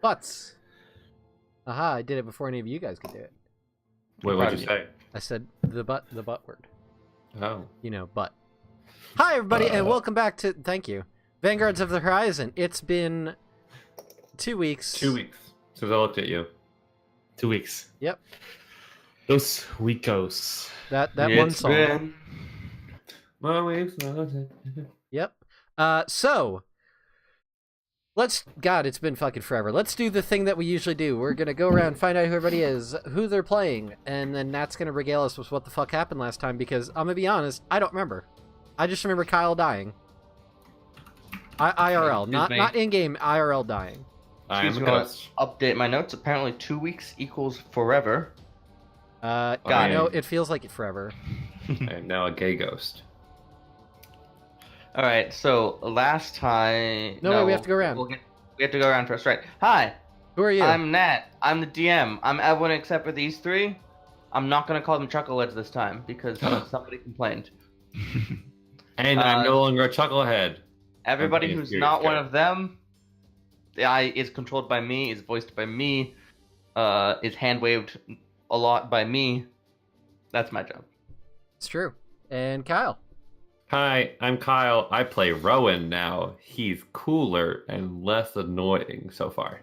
Butts. Aha, I did it before any of you guys could do it. Wait, what'd you say? I said the butt word. Oh. You know, butt. Hi, everybody, and welcome back to, thank you, Vanguards of the Horizon. It's been 2 weeks. 2 weeks since I looked at you. 2 weeks. Yep. Dos weekos. That one It's song. been- Yep. So, God, it's been fucking forever. Let's do the thing that we usually do. We're gonna go around, find out who everybody is, who they're playing, and then Nat's gonna regale us with what the fuck happened last time, because I'm gonna be honest, I don't remember. I just remember Kyle dying. IRL, not in-game, IRL dying. I am a Excuse me, ghost. update my notes. Apparently 2 weeks equals forever. I know, it feels like it forever. I am now a gay ghost. Alright, so last time... No, wait, we have to go around. We have to go around first, right. Hi, Who are you? I'm Nat. I'm the DM. I'm everyone except for these three. I'm not going to call them chuckleheads this time because somebody complained. And I'm no longer a chucklehead. Everybody Okay, who's you're not one good. of them, the eye is controlled by me, is voiced by me, is hand-waved a lot by me. That's my job. It's true. And Kyle. Hi, I'm Kyle. I play Rowan now. He's cooler and less annoying so far.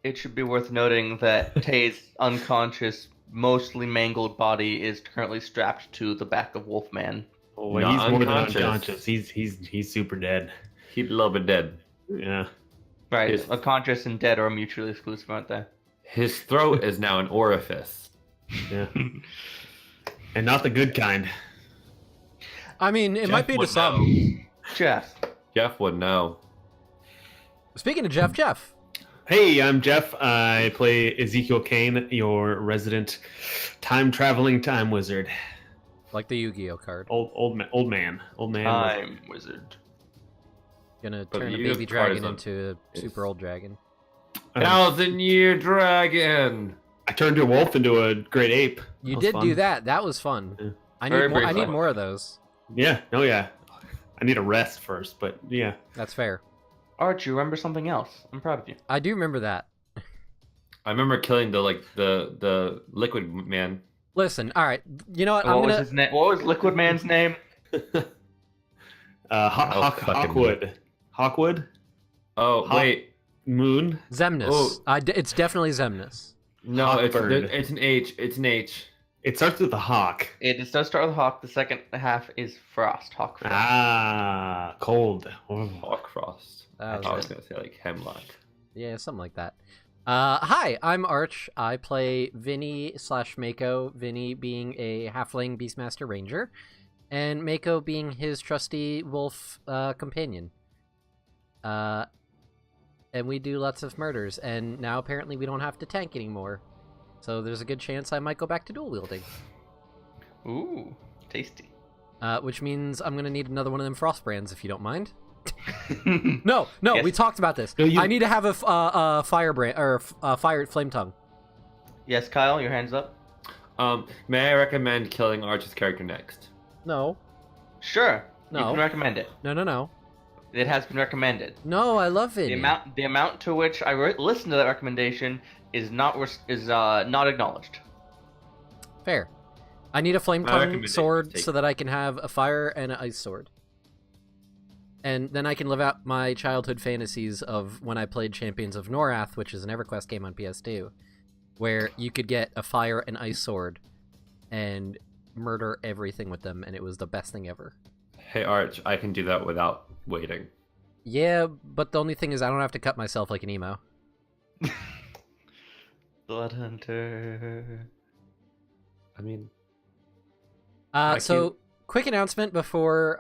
It should be worth noting that Tay's unconscious, mostly mangled body is currently strapped to the back of Wolfman. Oh, Not he's more than unconscious. unconscious. He's super dead. He's a little bit dead. Yeah. Right, Yes. unconscious and dead are mutually exclusive, aren't they? His throat is now an orifice. Yeah. And not the good kind. I mean, it might be to would some. know. Jeff. Jeff would know. Speaking of Jeff. Hey, I'm Jeff. I play Ezekiel Kane, your resident time-traveling time wizard. Like the Yu-Gi-Oh card. Old man. Time wizard. Gonna But turn the a youth baby card dragon is into a super old dragon. 1,000-year dragon. I turned a wolf into a great ape. You That was did fun. do that. That was fun. Yeah. I Very need more. I briefly. need more of those. Yeah. Oh yeah. I need a rest first, but yeah. That's fair. Art, you remember something else. I'm proud of you. I do remember that. I remember killing the liquid man. Listen, all right. You know what? What was his name? What was Liquid Man's name? Hawkwood. Hawkwood? Oh Hawk- wait, Moon? Zemnis. Oh. It's definitely Zemnis. no, it's Hawkbird. an H. It's an H. It starts with a hawk. It does start with Hawk. The second half is Frost. Hawk Frost. Ah, cold. Oh. Hawkfrost. I That was was gonna say like hemlock. Yeah, something like that. Hi, I'm Arch. I play Vinny/Mako. Vinny being a halfling beastmaster ranger, and Mako being his trusty wolf companion. And we do lots of murders, and now apparently we don't have to tank anymore. So there's a good chance I might go back to dual wielding. Ooh, tasty. Which means I'm gonna need another one of them frost brands, if you don't mind. No, Yes. we talked about this. No, you- I need to have a fire brand or fire flame tongue. Yes, Kyle, your hands up. May I recommend killing Arch's character next? No, Sure. You No. can recommend it. no. It has been recommended. No, I love it. The amount to which I listened to that recommendation is not acknowledged. Fair. I need a flame My tongue recommendation sword is take- so that I can have a fire and an ice sword. And then I can live out my childhood fantasies of when I played Champions of Norath, which is an EverQuest game on PS2, where you could get a fire and ice sword and murder everything with them, and it was the best thing ever. Hey Arch, I can do that without waiting. Yeah, but the only thing is I don't have to cut myself like an emo. Blood Hunter. I mean, So, quick announcement before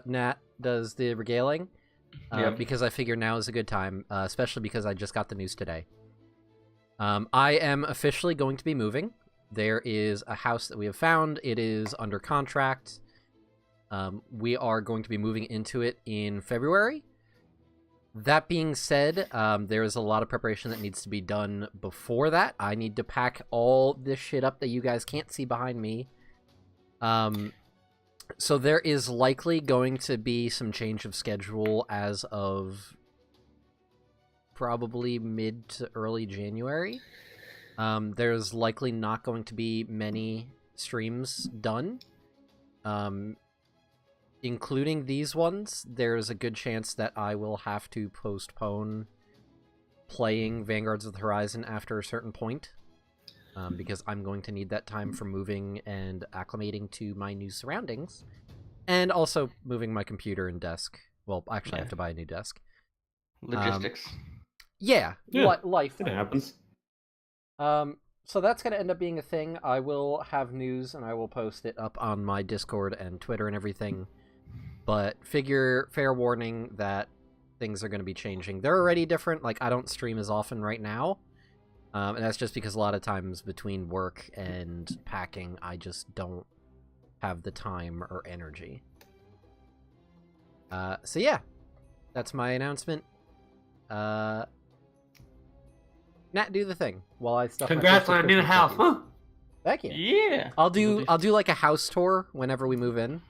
Nat does the regaling, Yep. because I figure now is a good time, especially because I just got the news today. I am officially going to be moving. There is a house that we have found. It is under contract. We are going to be moving into it in February. That being said, there is a lot of preparation that needs to be done before that. I need to pack all this shit up that you guys can't see behind me. So there is likely going to be some change of schedule as of probably mid to early January. There's likely not going to be many streams done. Including these ones, there's a good chance that I will have to postpone playing Vanguards of the Horizon after a certain point, because I'm going to need that time for moving and acclimating to my new surroundings, and also moving my computer and desk. Well, actually, I have to buy a new desk. Logistics. Yeah. Life. It happens. So that's going to end up being a thing. I will have news, and I will post it up on my Discord and Twitter and everything. But fair warning that things are going to be changing. They're already different. Like, I don't stream as often right now. And that's just because a lot of times between work and packing, I just don't have the time or energy. So yeah, that's my announcement. Nat, do the thing while I stuff. Congrats on a new house, huh? Thank you. Yeah. I'll do like a house tour whenever we move in.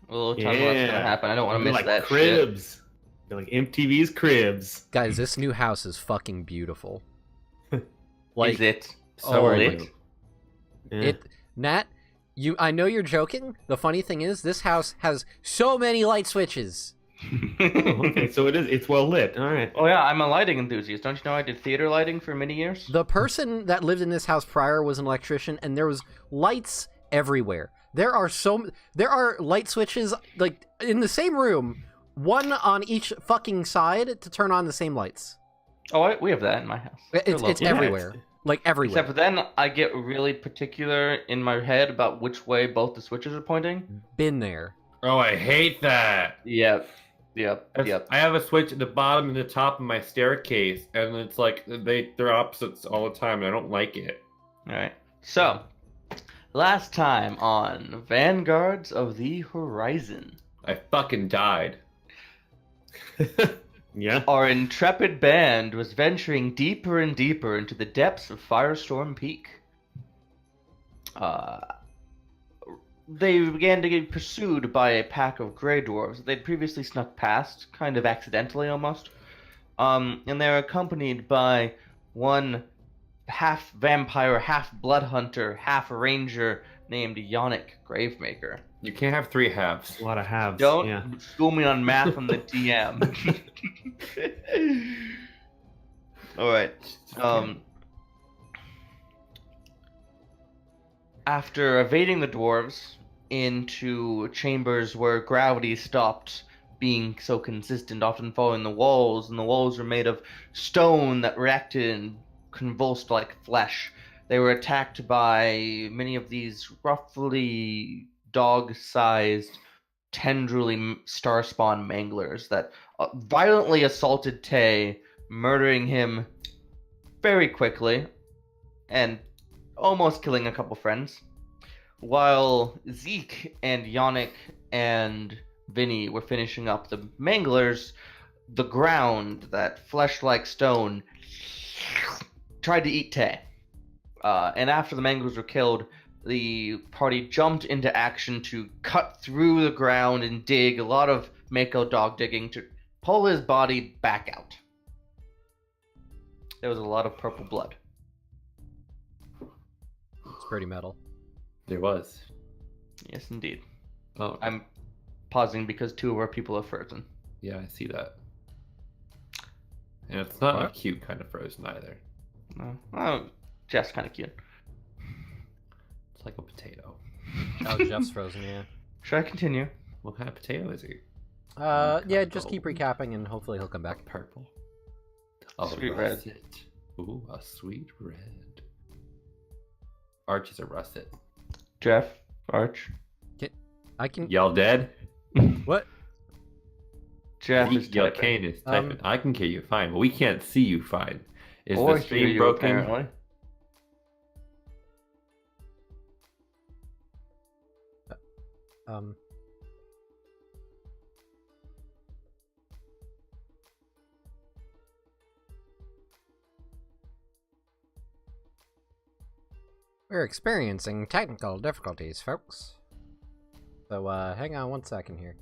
Well, tell me what's gonna happen. I don't want to miss like that cribs. They're like MTV's Cribs. Guys, this new house is fucking beautiful. Is it So are lit? you. Yeah. Nat, I know you're joking. The funny thing is, this house has so many light switches. Okay, so it's well lit. All right. Oh yeah, I'm a lighting enthusiast. Don't you know I did theater lighting for many years? The person that lived in this house prior was an electrician, and there was lights everywhere. There are light switches like in the same room, one on each fucking side to turn on the same lights. Oh, we have that in my house. It's lovely. everywhere, like everywhere. Except for then, I get really particular in my head about which way both the switches are pointing. Been there. Oh, I hate that. Yep. I have a switch at the bottom and the top of my staircase, and it's like they're opposites all the time, and I don't like it. All right. So, last time on Vanguards of the Horizon, I fucking died. Yeah. our intrepid band was venturing deeper and deeper into the depths of Firestorm Peak. They began to get pursued by a pack of Grey Dwarves that they'd previously snuck past, kind of accidentally almost. And they were accompanied by one half-vampire, half-bloodhunter, half-ranger named Yonic Gravemaker. You can't have three halves. A lot of halves. Don't Yeah. school me on math on the DM. Alright. After evading the dwarves into chambers where gravity stopped being so consistent, often following the walls, and the walls were made of stone that reacted and convulsed like flesh, they were attacked by many of these roughly dog-sized, tendrily starspawn manglers that violently assaulted Tay, murdering him very quickly and almost killing a couple friends, while Zeke and Yannick and Vinny were finishing up the manglers. The ground, that flesh-like stone, tried to eat Tay. And after the manglers were killed, the party jumped into action to cut through the ground and dig, a lot of Mako dog digging, to pull his body back out. There was a lot of purple blood. It's pretty metal. There was. Yes, indeed. Oh, I'm pausing because two of our people are frozen. yeah, I see that. And it's not a What? cute kind of frozen either. No. Oh, Jeff's kind of cute. It's like a potato. Oh, Jeff's frozen, yeah. Should I continue? What kind of potato is he? Yeah, just keep recapping and hopefully he'll come back. Purple. Oh, Sweet red. russet. Ooh, a sweet red. Arch is a russet. Jeff, Arch. I can... Y'all dead? What? Jeff is Y'all typing. Kane is typing. I can hear you fine, but we can't see you fine. Is Or the hear stream you, broken? apparently. We're experiencing technical difficulties, folks. So, hang on one second here.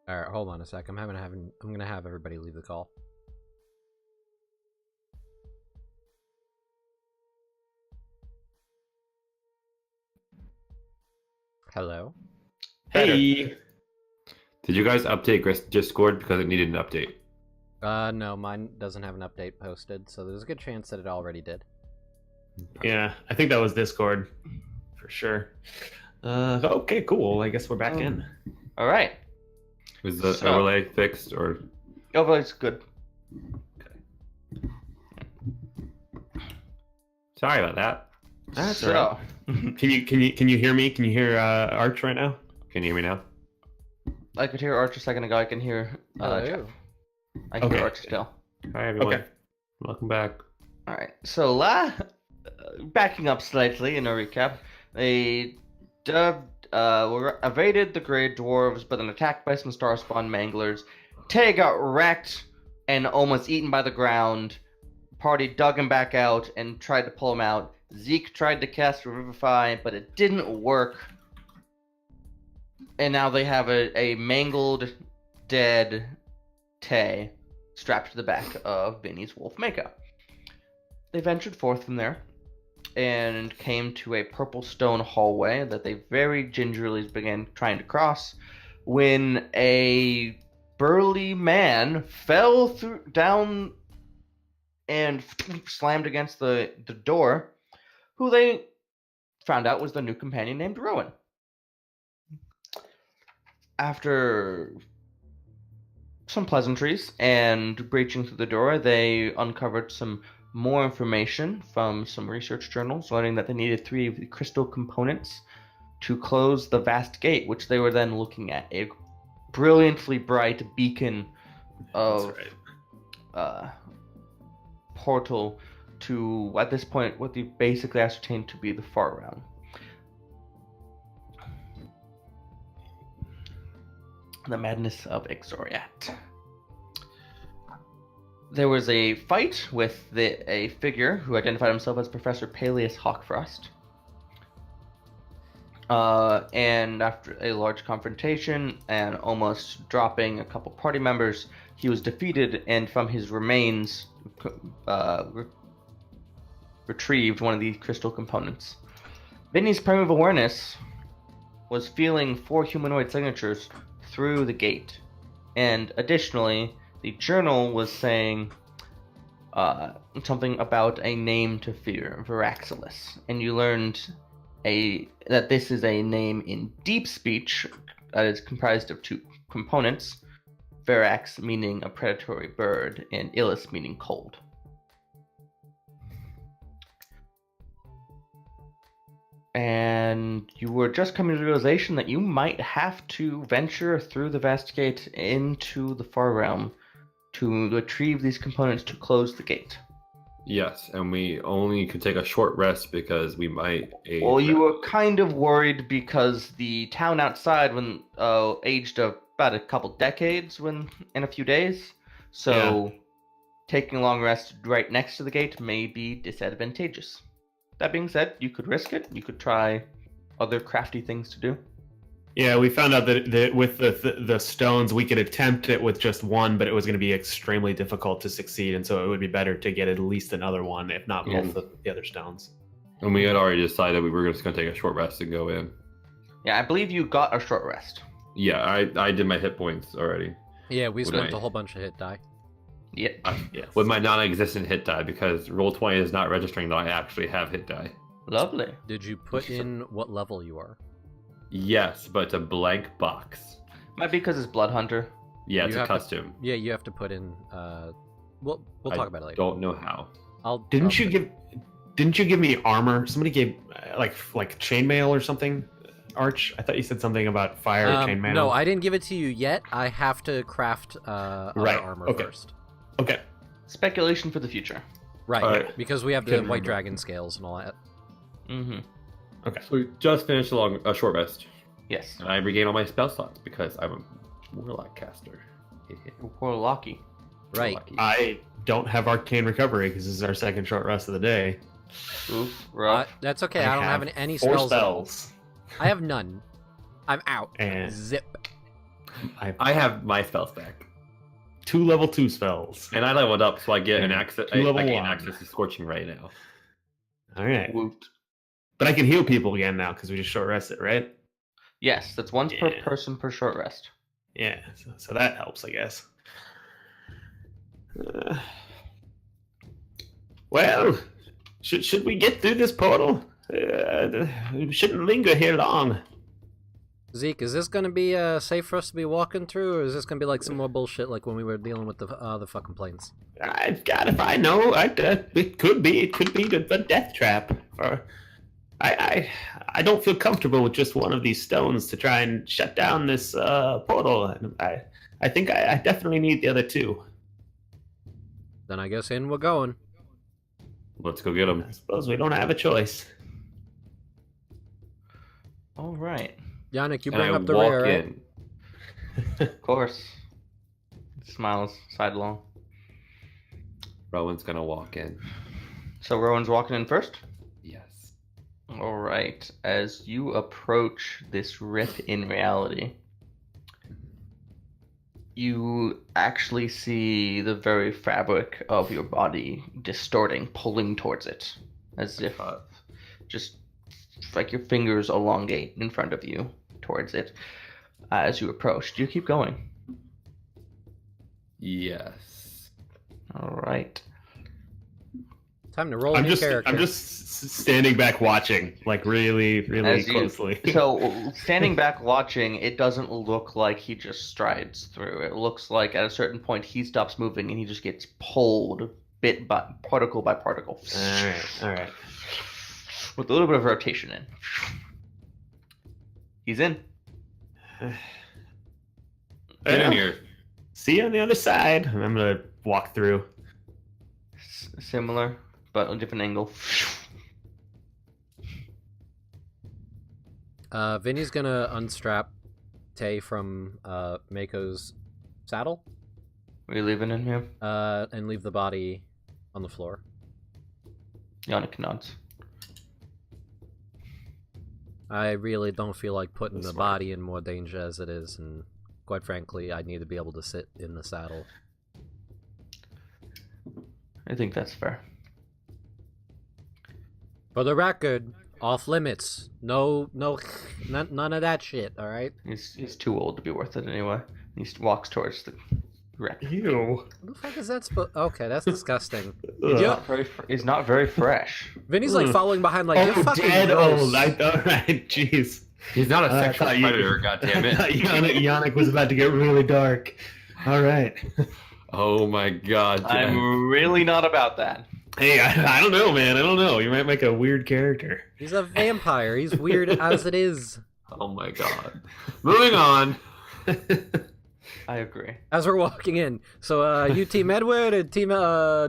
All right, hold on a sec. I'm gonna have everybody leave the call. Hello. Hey. Did you guys update Discord because it needed an update? No, mine doesn't have an update posted, so there's a good chance that it already did. Yeah, I think that was Discord for sure. Okay, cool. I guess we're back in. All right. Was the overlay fixed or? Overlay's good. Okay. Sorry about that. That's all right. Can you hear me? Can you hear Arch right now? Can you hear me now? I could hear Arch a second ago. I can hear Jeff. I can hear Arch still. Hi everyone. Okay. Welcome back. All right. So, backing up slightly in a recap, they evaded the Grey Dwarves, but then attacked by some Starspawn Manglers. Tay got wrecked and almost eaten by the ground. Party dug him back out and tried to pull him out. Zeke tried to cast Revivify, but it didn't work. And now they have a mangled, dead Tay strapped to the back of Vinny's wolf makeup. They ventured forth from there and came to a purple stone hallway that they very gingerly began trying to cross when a burly man fell down and slammed against the door, who they found out was the new companion named Rowan. After some pleasantries and breaching through the door, they uncovered some more information from some research journals, learning that they needed 3 of the crystal components to close the vast gate, which they were then looking at. A brilliantly bright beacon of portal to, at this point, what they basically ascertained to be the far realm. The madness of Exoriat. There was a fight with a figure who identified himself as Professor Peleus Hawkfrost. And after a large confrontation and almost dropping a couple party members, he was defeated, and from his remains retrieved one of the crystal components. Vinny's primeval awareness was feeling 4 humanoid signatures through the gate. And additionally, the journal was saying something about a name to fear, Varaxilus. And you learned that this is a name in deep speech that is comprised of 2 components. Varax meaning a predatory bird, and Illus meaning cold. And you were just coming to the realization that you might have to venture through the vast gate into the far realm to retrieve these components to close the gate. Yes, and we only could take a short rest because we might age. Well, you were kind of worried because the town outside aged about a couple decades in a few days. So taking a long rest right next to the gate may be disadvantageous. That being said, you could risk it. You could try other crafty things to do. Yeah, we found out that with the stones, we could attempt it with just one, but it was going to be extremely difficult to succeed, and so it would be better to get at least another one, if not both of the other stones. And we had already decided we were just going to take a short rest and go in. Yeah, I believe you got a short rest. Yeah, I did my hit points already. Yeah, we spent a whole bunch of hit die. Yeah. With my non-existent hit die, because Roll20 is not registering that I actually have hit die. Lovely. Did you put in what level you are? Yes, but it's a blank box. Might be because it's Blood Hunter. Yeah, it's a custom. Yeah, you have to put in. We'll talk about it later. Don't know how. Didn't you give me armor? Somebody gave like chainmail or something. Arch, I thought you said something about fire chainmail. No, I didn't give it to you yet. I have to craft other armor first. Okay. Speculation for the future. Right, because we have the white dragon scales and all that. Mm-hmm. Okay. So we just finished a short rest. Yes. And I regained all my spell slots because I'm a warlock caster. Warlocky. Right. I don't have arcane recovery because this is our second short rest of the day. Oof, rough. That's okay. I don't have any 4 spells. spells. I have none. I'm out. And zip. I have my spells back. 2 level 2 spells. And I leveled up, so I get an access. I level gain 1. access to Scorching right now. All right. Woot. But I can heal people again now because we just short rested, right? Yes, that's once per person per short rest. Yeah, so that helps, I guess. Well, should we get through this portal? We shouldn't linger here long. Zeke, is this gonna be safe for us to be walking through, or is this gonna be like some more bullshit like when we were dealing with the fucking planes? God, if I know, it could be the death trap. Or I don't feel comfortable with just one of these stones to try and shut down this portal. And I think I definitely need the other 2. Then I guess in we're going. Let's go get them. I suppose we don't have a choice. All right. Yannick, you And bring I up the walk rear, right? in. Of course. Smiles sidelong. Rowan's gonna walk in. So Rowan's walking in first? Yes. All right. As you approach this rip in reality, you actually see the very fabric of your body distorting, pulling towards it, as if just like your fingers elongate in front of you towards it as you approach. Do you keep going? Yes. All right. Time to roll your character. I'm just standing back watching, like really closely. So standing back watching, it doesn't look like he just strides through. It looks like at a certain point he stops moving and he just gets pulled bit by particle by particle. All right. With a little bit of rotation in. He's in. Get in here. See you on the other side. I'm gonna walk through. Similar, but a different angle. Vinny's gonna unstrap Tay from Mako's saddle. Are you leaving him here? And leave the body on the floor. Yannick nods. I really don't feel like putting That's the smart. body in more danger as it is, and quite frankly, I need to be able to sit in the saddle. I think that's fair. For the record, off limits. No, none of that shit. All right. He's too old to be worth it anyway. He walks towards the wreck. Ew. What the fuck is that supposed? Okay, that's disgusting. Ugh. He's not very fresh. Vinny's like following behind, like you're fucking dead gross. old. All right, jeez. He's not a I sexual thought you- predator, goddammit. Yannick was about to get really dark. All right. Oh my god. I'm really not about that. Hey, I don't know, man. I don't know. You might make a weird character. He's a vampire. He's weird as it is. Oh my god. Moving on. I agree. As we're walking in, so you Team Edward and Team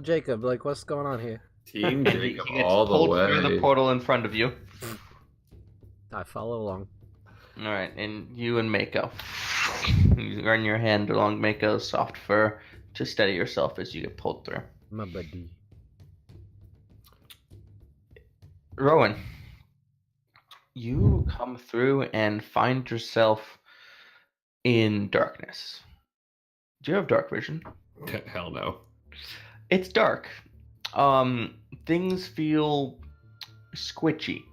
Jacob, like what's going on here? Team And he Jacob gets all the pulled way. through the portal in front of you. I follow along. All right, and you and Mako. You run your hand along Mako's soft fur to steady yourself as you get pulled through. My buddy. Rowan, you come through and find yourself in darkness. Do you have dark vision? Hell no. It's dark. Things feel squishy.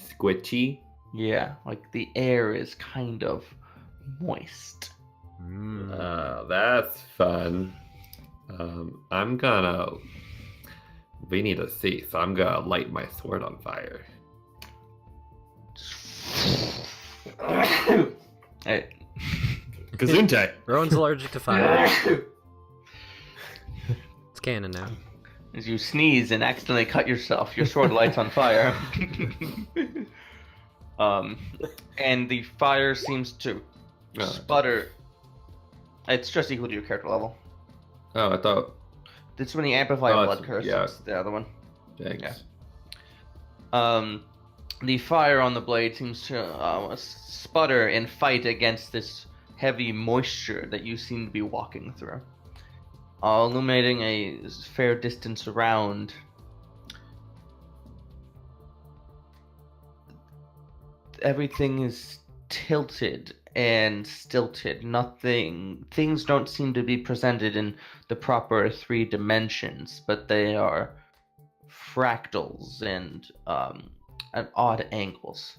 Squitchy. Yeah, like the air is kind of moist. That's fun. I'm gonna. We need to see, so I'm gonna light my sword on fire. Hey. Gesundheit. Rowan's allergic to fire. It's canon now. As you sneeze and accidentally cut yourself, your sword lights on fire. And the fire seems to sputter. It's just equal to your character level. Oh, I thought. This is when you amplify Oh, a blood it's- curse. yeah. It's the other one. Thanks. Yeah. The fire on the blade seems to sputter and fight against this heavy moisture that you seem to be walking through, illuminating a fair distance around. Everything is tilted and stilted. Things don't seem to be presented in the proper 3 dimensions, but they are fractals and at odd angles.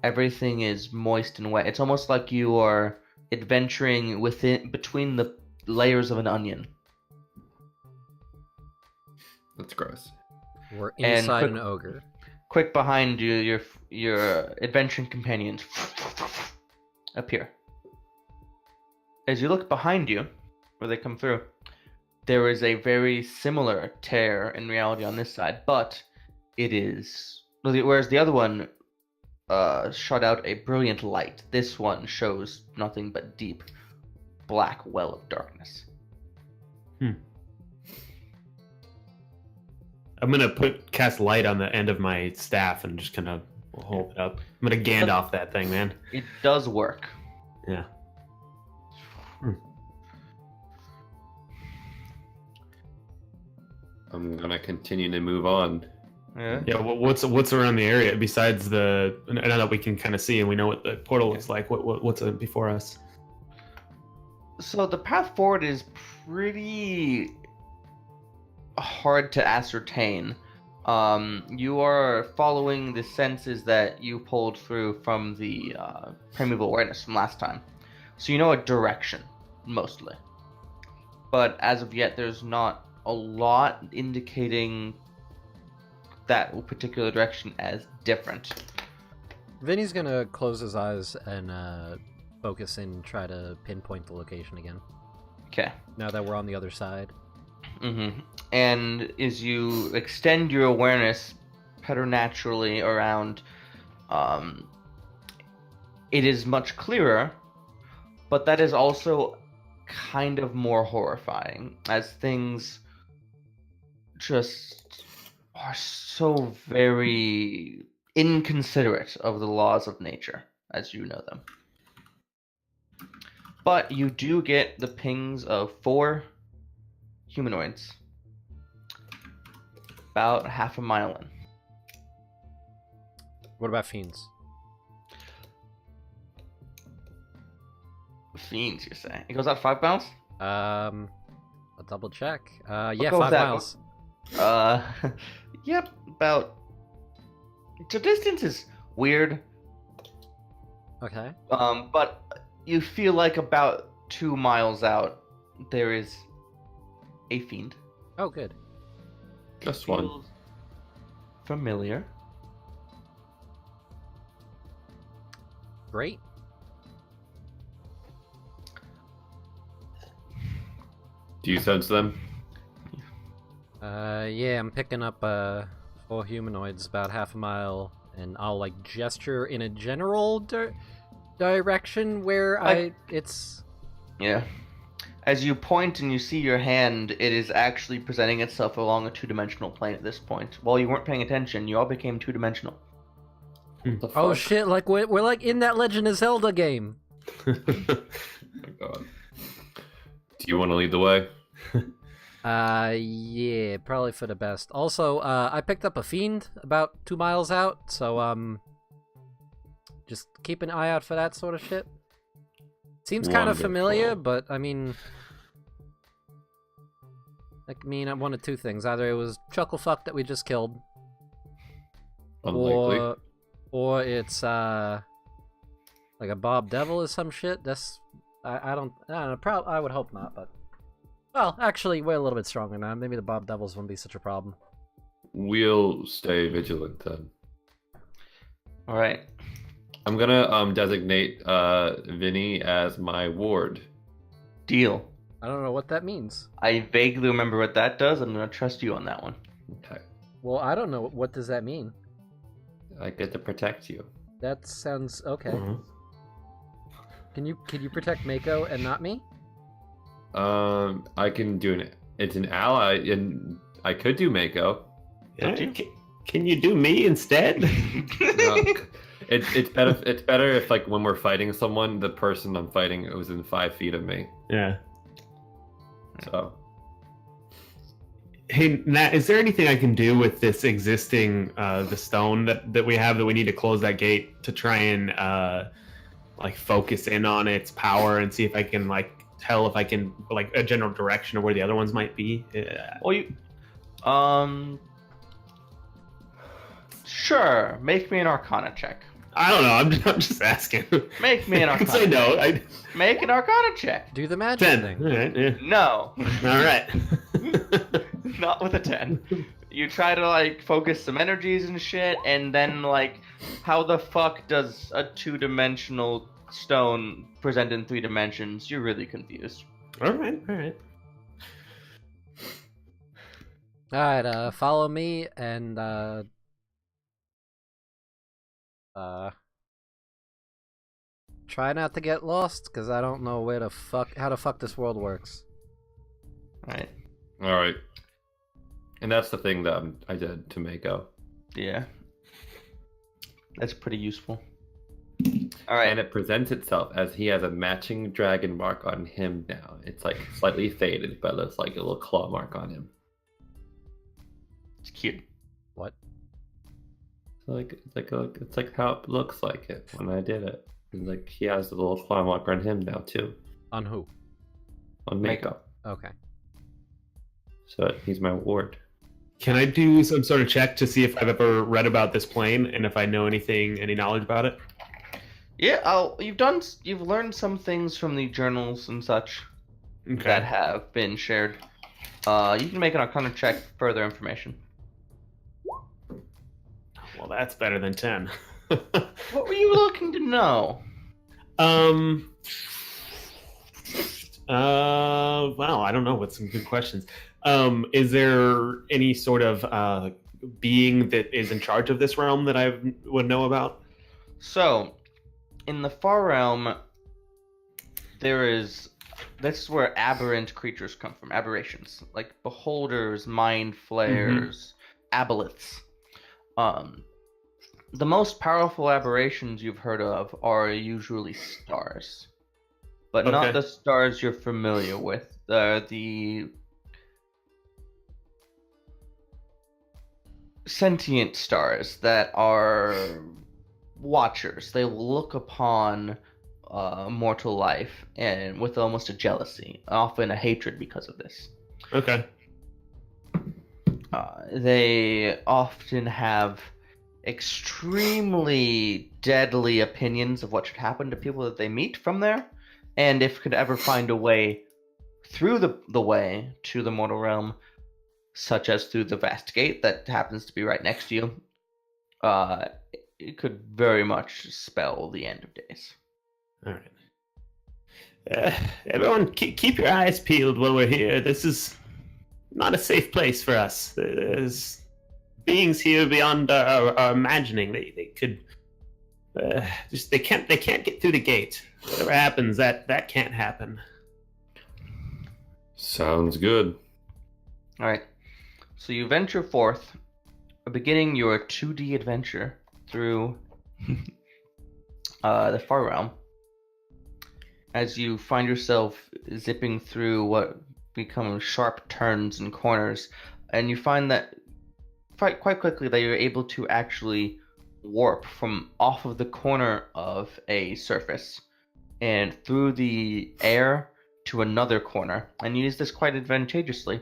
Everything is moist and wet. It's almost like you are adventuring between the layers of an onion. That's gross. We're inside an ogre. Quick behind you, your adventuring companions appear. As you look behind you, where they come through, there is a very similar tear in reality on this side, but it is... Whereas the other one shot out a brilliant light, this one shows nothing but deep black well of darkness. I'm gonna cast light on the end of my staff and just kind of hold it up. I'm gonna Gandalf that thing, man. It does work. Yeah. I'm gonna continue to move on. Yeah. Yeah. What's around the area besides now that we can kind of see and we know what the portal looks like? What's before us? So the path forward is pretty hard to ascertain. You are following the senses that you pulled through from the primeval awareness from last time. So you know a direction, mostly. But as of yet, there's not a lot indicating that particular direction as different. Vinny's gonna close his eyes and focus and try to pinpoint the location again. Okay. Now that we're on the other side. Mm-hmm. And as you extend your awareness preternaturally around, it is much clearer, but that is also kind of more horrifying, as things just are so very inconsiderate of the laws of nature, as you know them. But you do get the pings of 4 humanoids about half a mile in. What about fiends? Fiends, you say? It goes out 5 miles? I'll double check. Yeah, go 5 with that. miles. Yep, about... The distance is weird. Okay. But you feel like about 2 miles out, there is a fiend. Oh, good. Just one. Feels familiar. Great. Do you sense them? Yeah, I'm picking up 4 humanoids about half a mile, and I'll like gesture in a general direction where it's. Yeah. As you point and you see your hand, it is actually presenting itself along a 2-dimensional plane at this point. While you weren't paying attention, you all became 2-dimensional. Oh shit! Like we're like in that Legend of Zelda game. Oh my god. Do you want to lead the way? Yeah, probably for the best. Also, I picked up a fiend about 2 miles out, so just keep an eye out for that sort of shit. Seems kind of familiar, but I mean, one of 2 things: either it was Chucklefuck that we just killed, Unlikely. or it's like a Bob Devil or some shit. That's I don't know. I would hope not, but well, actually, we're a little bit stronger now. Maybe the Bob Devils won't be such a problem. We'll stay vigilant then. All right. I'm gonna designate Vinny as my ward. Deal. I don't know what that means. I vaguely remember what that does. I'm going to trust you on that one. Okay. Well, I don't know. What does that mean? I get to protect you. That sounds okay. Mhm. Can you protect Mako and not me? I can do it's an ally, and I could do Mako. Yeah, can you do me instead? No, it's better if like when we're fighting someone, the person I'm fighting is within 5 feet of me. Yeah. So. Hey, Nat, is there anything I can do with this existing the stone that we have that we need to close that gate to try and like focus in on its power and see if I can like tell if I can like a general direction of where the other ones might be? Well, sure. Make me an Arcana check. I don't know. I'm just asking. Make me an I can Arcana. say no. Check. Make an Arcana check. Do the magic 10. thing. All right. Yeah. No. All right. Not with a 10. You try to like focus some energies and shit, and then like, how the fuck does a 2-dimensional stone present in 3 dimensions? You're really confused. All right. All right. Alright, follow me and try not to get lost, because I don't know how the fuck this world works. Right. All right. And that's the thing that I did to Mako. Yeah. That's pretty useful. All right. And it presents itself as he has a matching dragon mark on him now. It's like slightly faded, but it's like a little claw mark on him. It's cute. What? It's like how it looks like it when I did it. And like he has a little claw mark on him now too. On who? On Mako. Okay. So he's my ward. Can I do some sort of check to see if I've ever read about this plane and if I know any knowledge about it? Yeah, you've learned some things from the journals and such that have been shared. You can make an Arcana check for further information. Well, that's better than 10. What were you looking to know? Well, I don't know. What's some good questions? Is there any sort of being that is in charge of this realm that I would know about? So, in the Far Realm, this is where aberrant creatures come from, aberrations, like beholders, mind flayers, aboleths. The most powerful aberrations you've heard of are usually stars, but not the stars you're familiar with. The sentient stars that are watchers. They will look upon mortal life and with almost a jealousy, often a hatred because of this. Okay. They often have extremely deadly opinions of what should happen to people that they meet from there, and if could ever find a way through the way to the mortal realm, such as through the vast gate that happens to be right next to you, it could very much spell the end of days. All right. Everyone, keep your eyes peeled while we're here. This is not a safe place for us. There's beings here beyond our imagining. They could they can't get through the gate. Whatever happens, that can't happen. Sounds good. All right. So you venture forth, beginning your 2D adventure through the Far Realm. As you find yourself zipping through what become sharp turns and corners, and you find that quite quickly that you're able to actually warp from off of the corner of a surface and through the air to another corner, and use this quite advantageously,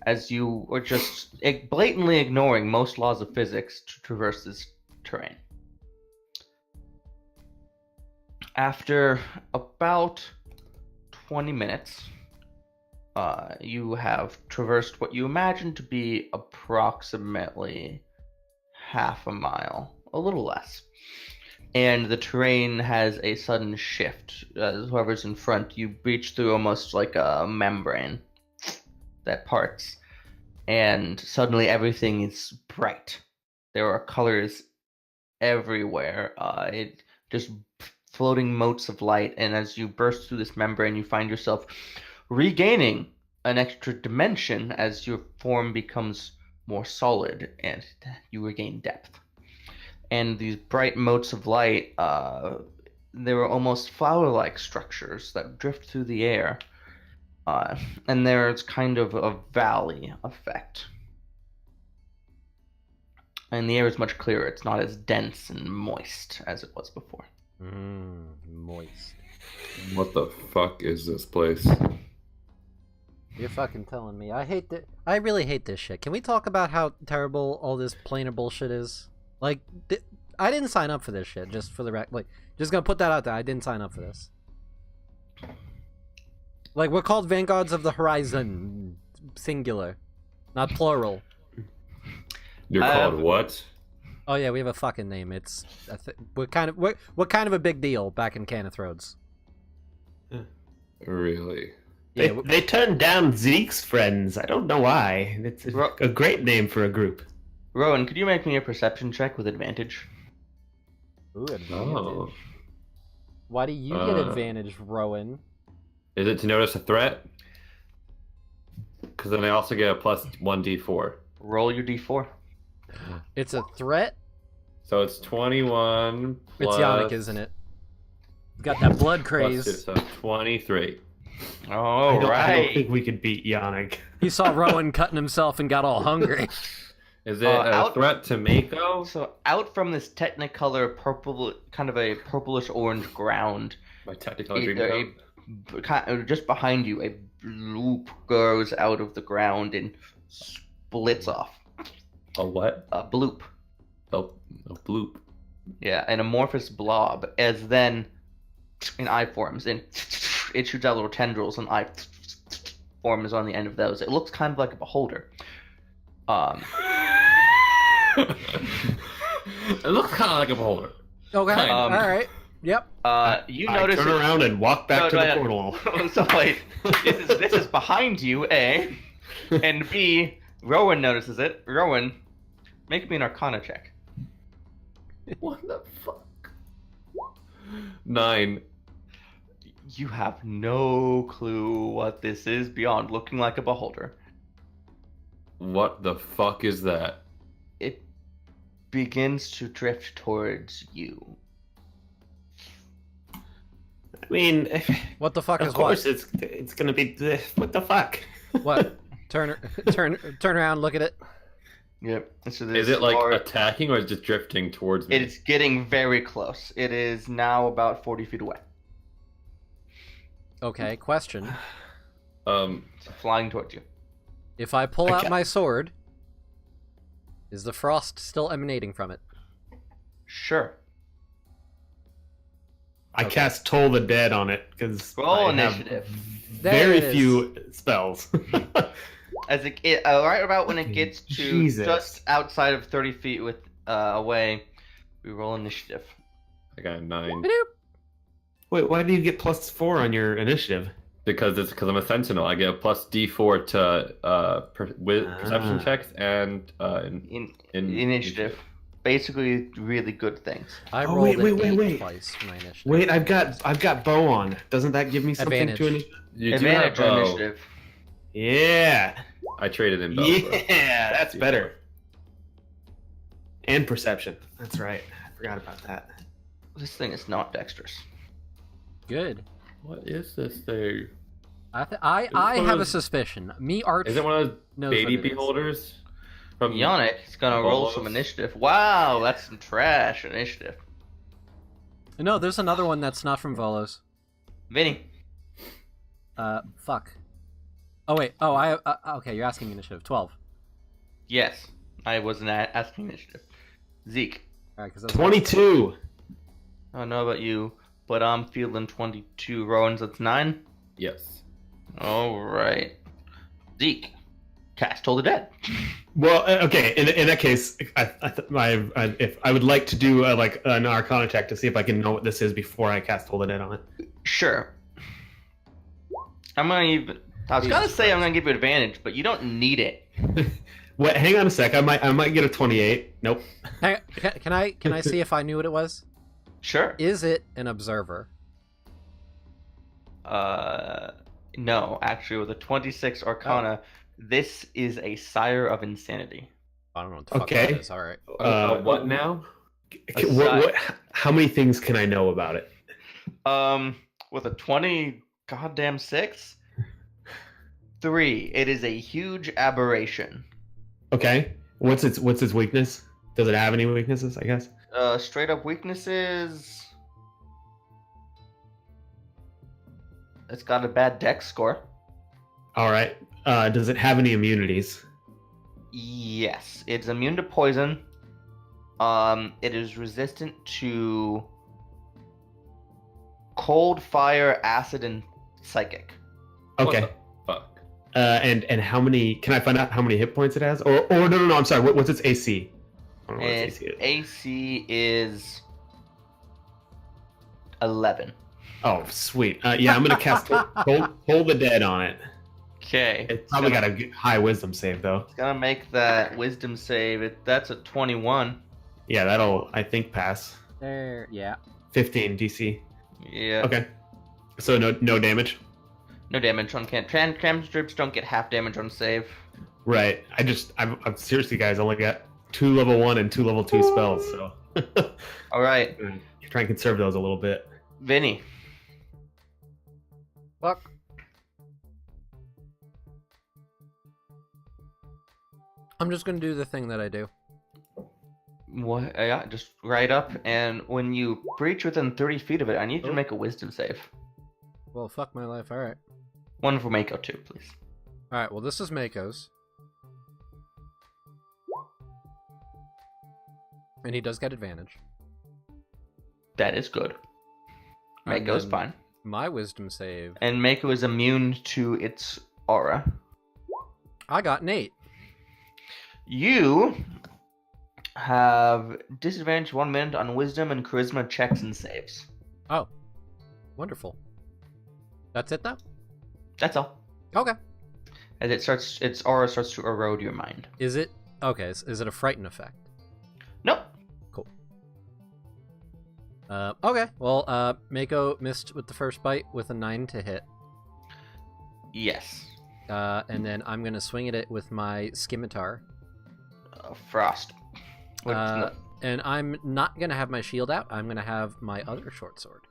as you are just blatantly ignoring most laws of physics to traverse this terrain. After about 20 minutes, you have traversed what you imagine to be approximately half a mile, a little less. And the terrain has a sudden shift. Whoever's in front, you breach through almost like a membrane that parts, and suddenly everything is bright. There are colors everywhere. It just floating motes of light, and as you burst through this membrane, you find yourself regaining an extra dimension as your form becomes more solid and you regain depth. And these bright motes of light, they were almost flower-like structures that drift through the air. And there's kind of a valley effect. And the air is much clearer. It's not as dense and moist as it was before. Moist. What the fuck is this place? You're fucking telling me. I really hate this shit. Can we talk about how terrible all this planar bullshit is? Like, I didn't sign up for this shit. Just for the just gonna put that out there. I didn't sign up for this. Like, we're called Vanguards of the Horizon, singular, not plural. You're called what? Oh yeah, we have a fucking name. It's we're kind of a big deal back in Kenneth Roads. Really? Yeah, They turned down Zeke's friends. I don't know why. It's a great name for a group. Rowan, could you make me a perception check with advantage? Ooh, advantage. Oh. Why do you get advantage, Rowan? Is it to notice a threat? Because then I also get a plus 1d4. Roll your d4. It's a threat? So it's 21 plus... It's Yannick, isn't it? Got that blood plus craze. 2, so 23. Oh, I don't think we could beat Yannick. He saw Rowan cutting himself and got all hungry. Is it a threat to Mako? So out from this technicolor purple, kind of a purplish orange ground, My technical dream just behind you, a bloop goes out of the ground and splits off. A what? A bloop. Oh, a bloop. Yeah, an amorphous blob, as then an eye forms, and it shoots out little tendrils, and eye forms on the end of those. It looks kind of like a beholder. It looks kind of like a beholder. Okay, all right. Yep. You notice turn around and walk back to the portal. So wait, this is behind you, A, and B. Rowan notices it. Rowan, make me an Arcana check. What the fuck? 9. You have no clue what this is beyond looking like a beholder. What the fuck is that? It begins to drift towards you. I mean, What the fuck of is course what? it's gonna be what the fuck? What? Turn around, look at it. Yep. So Is it like attacking or is it just drifting towards me? It's getting very close. It is now about 40 feet away. Okay, question. It's flying towards you. If I pull out my sword, is the frost still emanating from it? Sure. I cast Toll the Dead on it because Roll initiative. Very few spells. As right about when it gets to Jesus. just outside of 30 feet away, we roll initiative. I got a 9. Wait, why do you get +4 on your initiative? Because I'm a sentinel. I get a plus D4 to perception checks and initiative. Basically, really good things. I rolled wait. twice for my initiative. Wait, I've got bow on. Doesn't that give me something Advantage. You Advantage do have on bow. initiative. Yeah. I traded in bow. Yeah, that's better. And perception. That's right. I forgot about that. This thing is not dexterous. Good. What is this thing? I have a suspicion. Me, Arch. Is it one of those knows baby what it is. beholders? From Yannick is gonna roll Bolos? some initiative. Wow, that's some trash initiative. No, there's another one that's not from Volos. Vinny. Fuck. Oh wait. Oh, okay. You're asking initiative 12. Yes, I wasn't asking initiative. Zeke. All right, because 22. I don't know about you, but I'm feeling 22. Rowan's that's 9. Yes. All right. Zeke. Cast Toll the Dead. Well, okay. In that case, if I would like to do like an Arcana check to see if I can know what this is before I cast Toll the Dead on it. Sure. I'm gonna say I'm gonna give you advantage, but you don't need it. Wait, hang on a sec. I might get a 28. Nope. Can I see if I knew what it was? Sure. Is it an observer? No. Actually, with a 26 Arcana, this is a Sire of Insanity. I don't know what the fuck Okay. that is. All right. What now? How many things can I know about it? With a 20 goddamn 6, 3. It is a huge aberration. Okay. What's its weakness? Does it have any weaknesses? I guess. Straight up weaknesses. It's got a bad dex score. All right. Does it have any immunities? Yes, it's immune to poison. It is resistant to cold, fire, acid, and psychic. Okay. What the fuck? And how many? Can I find out how many hit points it has? Or no. I'm sorry. What's its AC? I don't know what Its its AC is. AC is 11. Oh, sweet. Yeah, I'm gonna cast Hold the Dead on it. Okay. It's probably got a high Wisdom save though. It's gonna make that Wisdom save. That's a 21. Yeah, that'll I think pass. There, yeah. 15 DC. Yeah. Okay. So no damage. No damage on cantrips don't get half damage on save. Right. I'm seriously, guys. I only got 2 level 1 and 2 level 2 spells, so All right, try and conserve those a little bit. Vinny. Fuck. I'm just gonna do the thing that I do. What? Yeah, just right up, and when you breach within 30 feet of it, I need you to make a Wisdom save. Well, fuck my life. All right. One for Mako too, please. All right. Well, this is Mako's, and he does get advantage. That is good. And Mako's then fine. My Wisdom save. And Mako is immune to its aura. I got an 8. You have disadvantage 1 minute on Wisdom and Charisma checks and saves. Oh, wonderful. That's it though. That's all. Okay. As its aura starts to erode your mind. Is it okay? Is it a frighten effect? Nope. Cool. Okay. Well, Mako missed with the first bite with a 9 to hit. Yes. And then I'm gonna swing at it with my scimitar. Frost. And I'm not gonna have my shield out. I'm gonna have my other short sword.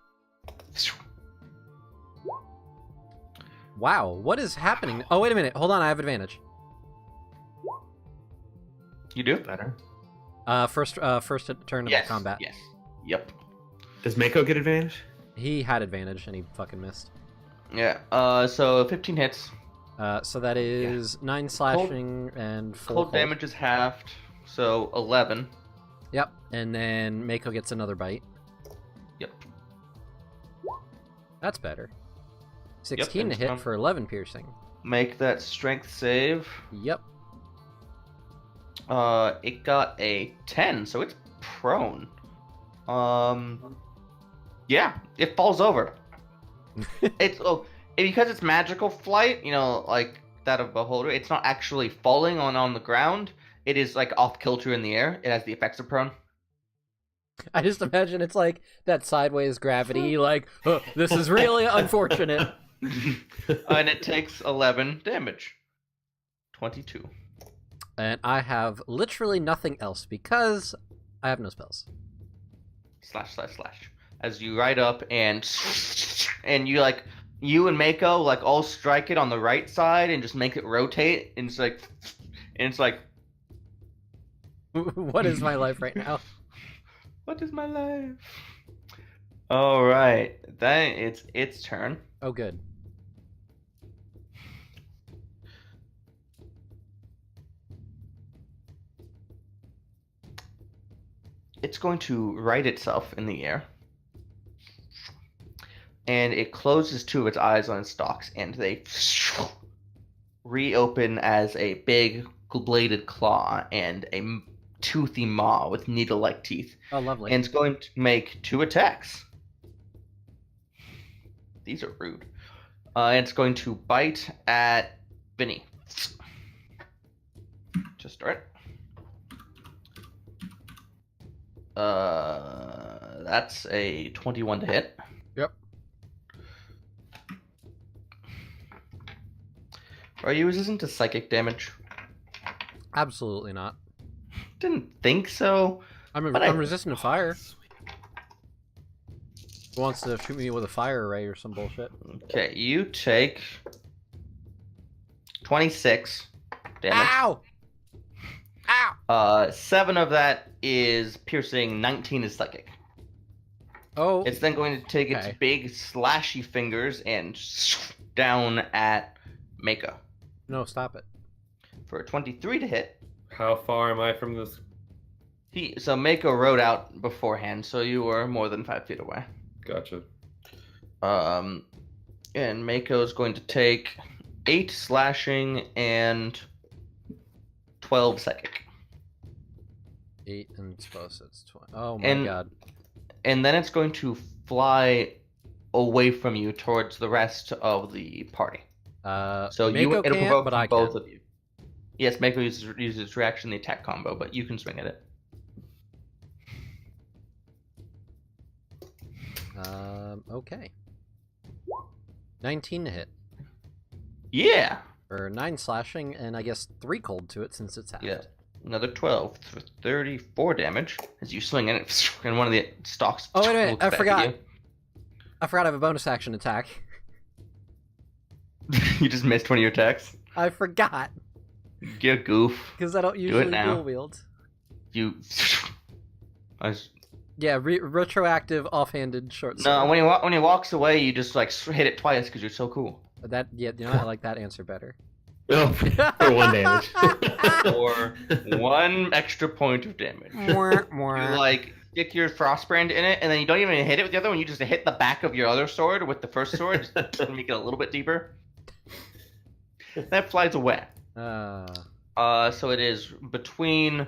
Wow, what is happening? Oh, wait a minute. Hold on, I have advantage. You do? Better. First turn of Yes. combat. Yes. Yep. Does Mako get advantage? He had advantage and he fucking missed. Yeah. So 15 hits. So that is 9 slashing and 4 Cold damage is halved, so 11. Yep, and then Mako gets another bite. Yep. That's better. 16 and to hit some- for 11 piercing. Make that strength save. Yep. It got a 10, so it's prone. Yeah, it falls over. Because it's magical flight, like that of Beholder, it's not actually falling on the ground. It is like off kilter in the air. It has the effects of prone. I just imagine it's like that sideways gravity, like, oh, this is really unfortunate. And it takes 11 damage. 22. And I have literally nothing else because I have no spells. /// As you ride up and you and Mako all strike it on the right side and just make it rotate, and it's like What is my life right now? what is my life? All right, then it's its turn. Oh, good. It's going to right itself in the air, and it closes 2 of its eyes on its stalks, and they reopen as a big bladed claw and a toothy maw with needle-like teeth. Oh, lovely. And it's going to make 2 attacks. These are rude. And it's going to bite at Vinny. To start. That's a 21 to hit. Yep. Are you resistant to psychic damage? Absolutely not. Didn't think so. I'm But I- resistant to fire. Who wants to shoot me with a fire array or some bullshit? Okay, you take 26 damage. Ow! Ow! 7 of that is piercing, 19 is psychic. Oh. It's then going to take its Okay. big slashy fingers and down at Mako. No, stop it. For a 23 to hit. How far am I from this? So Mako rode out beforehand, so you were more than 5 feet away. Gotcha. And Mako is going to take 8 slashing and 12 psychic. 8 and explosives. 20. Oh my god. And then it's going to fly away from you towards the rest of the party. So Mako it'll can't, provoke but I both can. of you. Yes, Mako uses reaction the attack combo, but you can swing at it. Okay. 19 to hit. Yeah. Or 9 slashing, and I guess 3 cold to it since it's half. Yeah. Another 12 for 34 damage as you swing in it, and one of the stalks. Oh, wait, looks I back at forgot. you. I forgot I have a bonus action attack. You just missed one of your attacks. I forgot. Get goof. Because I don't it usually now. dual wield. You. Yeah, retroactive, offhanded, short sword. No, when he walks away, you just like hit it twice because you're so cool. That, yeah, you know, I like that answer better. Oh, for 1 damage. For 1 extra point of damage. You like stick your frostbrand in it, and then you don't even hit it with the other one. You just hit the back of your other sword with the first sword, just to make it a little bit deeper. That flies away. So it is between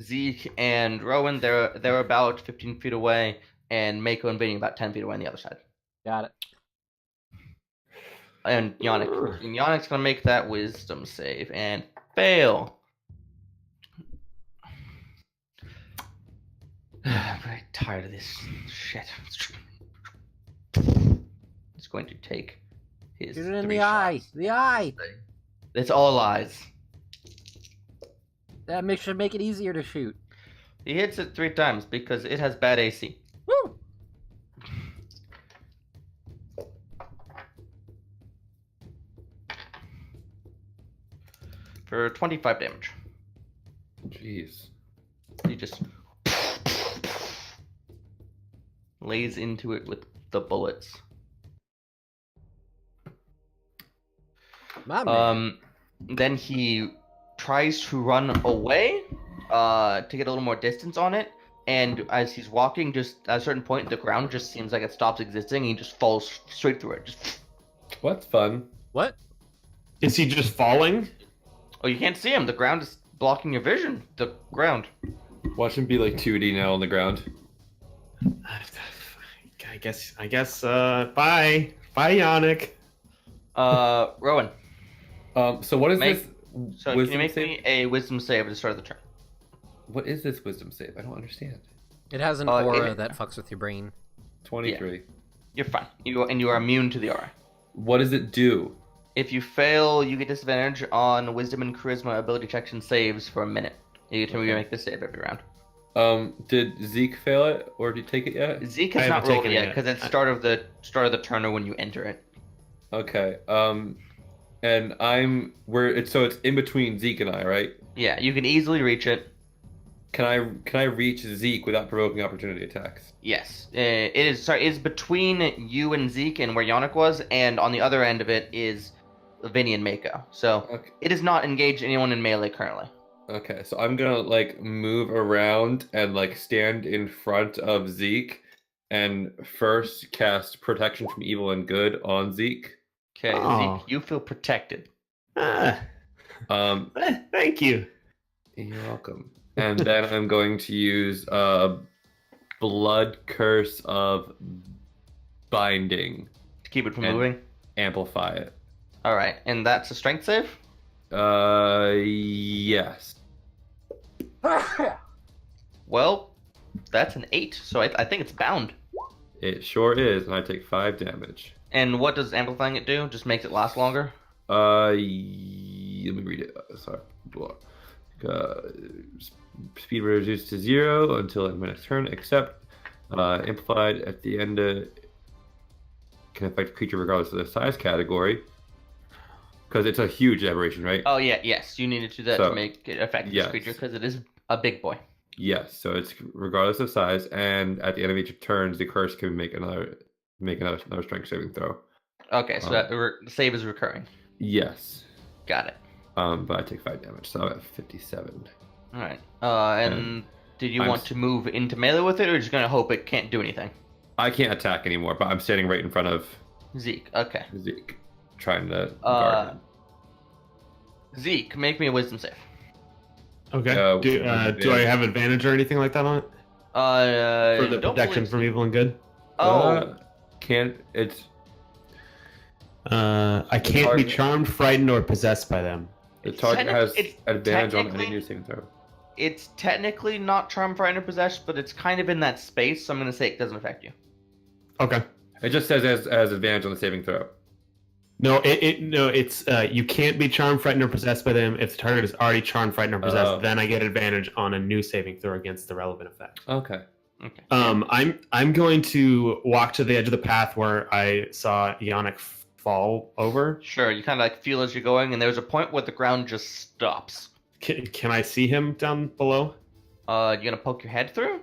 Zeke and Rowan. They're about 15 feet away, and Mako and Vinny about 10 feet away on the other side. Got it. And Yannick's gonna make that wisdom save and fail. I'm very tired of this shit. He's going to take his. Shoot it in 3 the eye. shots. The eye. It's all lies. That should make it easier to shoot. He hits it 3 times because it has bad AC. Woo! For 25 damage. Jeez. He just lays into it with the bullets. My man. Then he tries to run away to get a little more distance on it, and as he's walking, just at a certain point, the ground just seems like it stops existing. And he just falls straight through it. Just... What's fun? What? Is he just falling? Oh, you can't see him. The ground is blocking your vision. The ground. Watch him be like 2D now on the ground. I guess. Bye, Yannick. Rowan. So what is this? So can you make me a wisdom save at the start of the turn? What is this wisdom save? I don't understand. It has an aura that fucks with your brain. 23. Yeah. You're fine. You are immune to the aura. What does it do? If you fail, you get disadvantage on wisdom and charisma ability checks and saves for a minute. You can make this save every round. Did Zeke fail it, or did he take it yet? Zeke has not rolled it yet because it's start of the turn or when you enter it. Okay. And so it's in between Zeke and I, right? Yeah, you can easily reach it. Can I reach Zeke without provoking opportunity attacks? Yes, it is. Sorry, it's between you and Zeke and where Yannick was, and on the other end of it is Vinny and Mako. So It does not engage anyone in melee currently. Okay, so I'm gonna like move around and like stand in front of Zeke, and first cast protection from evil and good on Zeke. Okay, Zeke, you feel protected. Thank you. You're welcome. And then I'm going to use Blood Curse of Binding To keep it from And- moving? amplify it. Alright, and that's a strength save? Yes. Well, that's an 8, so I think it's bound. It sure is, and I take 5 damage. And what does amplifying it do? Just makes it last longer? Let me read it. Sorry. Speed reduced to 0 until end of my next turn, except amplified at the end can affect a creature regardless of their size category. Because it's a huge aberration, right? Oh, yeah, yes. You needed to do that So, to make it affect yes. this creature because it is a big boy. Yes, so it's regardless of size, and at the end of each turn, the curse can make another strength saving throw. Okay, so that save is recurring. Yes. Got it. But I take 5 damage, so I'm at 57. All right. And did you want to move into melee with it, or just gonna hope it can't do anything? I can't attack anymore, but I'm standing right in front of Zeke. Okay. Zeke, trying to guard him. Zeke, make me a wisdom save. Okay. Do I have advantage or anything like that on it? For the protection from evil and good? Can't it's I can't be charmed, frightened, or possessed by them. The target has advantage on any new saving throw. It's technically not charmed, frightened, or possessed, but it's kind of in that space, so I'm gonna say it doesn't affect you. Okay. It just says it has advantage on the saving throw. No, it's you can't be charmed, frightened, or possessed by them. If the target is already charmed, frightened, or possessed, then I get advantage on a new saving throw against the relevant effect. Okay. Okay. I'm going to walk to the edge of the path where I saw Yannick fall over. Sure. You kind of like feel as you're going, and there's a point where the ground just stops. Can I see him down below? You gonna poke your head through?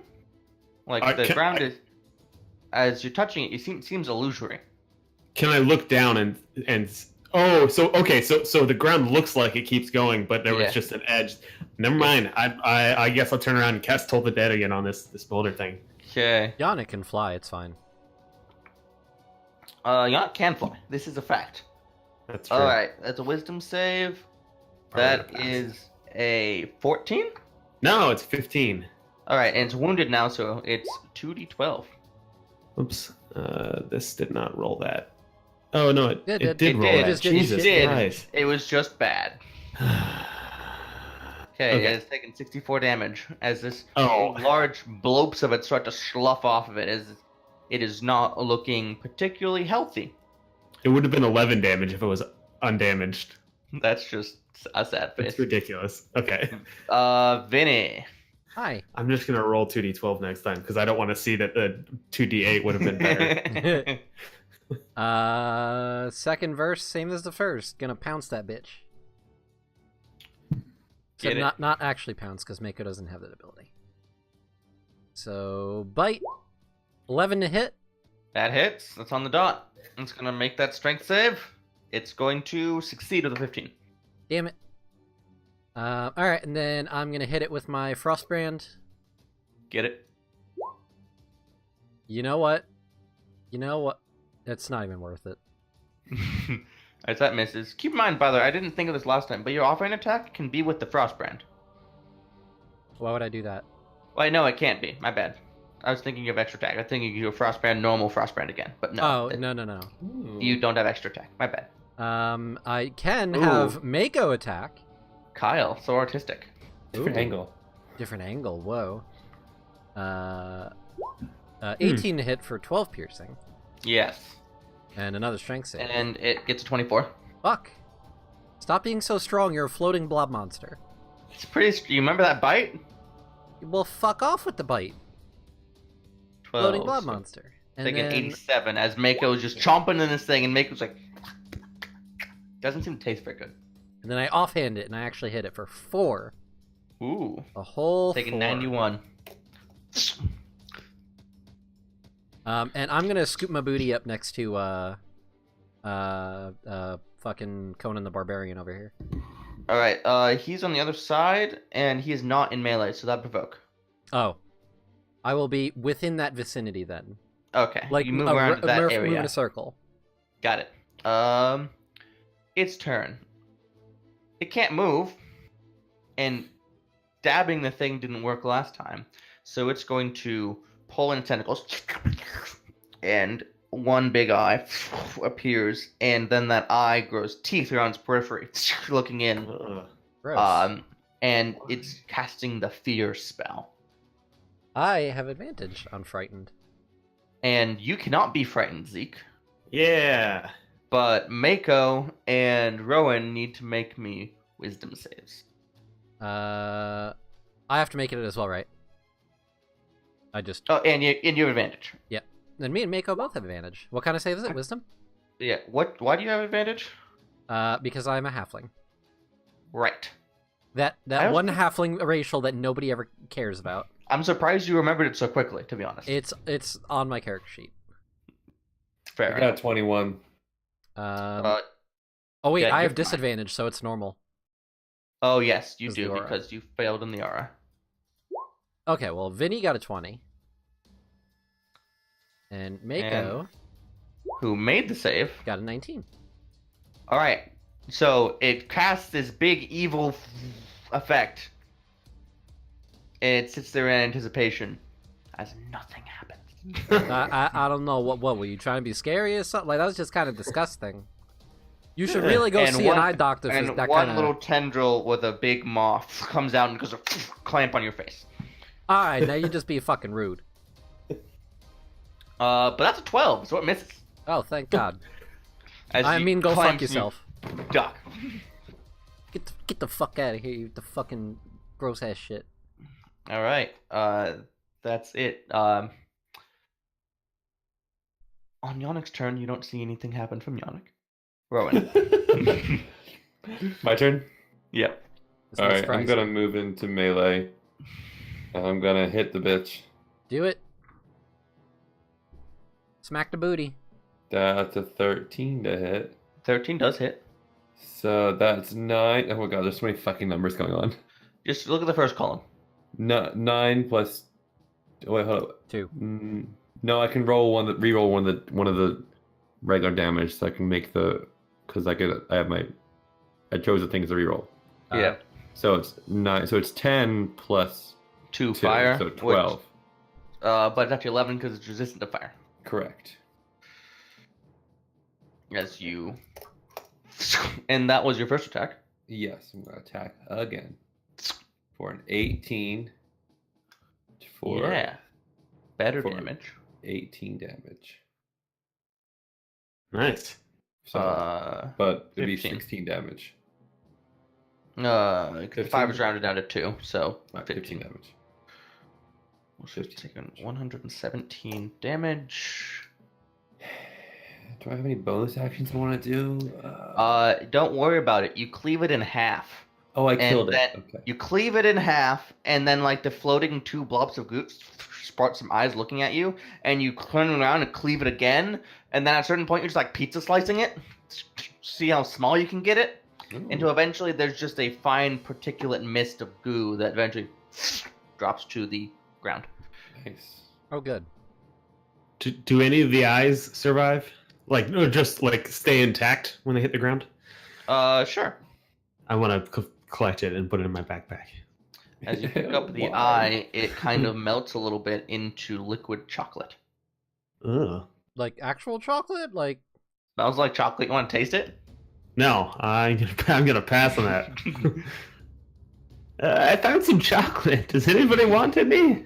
Like the ground is, as you're touching it, seems illusory. Can I look down and so the ground looks like it keeps going, but there was just an edge. Never mind. I guess I'll turn around and cast Toll the Dead again on this boulder thing. Okay. Yannick can fly. It's fine. Yannick can fly. This is a fact. That's true. All right. That's a wisdom save. That is a 14. No, it's 15. All right, and it's wounded now, so it's 2d12. Oops. This did not roll that. Oh no, it did roll that. Jesus Christ. It was just bad. Okay, it's taken 64 damage as this large blobs of it start to slough off of it, as it is not looking particularly healthy. It would have been 11 damage if it was undamaged. That's just a sad face. It's ridiculous. Okay. Vinny. Hi. I'm just gonna roll 2d12 next time because I don't want to see that the 2d8 would have been better. Second verse, same as the first. Gonna pounce that bitch. Get it? Not actually pounce, because Mako doesn't have that ability. So, bite. 11 to hit. That hits. That's on the dot. It's gonna make that strength save. It's going to succeed with a 15. Damn it. Alright, and then I'm gonna hit it with my Frostbrand. Get it? You know what? It's not even worth it. As that misses. Keep in mind, by the way, I didn't think of this last time, but your offhand attack can be with the Frostbrand. Why would I do that? Well, no, it can't be. My bad. I was thinking of extra attack. I was thinking you Frostbrand, normal Frostbrand again, but no. Oh, no. You don't have extra attack. My bad. I can have Mako attack. Kyle, so artistic. Different angle. Different angle, whoa. 18 to hit for 12 piercing. Yes. And another strength save. And it gets a 24. Fuck. Stop being so strong, you're a floating blob monster. It's pretty... You remember that bite? Well, fuck off with the bite. 12. Floating blob monster. And like then... an 87, as Mako's just chomping in this thing, and Mako's like... Doesn't seem to taste very good. And then I offhand it, and I actually hit it for 4. Ooh. A whole Taking 4. 91. And I'm gonna scoop my booty up next to fucking Conan the Barbarian over here. All right. He's on the other side, and he is not in melee, so that provoke. Oh, I will be within that vicinity then. Okay. Like you move around that area. Move in a circle. Got it. Its turn. It can't move, and stabbing the thing didn't work last time, so it's going to pull in its tentacles, and one big eye appears, and then that eye grows teeth around its periphery, looking in. Gross. And it's casting the fear spell. I have advantage on frightened. And you cannot be frightened, Zeke. Yeah. But Mako and Rowan need to make me wisdom saves. I have to make it as well, right? I just... Oh, and you have advantage. Yeah. Then me and Mako both have advantage. What kind of save is it? Wisdom? Yeah. Why do you have advantage? Because I'm a halfling. Right. That I one also- halfling racial that nobody ever cares about. I'm surprised you remembered it so quickly, to be honest. It's on my character sheet. Fair I got enough. 21. Oh wait, yeah, I you're have fine. disadvantage, so it's normal. Oh, yes, you 'Cause the do, aura. because you failed in the aura. Okay, well, Vinny got a 20. And Mako Who made the save? got a 19. Alright, so it casts this big evil effect. And it sits there in anticipation as nothing happens. I don't know, what were you trying to be scary or something? Like, that was just kind of disgusting. You should really go And see an eye doctor for And that one kind of... little tendril with a big moth comes out and goes a clamp on your face. Alright, now you just be fucking rude. But that's a 12, so it misses. Oh, thank God. As I he mean, go fuck clamps you, yourself. Duck. Get the fuck out of here, you the fucking gross ass shit. All right. That's it. On Yannick's turn, you don't see anything happen from Yannick. Rowan. My turn? Yep. It's All no right, surprise. I'm gonna move into melee. And I'm gonna hit the bitch. Do it. Smack the booty. That's a 13 to hit. 13 does hit. So that's 9. Oh my god, there's so many fucking numbers going on. Just look at the first column. No, 9 plus. Oh, wait, hold up. 2. No, I can roll re-roll one of the regular damage, so I can make the because I chose the things to re-roll. Yeah. So it's 9. So it's 10 plus 2 2, fire. so 12. Which, but it's actually 11 because it's resistant to fire. Correct. As you. And that was your first attack. Yes, I'm gonna attack again for an 18. Yeah. Better for- damage. 18 damage. Nice. So, but it'd be 15. 16 damage. 'Cause 5 is rounded down to 2, so Not 15 damage. We'll should take 117 damage. Do I have any bonus actions I want to do? Don't worry about it. You cleave it in half. Oh, I and killed it. then Okay. You cleave it in half, and then like the floating 2 blobs of goo spark some eyes looking at you, and you turn around and cleave it again, and then at a certain point you're just like pizza slicing it. See how small you can get it, until eventually there's just a fine particulate mist of goo that eventually drops to the ground. Nice. Oh, good. Do any of the eyes survive? Like, or just like stay intact when they hit the ground? Sure. I want to collect it and put it in my backpack. As you pick up the Why? eye, it kind of melts a little bit into liquid chocolate. Ugh. Like actual chocolate? Like, Smells like chocolate. You want to taste it? No, I'm gonna pass on that. I found some chocolate. Does anybody want any?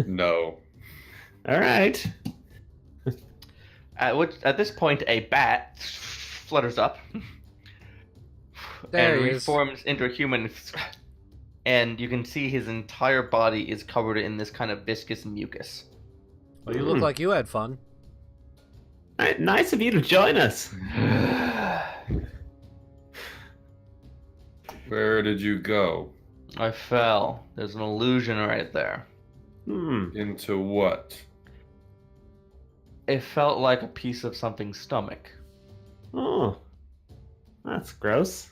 No. All right. At this point, a bat flutters up There and he is. reforms into a human, and you can see his entire body is covered in this kind of viscous mucus. well, you look like you had fun. All right, nice of you to join us. Where did you go? I fell. There's an illusion right there. Into what? It felt like a piece of something's stomach. Oh, that's gross.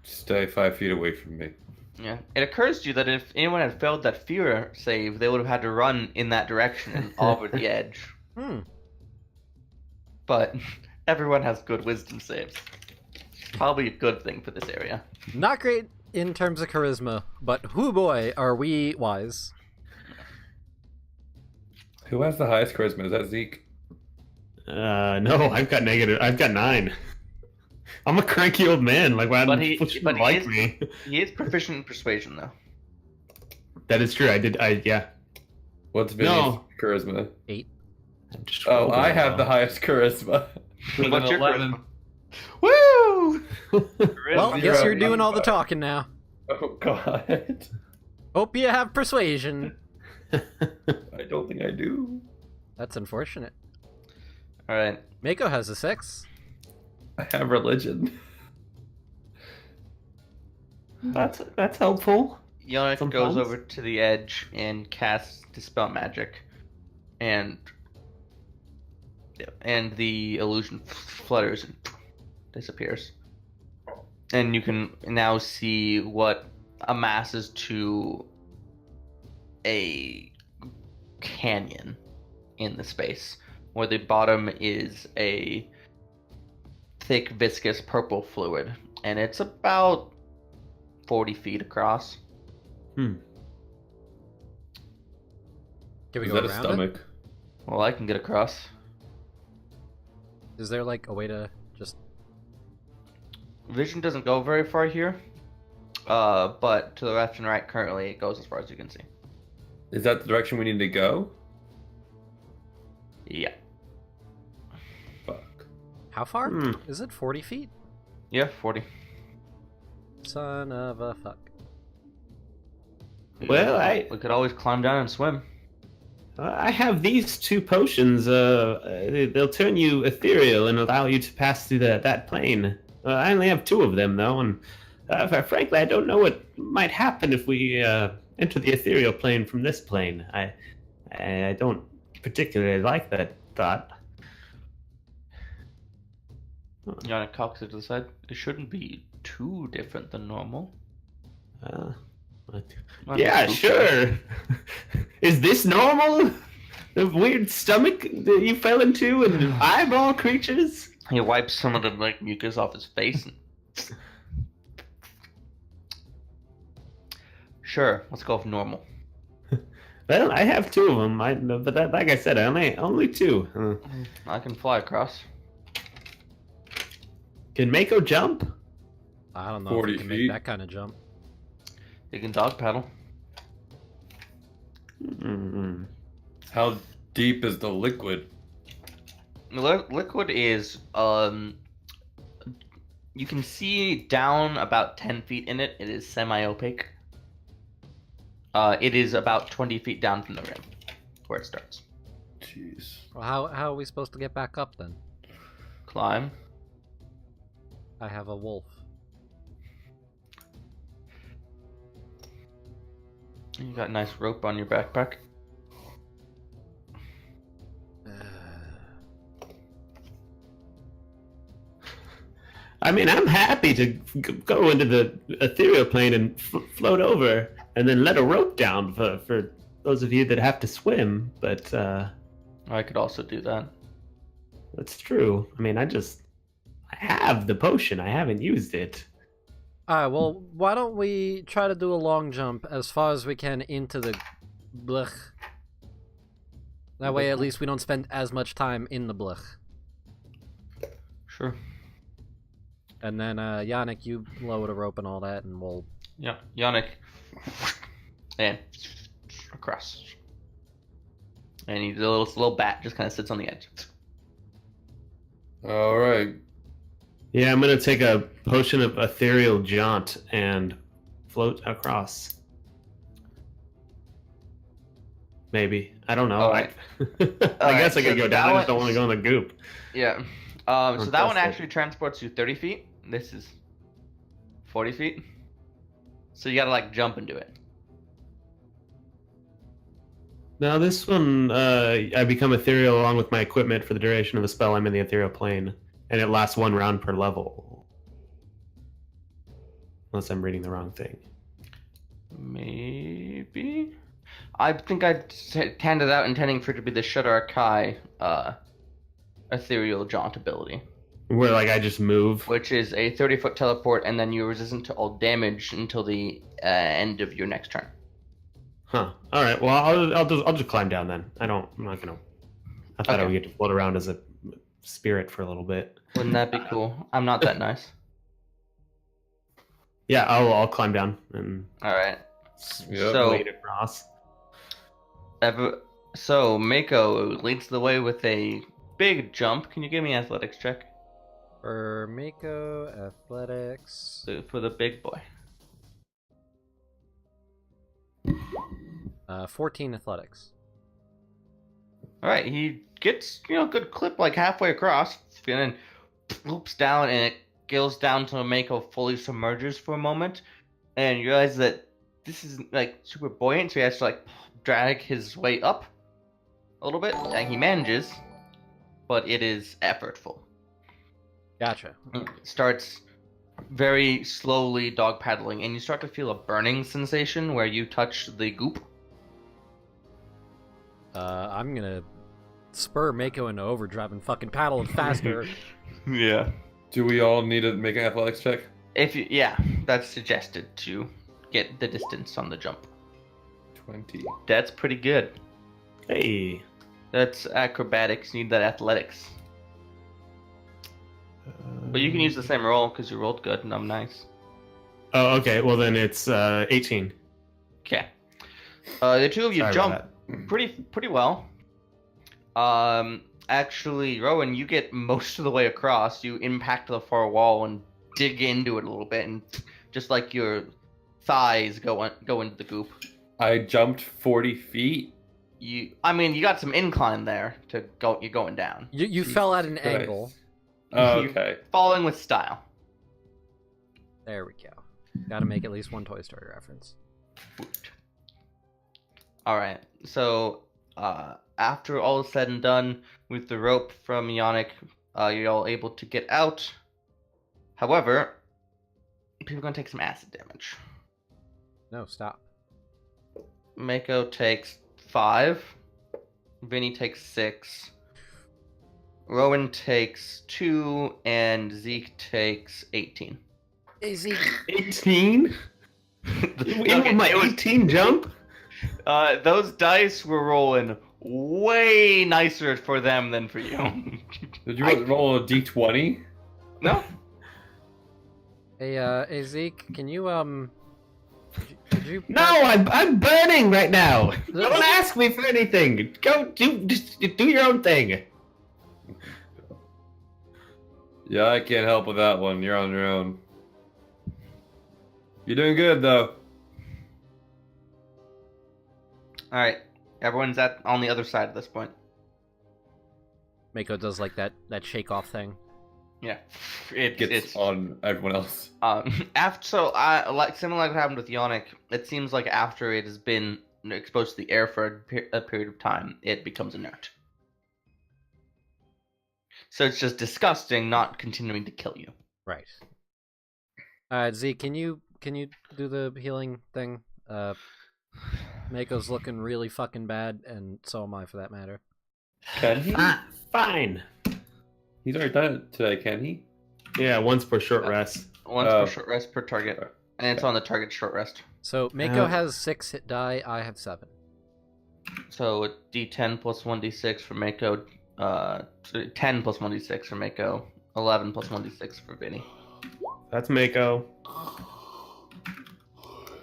Stay 5 feet away from me. Yeah. It occurs to you that if anyone had failed that fear save, they would have had to run in that direction and over the edge. But everyone has good wisdom saves. Probably a good thing for this area. Not great in terms of charisma, but whoo boy, are we wise. Who has the highest charisma? Is that Zeke? No, I've got negative. I've got 9. I'm a cranky old man. Like, why But don't he- you but he like is- me? He is proficient in persuasion, though. That is true. Yeah. What's Vinny's No. charisma? 8. I'm just Oh, scrolling I have now. the highest charisma. With What's an your 11. charisma? Woo! Well, Charisma. guess you're doing all the talking now. Oh god. Hope you have persuasion. I don't think I do. That's unfortunate. Alright. Mako has a 6. I have religion. That's helpful. Yannick goes Sometimes. over to the edge and casts Dispel Magic, and the illusion flutters and disappears. And you can now see what amasses to a canyon in the space, where the bottom is a thick, viscous purple fluid, and it's about 40 feet across. Can we Is go that a around stomach? it? Well, I can get across. Is there like a way to just? Vision doesn't go very far here, but to the left and right currently it goes as far as you can see. Is that the direction we need to go? Yeah. Fuck. How far? Is it 40 feet? Yeah, 40. Son of a fuck. Well, we could always climb down and swim. I have these 2 potions. They'll turn you ethereal and allow you to pass through that plane. I only have 2 of them, though, and frankly, I don't know what might happen if we enter the ethereal plane from this plane. I don't particularly like that thought. Yannick cocks it to the side. It shouldn't be too different than normal. Yeah, sure. Is this normal? The weird stomach that you fell into and eyeball creatures? He wipes some of the mucus off his face. Sure, let's go with normal. Well, I have 2 of them. But like I said, only 2. I can fly across. Can Mako jump? I don't know 40 if we can feet. make that kind of jump. You can dog paddle. How deep is the liquid? Liquid is you can see down about 10 feet in it. It is semi-opaque. It is about 20 feet down from the rim, where it starts. Jeez. Well, how are we supposed to get back up then? Climb. I have a wolf. You got a nice rope on your backpack. I mean, I'm happy to go into the ethereal plane and float over, and then let a rope down for those of you that have to swim. But I could also do that. that's true. I mean, I have the potion. I haven't used it. Alright, well, why don't we try to do a long jump as far as we can into the blech. That way, at least we don't spend as much time in the blech. Sure. And then, Yannick, you lower the rope and all that, and we'll... Yeah, Yannick. And across. And the little bat just kind of sits on the edge. All right. Yeah, I'm gonna take a potion of ethereal jaunt and float across. Maybe. I don't know. Alright. I guess I could go so down. I that just don't want to go in the goop. Yeah. So that one Fantastic. actually transports you 30 feet. This is 40 feet. So you gotta jump into it. Now this one, I become ethereal along with my equipment for the duration of the spell. I'm in the ethereal plane, and it lasts 1 round per level. Unless I'm reading the wrong thing. Maybe. I think I handed out intending for it to be the Shudder Kai ethereal jaunt ability, Where I just move. which is a 30-foot teleport, and then you're resistant to all damage until the end of your next turn. Huh. All right. Well, I'll just climb down then. I'm not gonna. I thought I would get to float around as a spirit for a little bit. Wouldn't that be cool? I'm not that nice. Yeah, I'll climb down and All right. Yep. So, wade across. so Mako leads the way with a big jump. Can you give me an athletics check For Mako, athletics... for the big boy? 14 athletics. All right, he gets good clip halfway across, and then loops down, and it goes down to Mako fully submerges for a moment, and you realize that this is like super buoyant, so he has to like drag his way up a little bit, and he manages, but it is effortful. Gotcha. Starts very slowly dog paddling, and you start to feel a burning sensation where you touch the goop. I'm gonna spur Mako into overdrive and fucking paddle it faster. Yeah. Do we all need to make an athletics check? Yeah, that's suggested to get the distance on the jump. 20. That's pretty good. Hey. That's acrobatics. You need that athletics. But you can use the same roll because you rolled good and I'm nice. Oh, okay. Well, then it's 18. Okay. The two of you Sorry jump about pretty well. Actually, Rowan, you get most of the way across. You impact the far wall and dig into it a little bit, and just like your thighs go into the goop. I jumped 40 feet. You got some incline there to go. You're going down. You fell at an Christ. angle. Oh, okay. Falling with style. There we go. Gotta make at least one Toy Story reference. Alright, so after all is said and done with the rope from Yannick, you're all able to get out. However, people are going to take some acid damage. No, stop. Mako takes 5. Vinny takes 6. Rowan takes 2. And Zeke takes 18. Hey, Zeke. 18? Okay, My it was- 18 jump? Those dice were rolling way nicer for them than for you. Did you roll a d20? No? Hey, Zeke, can you, could you No, I'm burning right now. Don't ask me for anything. Just do your own thing. Yeah, I can't help with that one. You're on your own. You're doing good, though. Alright, everyone's on the other side at this point. Mako does like that shake off thing. Yeah, Gets on everyone else. Like similar like what happened with Yannick, it seems like after it has been exposed to the air for a period of time, it becomes inert. So it's just disgusting, not continuing to kill you. Right. Zeke, can you do the healing thing? Mako's looking really fucking bad, and so am I, for that matter. Can he? Fine. He's already done it today, can he? Yeah, once per short rest. Once per short rest per target, and it's on the target short rest. So Mako has 6 hit die. I have 7. So D10 plus 1d6 for Mako. 10 plus 1d6 for Mako. 11 plus 1d6 for Vinny. That's Mako.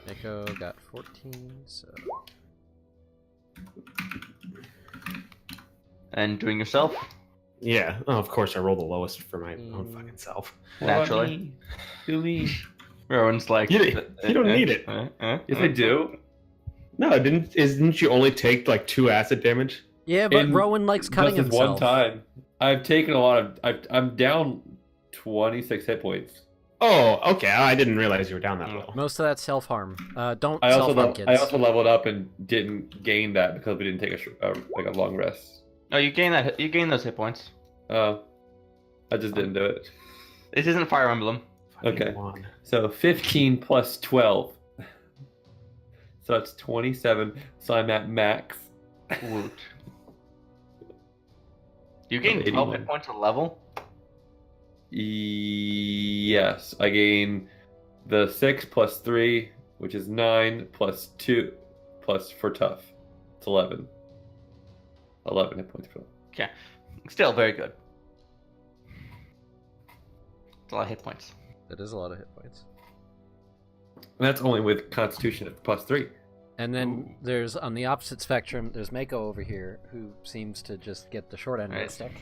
Mako got 14, so... And doing yourself? Yeah. Oh, of course, I rolled the lowest for my own fucking self. Naturally. Do me. Everyone's like... You don't need it. Yes, I do. No, didn't you only take like 2 acid damage? Yeah, but Rowan likes cutting Just himself. one time. I've taken a lot of... I'm down 26 hit points. Oh, okay. I didn't realize you were down that low. Most of that's self-harm. Don't I self-harm, kids. I also leveled up and didn't gain that because we didn't take a long rest. Oh, you gain that. You gain those hit points. I just didn't do it. This isn't Fire Emblem. Okay. So 15 plus 12. So that's 27. So I'm at max. Woot. You gain 12 hit points a level? Yes. I gain the 6 plus 3, which is 9, plus 2, plus for tough. It's 11. 11 hit points per level. Okay. Still very good. It's a lot of hit points. That is a lot of hit points. And that's only with Constitution at plus 3. And then there's, on the opposite spectrum, there's Mako over here, who seems to just get the short end of the stick.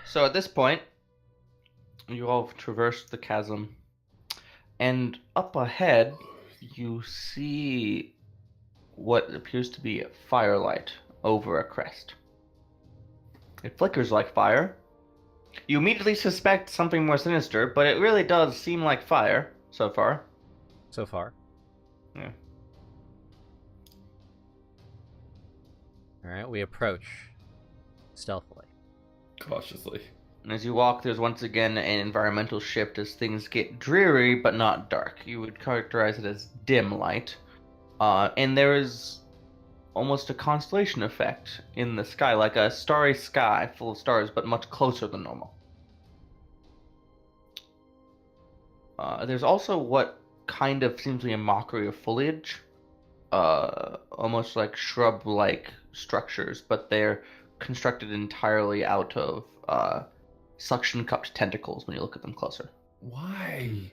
So at this point, you all have traversed the chasm, and up ahead, you see what appears to be a firelight over a crest. It flickers like fire. You immediately suspect something more sinister, but it really does seem like fire. so far. so far. Yeah. All right, we approach stealthily. Cautiously. And as you walk, there's once again an environmental shift as things get dreary but not dark. You would characterize it as dim light. And there is almost a constellation effect in the sky, like a starry sky full of stars, but much closer than normal. There's also what kind of seems to be a mockery of foliage, almost like shrub-like structures, but they're constructed entirely out of suction-cupped tentacles when you look at them closer. Why?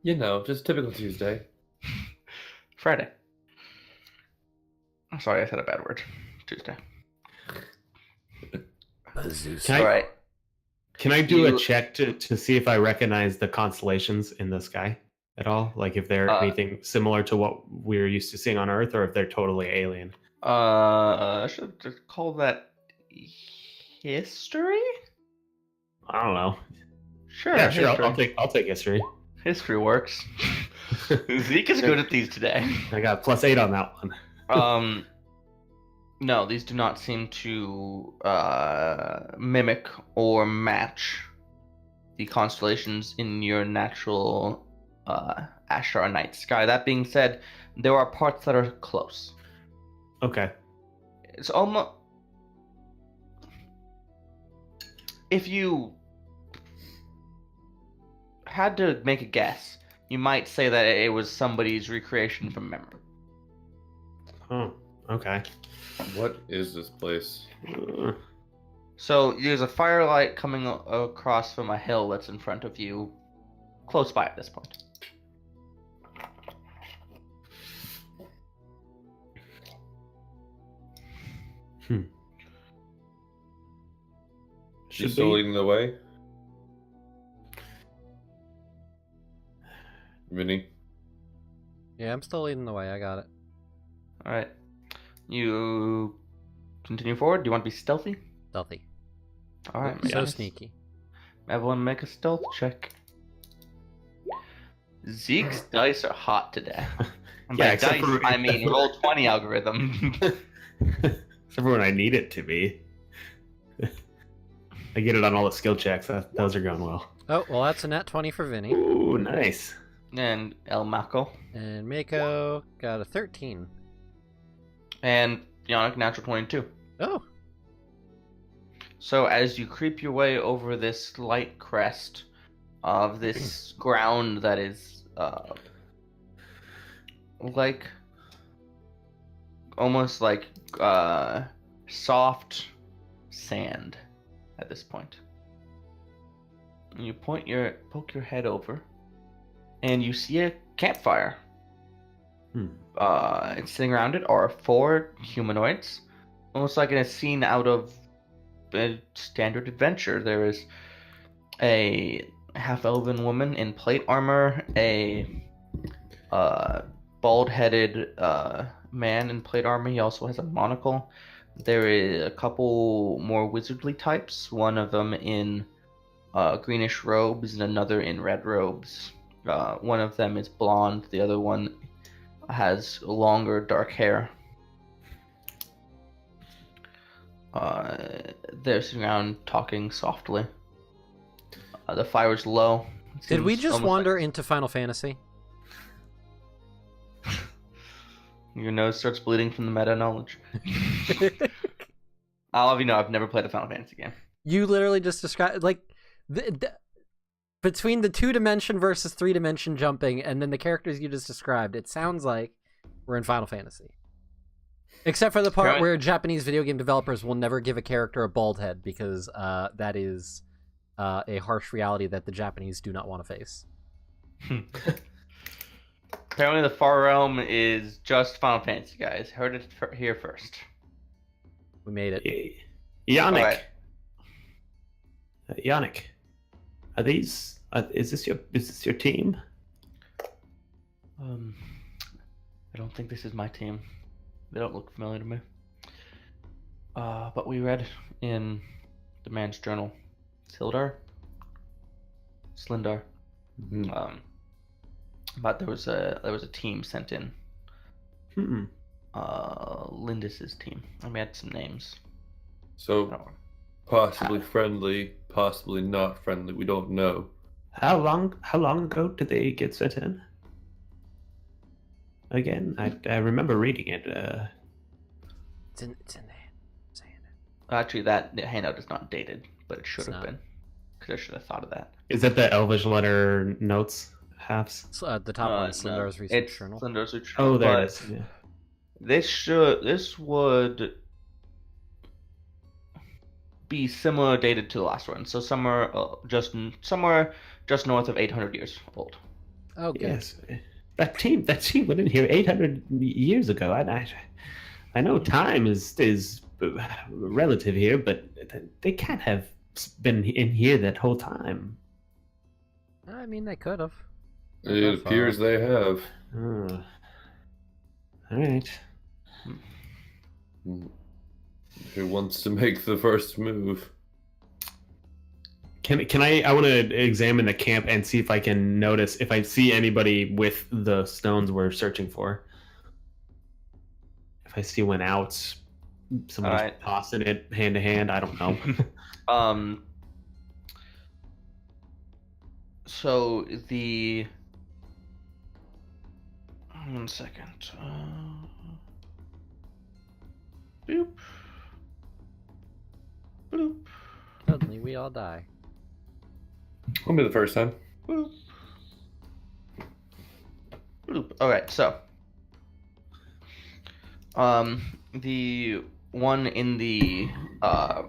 You know, just typical Tuesday. Friday. I'm sorry, I said a bad word. Tuesday. Can I, All right. Can I do a check to see if I recognize the constellations in the sky at all? Like if they're anything similar to what we're used to seeing on Earth, or if they're totally alien? I should call that history? I don't know. Sure. Yeah, sure. I'll take history. History works. Zeke is good at these today. I got +8 on that one. No, these do not seem to mimic or match the constellations in your natural Ashtar night sky. That being said, there are parts that are close. Okay. It's almost... If you had to make a guess, you might say that it was somebody's recreation from memory. Oh, okay. What is this place? So there's a firelight coming across from a hill that's in front of you, close by at this point. She's still leading the way? Vinny? Yeah, I'm still leading the way. I got it. All right. You continue forward. Do you want to be stealthy? Stealthy. All right. So yes. sneaky. Everyone make a stealth check. Zeke's dice are hot today. And by dice, I mean roll 20 algorithm. Except for when I need it to be. I get it on all the skill checks. Those are going well. Oh, well, that's a nat 20 for Vinny. Ooh, nice. And El Mako. And Mako got a 13. And Yannick, natural 22. Oh. So as you creep your way over this slight crest of this ground that is like almost like soft sand at this point. And you poke your head over and you see a campfire. And sitting around it are 4 humanoids, almost like in a scene out of a standard adventure. There is a half-elven woman in plate armor, a bald-headed man in plate armor. He also has a monocle. There is a couple more wizardly types, one of them in greenish robes and another in red robes. One of them is blonde, the other one has longer dark hair. They're sitting around talking softly. The fire's low. Did we just wander into Final Fantasy? Your nose starts bleeding from the meta knowledge. I'll have you know I've never played a Final Fantasy game. You literally just described, like, between the 2-dimension versus 3-dimension jumping and then the characters you just described, it sounds like we're in Final Fantasy. Except for the part where Japanese video game developers will never give a character a bald head because that is a harsh reality that the Japanese do not want to face. Apparently the Far Realm is just Final Fantasy, guys. Heard it here first. We made it. Yannick. Right. Yannick. Are these... is this your team? I don't think this is my team. They don't look familiar to me. But we read in the man's journal. Slindar. Mhm. But there was a team sent in. Lindis's team. I mean, we had some names. So possibly friendly, possibly not friendly. We don't know. How long ago did they get sent in? Again, I remember reading it. It's in there. Saying it. Actually, that handout is not dated, but it should It's have not. been. Because I should have thought of that. Is that the Elvish letter notes halves? So, the top one is Slindar's research it's journal. Slindar's research Oh, there but it is. Yeah. This would be similar dated to the last one, so somewhere just north of 800 years old. Oh, good. Yes, that team went in here 800 years ago. I know time is relative here, but they can't have been in here that whole time. I mean, they could have. It appears they have. All right. Who wants to make the first move? Can I want to examine the camp and see if I can notice if I see anybody with the stones we're searching for. If I see one out, somebody's Alright. tossing it hand to hand. I don't know. So the 1 second. Boop. Bloop. Suddenly, we all die. Won't be the first time. Bloop. Bloop. All right, so the one in the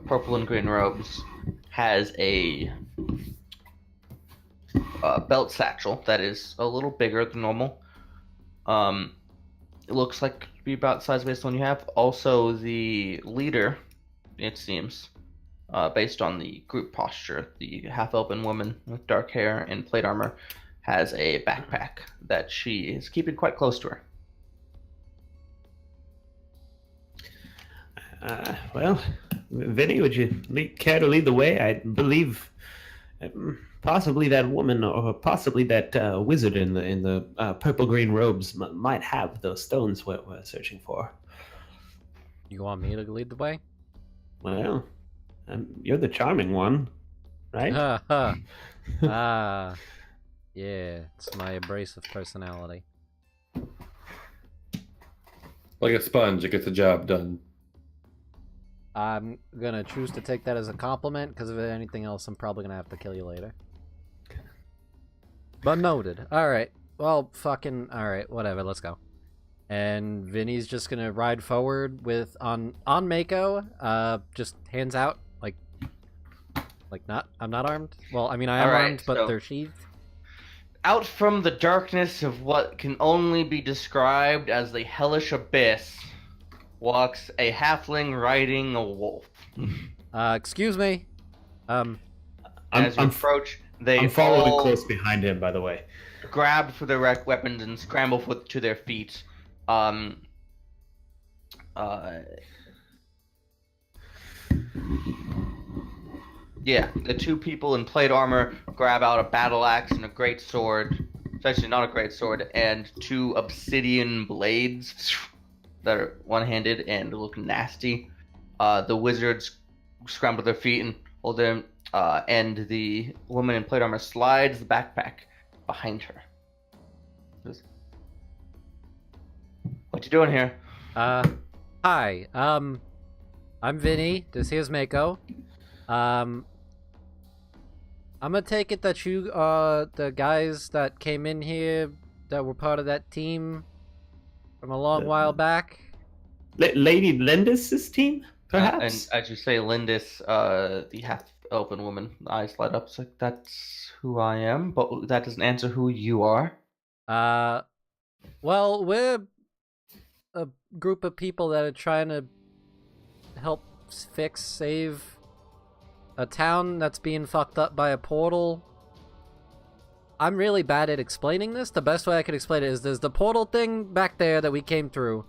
purple and green robes has a belt satchel that is a little bigger than normal. It looks like to be about the size based on what you have. Also, the leader, it seems, based on the group posture, the half-elven woman with dark hair and plate armor has a backpack that she is keeping quite close to her. Well, Vinny, would you care to lead the way? I believe possibly that woman or possibly that wizard in the purple green robes might have those stones we're searching for. You want me to lead the way? Well, you're the charming one, right? Ha ha. Ah. Yeah, it's my abrasive personality. Like a sponge, it gets the job done. I'm gonna choose to take that as a compliment, because if anything else, I'm probably gonna have to kill you later. But noted. Alright. Well, fucking... Alright, whatever, let's go. And Vinny's just gonna ride forward with... On Mako, just hands out, like not... I'm not armed? Well, I mean, I am armed, but so they're sheathed. Out from the darkness of what can only be described as the hellish abyss walks a halfling riding a wolf. Excuse me. As you approach, they I'm following all close behind him, by the way. grab for their weapons and scramble to their feet. Yeah, the two people in plate armor grab out a battle axe and a great sword. It's actually not a great sword, and two obsidian blades that are one-handed and look nasty. The wizards scramble to their feet and hold them, and the woman in plate armor slides the backpack behind her. What you doing here? Hi. I'm Vinny. This here's Mako. I'm gonna take it that you, the guys that came in here that were part of that team from a long while back. Lady Lindis's team, perhaps? And as you say, Lindis, the half-elven woman, eyes light up. It's like, that's who I am, but that doesn't answer who you are. Well, we're a group of people that are trying to help save a town that's being fucked up by a portal. I'm really bad at explaining this. The best way I could explain it is there's the portal thing back there that we came through,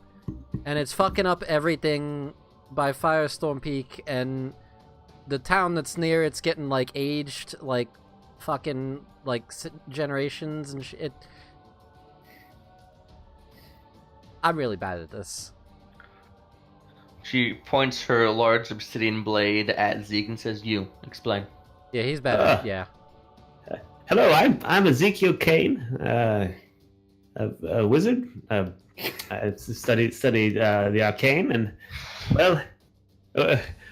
and it's fucking up everything by Firestorm Peak, and the town that's near it's getting, like, aged, like, fucking like generations and shit. I'm really bad at this. She points her large obsidian blade at Zeke and says, "You explain." Yeah, he's better. Yeah. Hello, I'm Ezekiel Kane, a wizard. I studied the arcane, and well,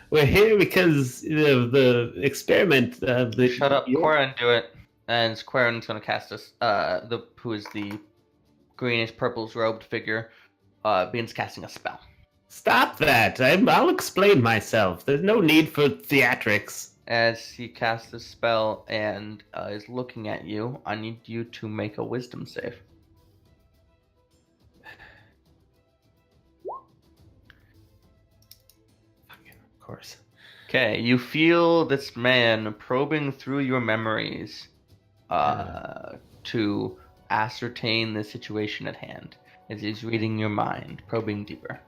we're here because the experiment. Shut up, Quarren, do it. And Quarren's gonna cast us. Who is the greenish purple robed figure, begins casting a spell. Stop that! I'll explain myself. There's no need for theatrics. As he casts the spell and is looking at you, I need you to make a wisdom save. Of course. Okay, you feel this man probing through your memories to ascertain the situation at hand. As he's reading your mind, probing deeper.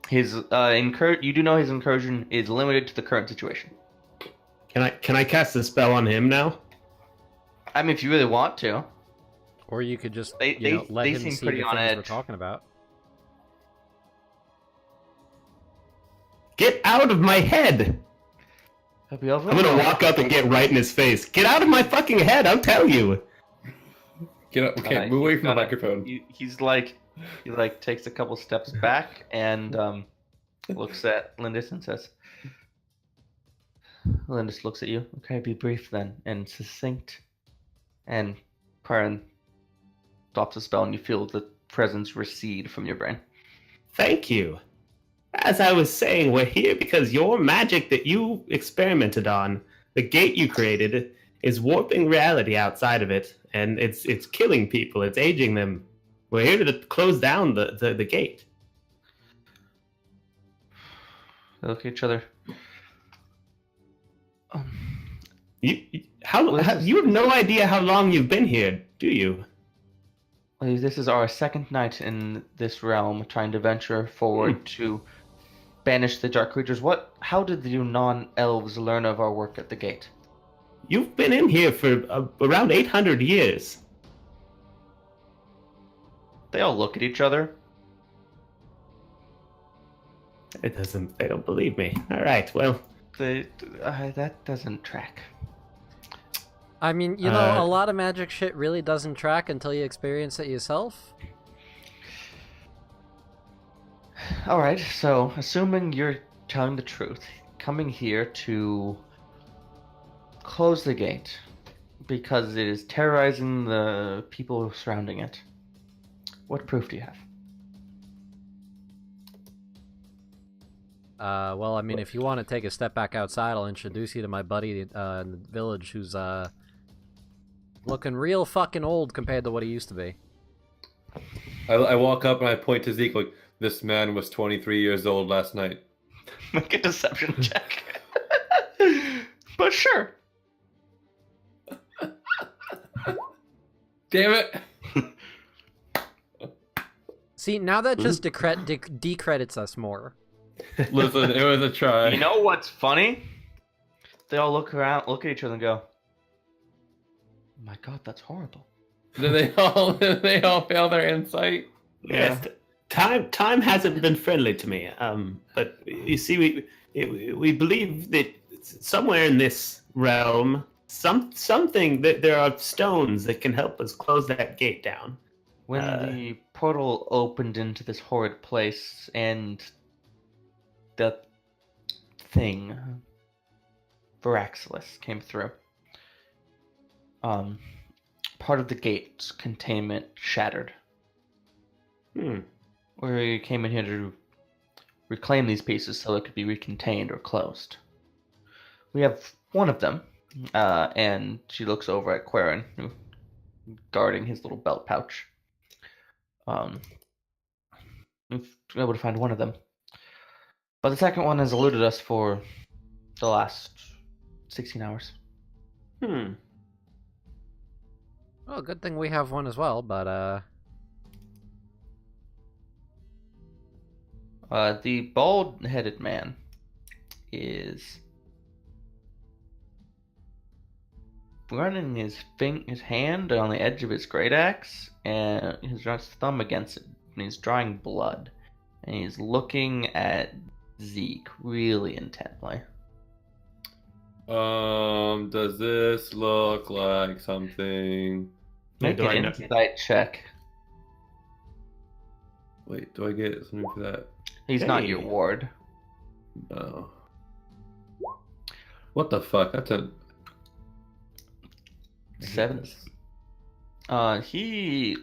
His you do know his incursion is limited to the current situation. Can I cast a spell on him now? I mean, if you really want to. Or you could just They let him seem see pretty the on things we're edge. talking about. Get out of my head! He'll be over. I'm gonna walk up and get right in his face. Get out of my fucking head! I'll tell you. Get up. Okay, move away from the microphone. He takes a couple steps back and looks at Lindis and says, Lindis looks at you. Okay, be brief then and succinct. And Quarren drops a spell and you feel the presence recede from your brain. Thank you. As I was saying, we're here because your magic that you experimented on, the gate you created, is warping reality outside of it, and it's killing people, it's aging them. We're here to close down the gate. They look at each other. You have no idea how long you've been here, do you? This is our second night in this realm, trying to venture forward to banish the dark creatures. How did you non-elves learn of our work at the gate? You've been in here for around 800 years. They all look at each other. They don't believe me. All right, well. That doesn't track. I mean, a lot of magic shit really doesn't track until you experience it yourself. Alright, so assuming you're telling the truth, coming here to close the gate because it is terrorizing the people surrounding it, what proof do you have? Well, I mean, if you want to take a step back outside, I'll introduce you to my buddy in the village who's looking real fucking old compared to what he used to be. I walk up and I point to Zeke like, this man was 23 years old last night. Make a deception check. But sure. Damn it! See, now that just decredits us more. Listen, it was a try. You know what's funny? They all look at each other and go, "Oh my god, that's horrible." Did they all fail their insight? Yes. Time hasn't been friendly to me. But you see, we believe that somewhere in this realm, something that there are stones that can help us close that gate down. When the portal opened into this horrid place and the thing, Varaxilus, came through, part of the gate's containment shattered. We came in here to reclaim these pieces so it could be recontained or closed. We have one of them, and she looks over at Quarren, guarding his little belt pouch. We've been able to find one of them. But the second one has eluded us for the last 16 hours. Well, good thing we have one as well, but the bald-headed man is running his hand on the edge of his great axe, and his thumb against it, and he's drawing blood, and he's looking at Zeke really intently. Does this look like something? Make do I an know- insight check. Wait, do I get something for that? He's not Hey. your ward. No. What the fuck? That's a... I hate 7. this. He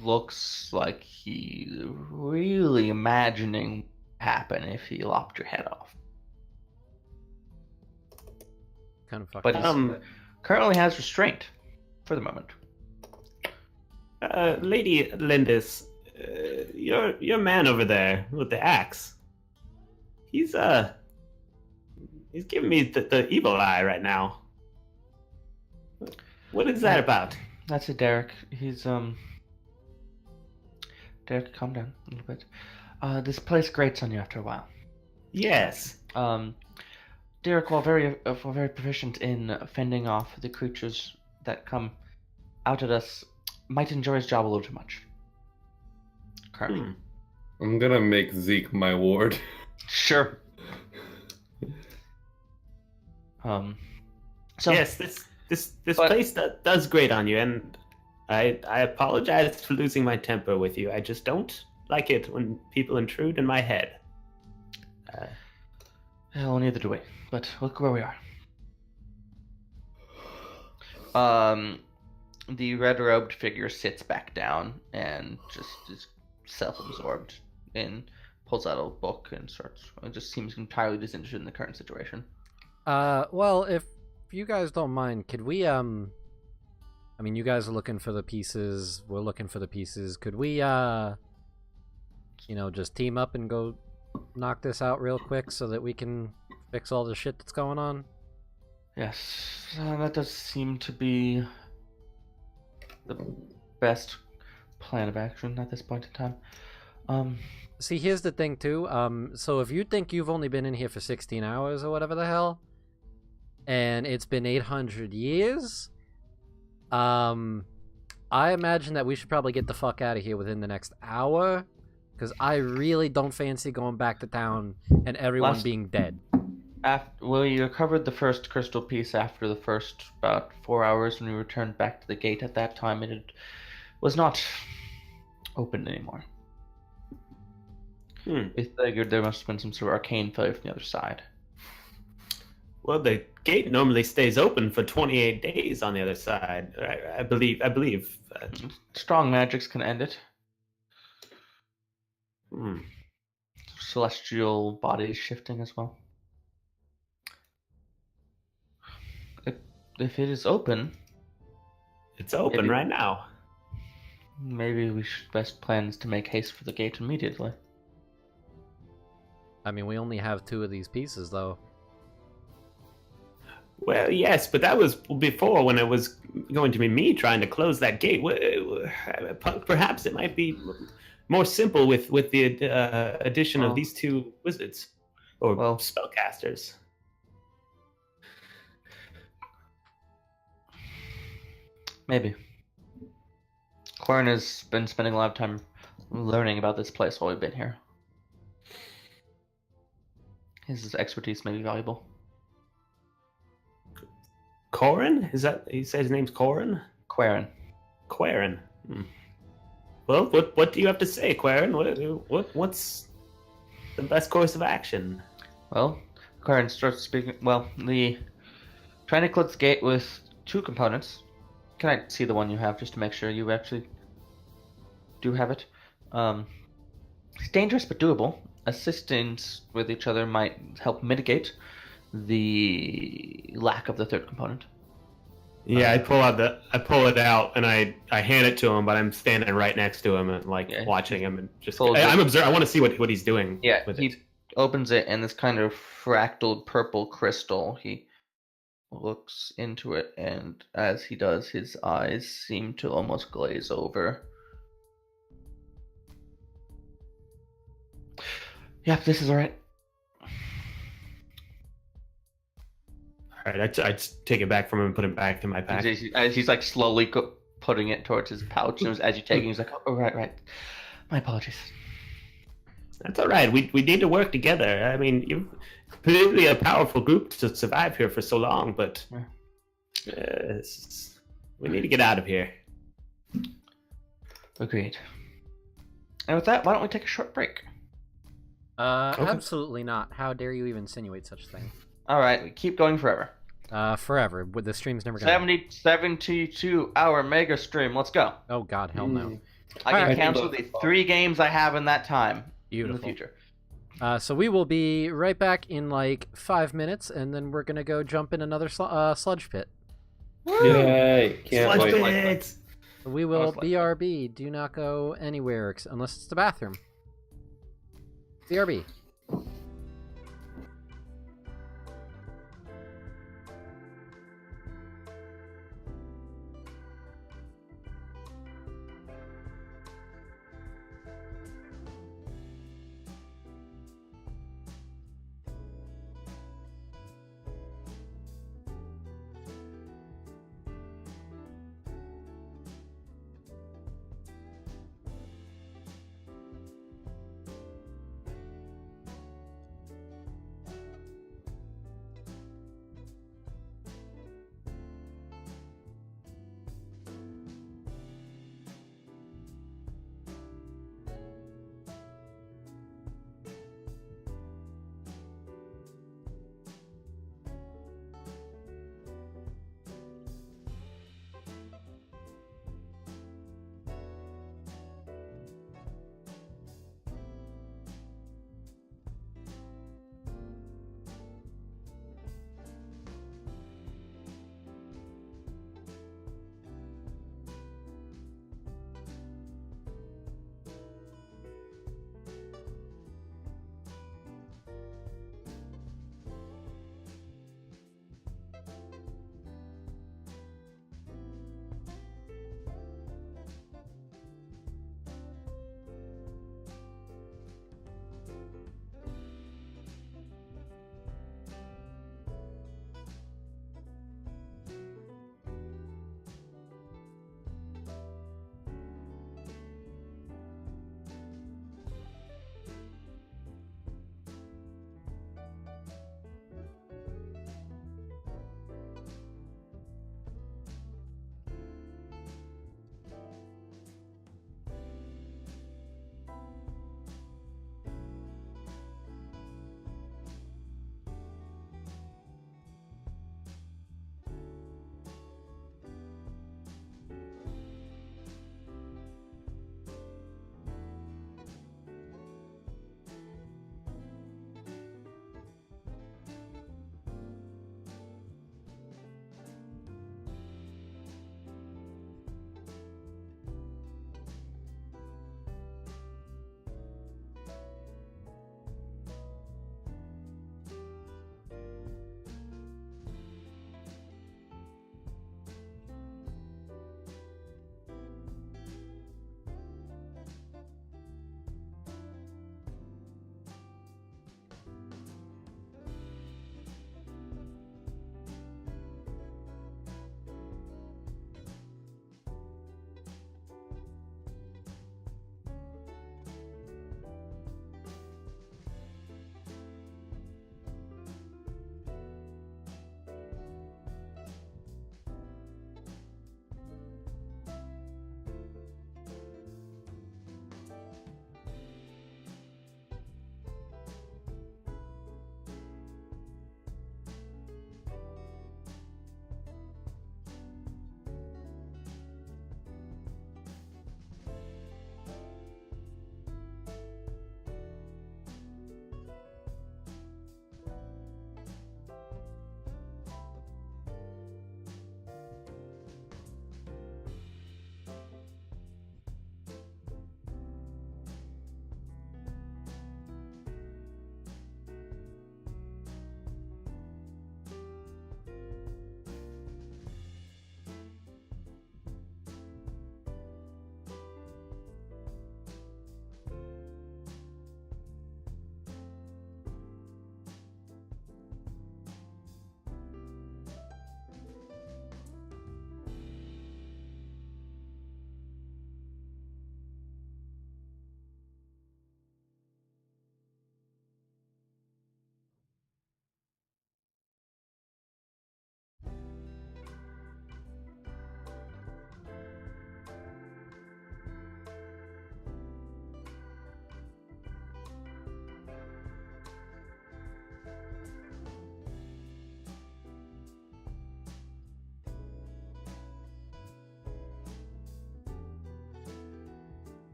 looks like he's really imagining what would happen if he lopped your head off. Kind of fucked But up. he currently has restraint for the moment. Lady Lindis, your man over there with the axe. He's giving me the evil eye right now. What is that about? That's it, Derek. Derek, calm down a little bit. This place grates on you after a while. Yes. Derek, while very proficient in fending off the creatures that come out at us, might enjoy his job a little too much. Currently. I'm gonna make Zeke my ward. Sure. So Yes, this but- place does grate on you, and I apologize for losing my temper with you. I just don't like it when people intrude in my head. Well, neither do we. But look where we are. The red-robed figure sits back down and just is self-absorbed and pulls out a book and it just seems entirely disinterested in the current situation. Well, if you guys don't mind, could we, I mean, you guys are looking for the pieces, we're looking for the pieces. Could we, just team up and go knock this out real quick so that we can fix all the shit that's going on? Yes, that does seem to be the best plan of action at this point in time. See, here's the thing, too. So if you think you've only been in here for 16 hours or whatever the hell, and it's been 800 years, I imagine that we should probably get the fuck out of here within the next hour, because I really don't fancy going back to town and everyone being dead. We recovered the first crystal piece after the first about 4 hours when we returned back to the gate. At that time, it was not open anymore. We figured there must have been some sort of arcane failure from the other side. Well, the gate normally stays open for 28 days on the other side. I believe. Strong magics can end it. Celestial bodies shifting as well. If it is open, It's open Maybe. right now. maybe we should best plan is to make haste for the gate immediately. I mean, we only have 2 of these pieces, though. Well, yes, but that was before when it was going to be me trying to close that gate. Perhaps it might be more simple with the addition of these 2 wizards or spellcasters. Maybe. Corrin has been spending a lot of time learning about this place while we've been here. His expertise may be valuable. Corin? Is that he said his name's Corin? Quarren. Quarren. Well, what do you have to say, Quarren? What's the best course of action? Well, Quarren starts speaking. Well, trying to close the gate with 2 components. Can I see the one you have just to make sure you actually do have it? It's dangerous but doable. Assistance with each other might help mitigate the lack of the 3rd component. Yeah, I pull it out and I hand it to him, but I'm standing right next to him and watching him and just I'm observing. I want to see what he's doing. Yeah, with he it. opens it and this kind of fractal purple crystal. He looks into it, and as he does, his eyes seem to almost glaze over. Yep, this is alright. All right, I'd take it back from him and put it back in my pack. As he's like slowly putting it towards his pouch, and as you take it, he's like, "Oh, right. My apologies." That's all right. We need to work together. I mean, you're clearly a powerful group to survive here for so long, but we need to get out of here. Agreed. And with that, why don't we take a short break? Okay. Absolutely not. How dare you even insinuate such a thing? All right, we keep going forever. Forever. The stream's never gonna. 72-hour mega stream. Let's go. Oh God, hell no. I can Alright. cancel the 3 games I have in that time. Beautiful. In the future. So we will be right back in like 5 minutes, and then we're gonna go jump in another sludge pit. Yay! Can't Sludge wait. pits! We will Most likely. BRB. Do not go anywhere unless it's the bathroom. BRB.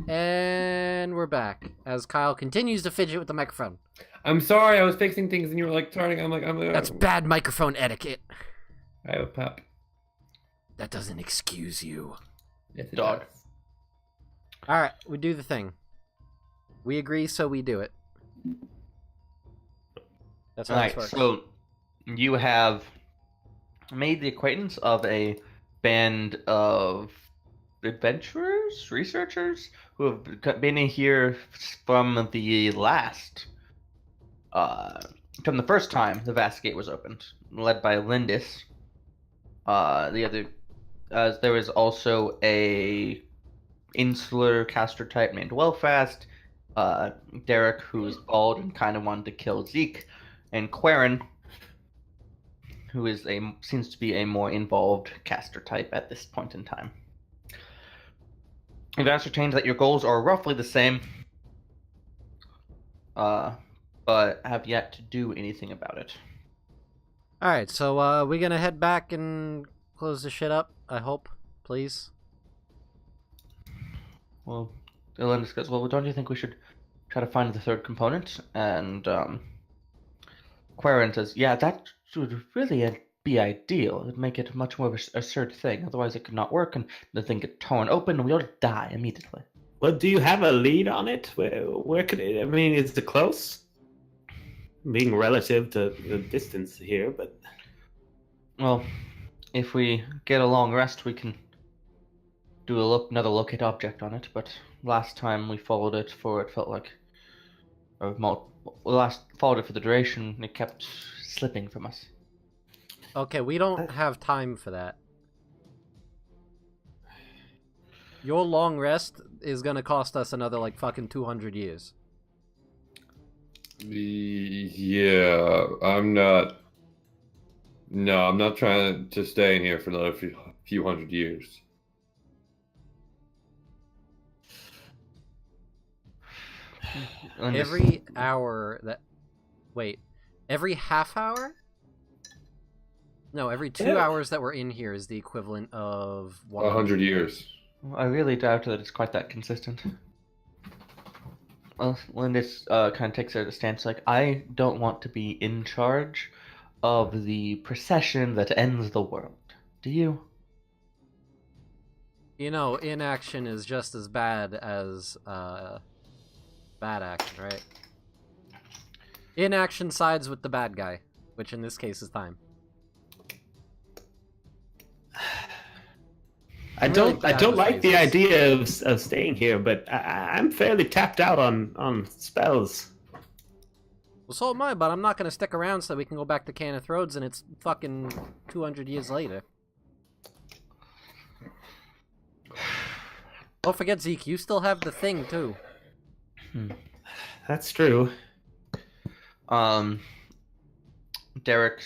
And we're back as Kyle continues to fidget with the microphone. I'm sorry, I was fixing things and you were like turning. I'm like, That's bad microphone etiquette. I have a pup. That doesn't excuse you. Yes, it Dog. does. All right, we do the thing. We agree, so we do it. That's how Alright, this works. so you have made the acquaintance of a band of adventurers, researchers, who have been in here from the from the first time the Vast Gate was opened, led by Lindis. There was also a insular caster type named Wellfast, Derek, who's bald and kind of wanted to kill Zeke, and Quarren, who is seems to be a more involved caster type at this point in time. You've ascertained that your goals are roughly the same, but have yet to do anything about it. All right, so we're gonna head back and close the shit up. I hope, please. Well, Elendis goes, well, don't you think we should try to find the third component? And Quarren says, yeah, that would really be ideal. It'd make it much more of a certain thing. Otherwise, it could not work, and the thing get torn open, and we all die immediately. Well, do you have a lead on it? Where could it? I mean, is it close? Being relative to the distance here, but Well, if we get a long rest, we can do another locate object on it. But last time we followed it it felt like, followed it for the duration, and it kept slipping from us. Okay, we don't have time for that. Your long rest is gonna cost us another like fucking 200 years. Yeah, I'm not. No, I'm not trying to stay in here for another few hundred years. Every hour that... Wait. Every half hour? No, every 2 hours that we're in here is the equivalent of 100 years. I really doubt that it's quite that consistent. Well, Lindis kind of takes a stance like, I don't want to be in charge of the procession that ends the world. Do you? You know, inaction is just as bad as bad action, right? Inaction sides with the bad guy, which in this case is time. I don't like the idea of staying here, but I'm fairly tapped out on spells. Well, so am I, but I'm not going to stick around so we can go back to Cannith Roads and it's fucking 200 years later. Don't forget, Zeke, you still have the thing, too. That's true. Derek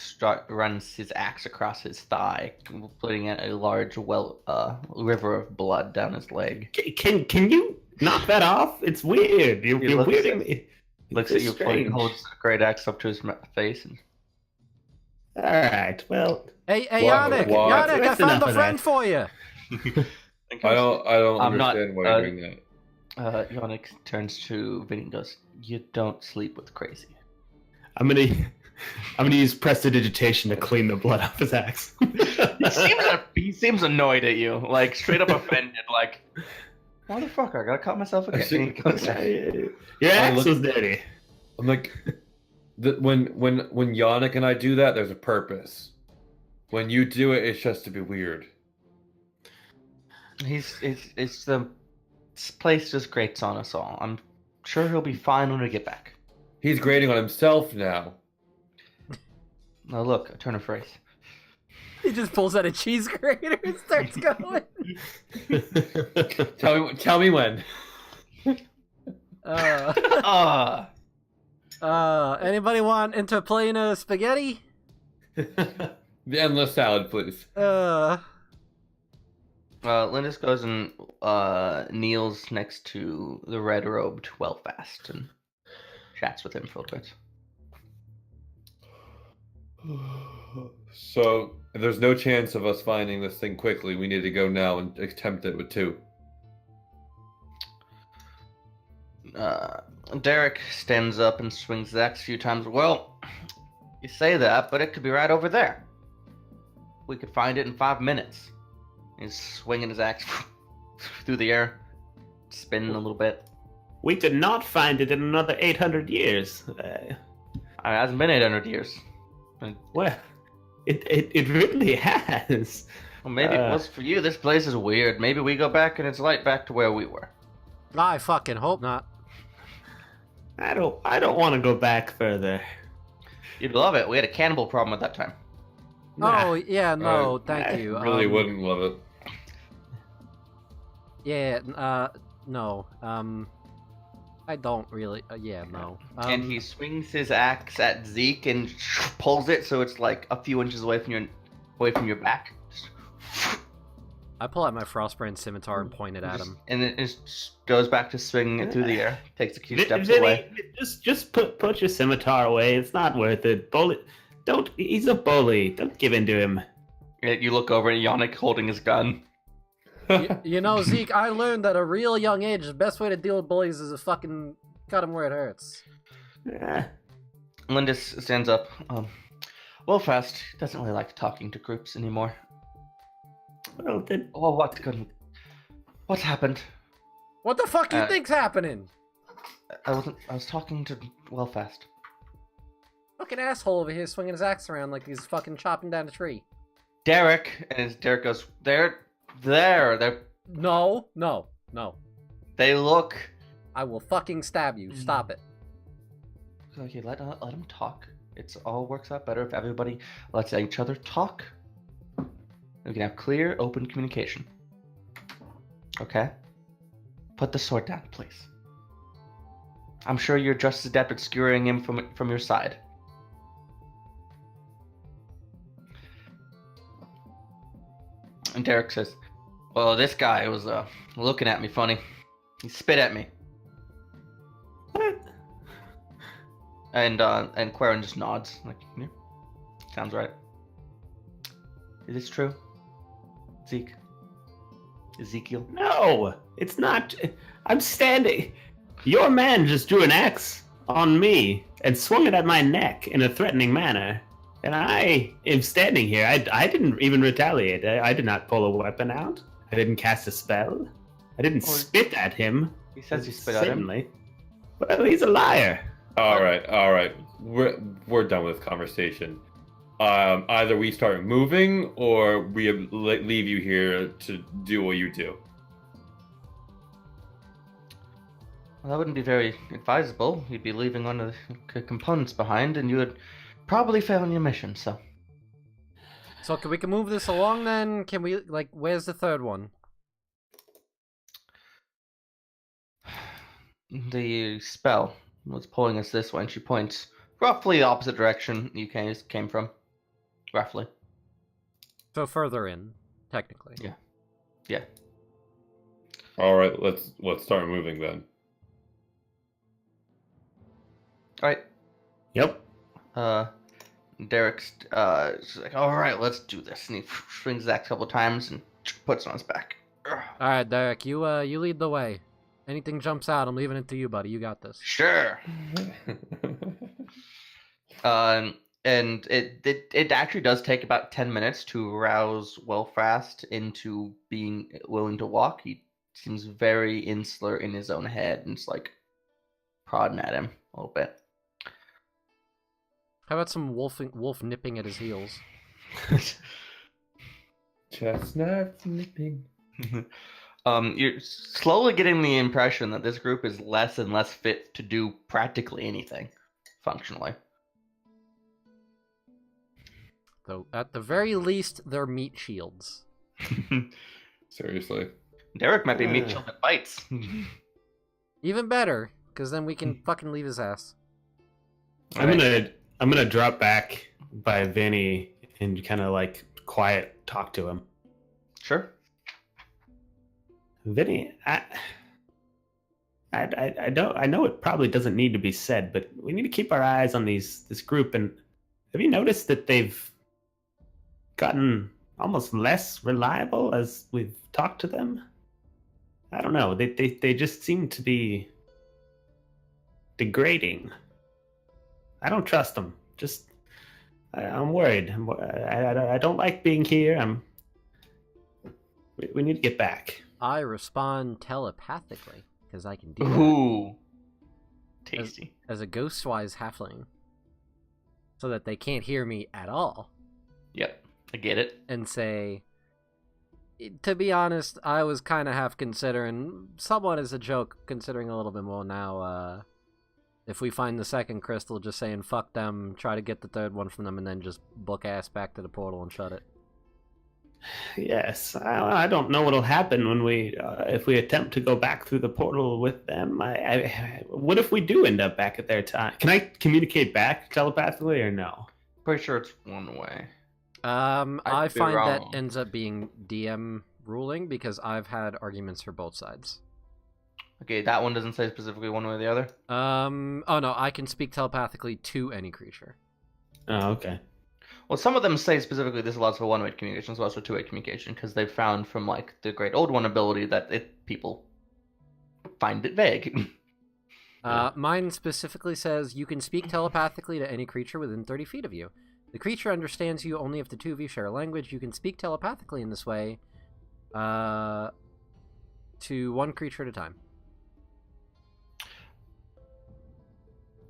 runs his axe across his thigh, putting a large river of blood down his leg. Can you knock that off? It's weird. You're weirding me. Looks at you, holds the great axe up to his face. And... All right, well. Hey, Yannick, I found a friend for you. I don't understand why you're doing that. Yannick turns to Vinny and goes, "You don't sleep with crazy." I'm gonna use prestidigitation to clean the blood off his axe. He seems annoyed at you, like straight up offended, like, motherfucker, I gotta cut myself again. Your axe was dirty. I'm like, when Yannick and I do that, there's a purpose. When you do it, it's just to be weird. It's the place just grates on us all. I'm sure he'll be fine when we get back. He's grating on himself now. Now look, a turn of phrase. He just pulls out a cheese grater and starts going. Tell me when. Anybody want interplane spaghetti? The endless salad, please. Lindis goes and kneels next to the red-robed Wellfast and chats with him for a little bit. So, if there's no chance of us finding this thing quickly, we need to go now and attempt it with 2. Derek stands up and swings the axe a few times. Well, you say that, but it could be right over there. We could find it in 5 minutes. He's swinging his axe through the air, spinning a little bit. We could not find it in another 800 years. It hasn't been 800 years. Well, it really has. Well, maybe it was for you. This place is weird. Maybe we go back and it's right back to where we were. I fucking hope not. I don't want to go back further. You'd love it. We had a cannibal problem at that time. Oh, yeah, no, thank you. Really wouldn't love it. Yeah, no. I don't really. Yeah, no. And he swings his axe at Zeke and pulls it so it's like a few inches away from your back. I pull out my Frostbrand scimitar and point it at him. And it just goes back to swinging it through the air. Takes a few steps Vinny, away. Just put your scimitar away. It's not worth it. Bully, don't. He's a bully. Don't give in to him. You look over at Yannick holding his gun. you know, Zeke, I learned at a real young age the best way to deal with bullies is to fucking cut them where it hurts. Yeah. Lindis stands up. Fast doesn't really like talking to groups anymore. Well, then. Oh, what's happened? What the fuck you think's happening? I was talking to Fast. Fucking asshole over here swinging his axe around like he's fucking chopping down a tree. Derek, and as Derek goes, they're. No. They look. I will fucking stab you. Stop it. Okay, let them talk. It's all works out better if everybody lets each other talk. We can have clear, open communication. Okay? Put the sword down, please. I'm sure you're just as adept at skewering him from your side. And Derek says, well, this guy was looking at me funny. He spit at me. What? And Quarren just nods. Like, yeah, sounds right. Is this true? Zeke? Ezekiel? No, it's not. I'm standing. Your man just drew an axe on me and swung it at my neck in a threatening manner. And I am standing here. I didn't even retaliate. I did not pull a weapon out. I didn't cast a spell. I didn't spit at him. He says you spit at him. Well, he's a liar. All right. We're done with this conversation. Either we start moving or we leave you here to do what you do. Well, that wouldn't be very advisable. You'd be leaving one of the components behind, and you would probably fail in your mission, so... So we can move this along then? Can we, like, where's the third one? The spell was pulling us this way, and she points roughly the opposite direction you came from. Roughly. So further in, technically. Yeah. All right, let's start moving then. All right. Yep. Derek's like, all right, let's do this, and he swings that a couple times and puts it on his back. All right, Derek, you lead the way. Anything jumps out, I'm leaving it to you, buddy. You got this. Sure. And it actually does take about 10 minutes to rouse Wellfast into being willing to walk. He seems very insular in his own head, and it's like prodding at him a little bit. How about some wolf nipping at his heels? Chestnuts nipping. You're slowly getting the impression that this group is less and less fit to do practically anything functionally. Though, at the very least, they're meat shields. Seriously. Derek might be meat shield that bites. Even better, because then we can fucking leave his ass. I'm gonna drop back by Vinny and kind of like quiet talk to him. Sure. Vinny, I know it probably doesn't need to be said, but we need to keep our eyes on this group. And have you noticed that they've gotten almost less reliable as we've talked to them? I don't know. They just seem to be degrading. I don't trust them. I'm worried. I don't like being here. We need to get back. I respond telepathically, because I can do that. Ooh. Tasty. As a ghost-wise halfling. So that they can't hear me at all. Yep, I get it. And say, to be honest, I was kind of half considering, somewhat as a joke, considering a little bit more now, if we find the second crystal, just saying fuck them, try to get the third one from them, and then just book ass back to the portal and shut it. Yes, I don't know what'll happen when if we attempt to go back through the portal with them. What if we do end up back at their time? Can I communicate back telepathically or no? Pretty sure it's one way. I could be find that wrong. ends up being DM ruling because I've had arguments for both sides. Okay, that one doesn't say specifically one way or the other. Oh no, I can speak telepathically to any creature. Oh, okay. Well, some of them say specifically this allows for one-way communication as well as for two-way communication because they've found from like the Great Old One ability that people find it vague. Mine specifically says you can speak telepathically to any creature within 30 feet of you. The creature understands you only if the two of you share a language. You can speak telepathically in this way to one creature at a time.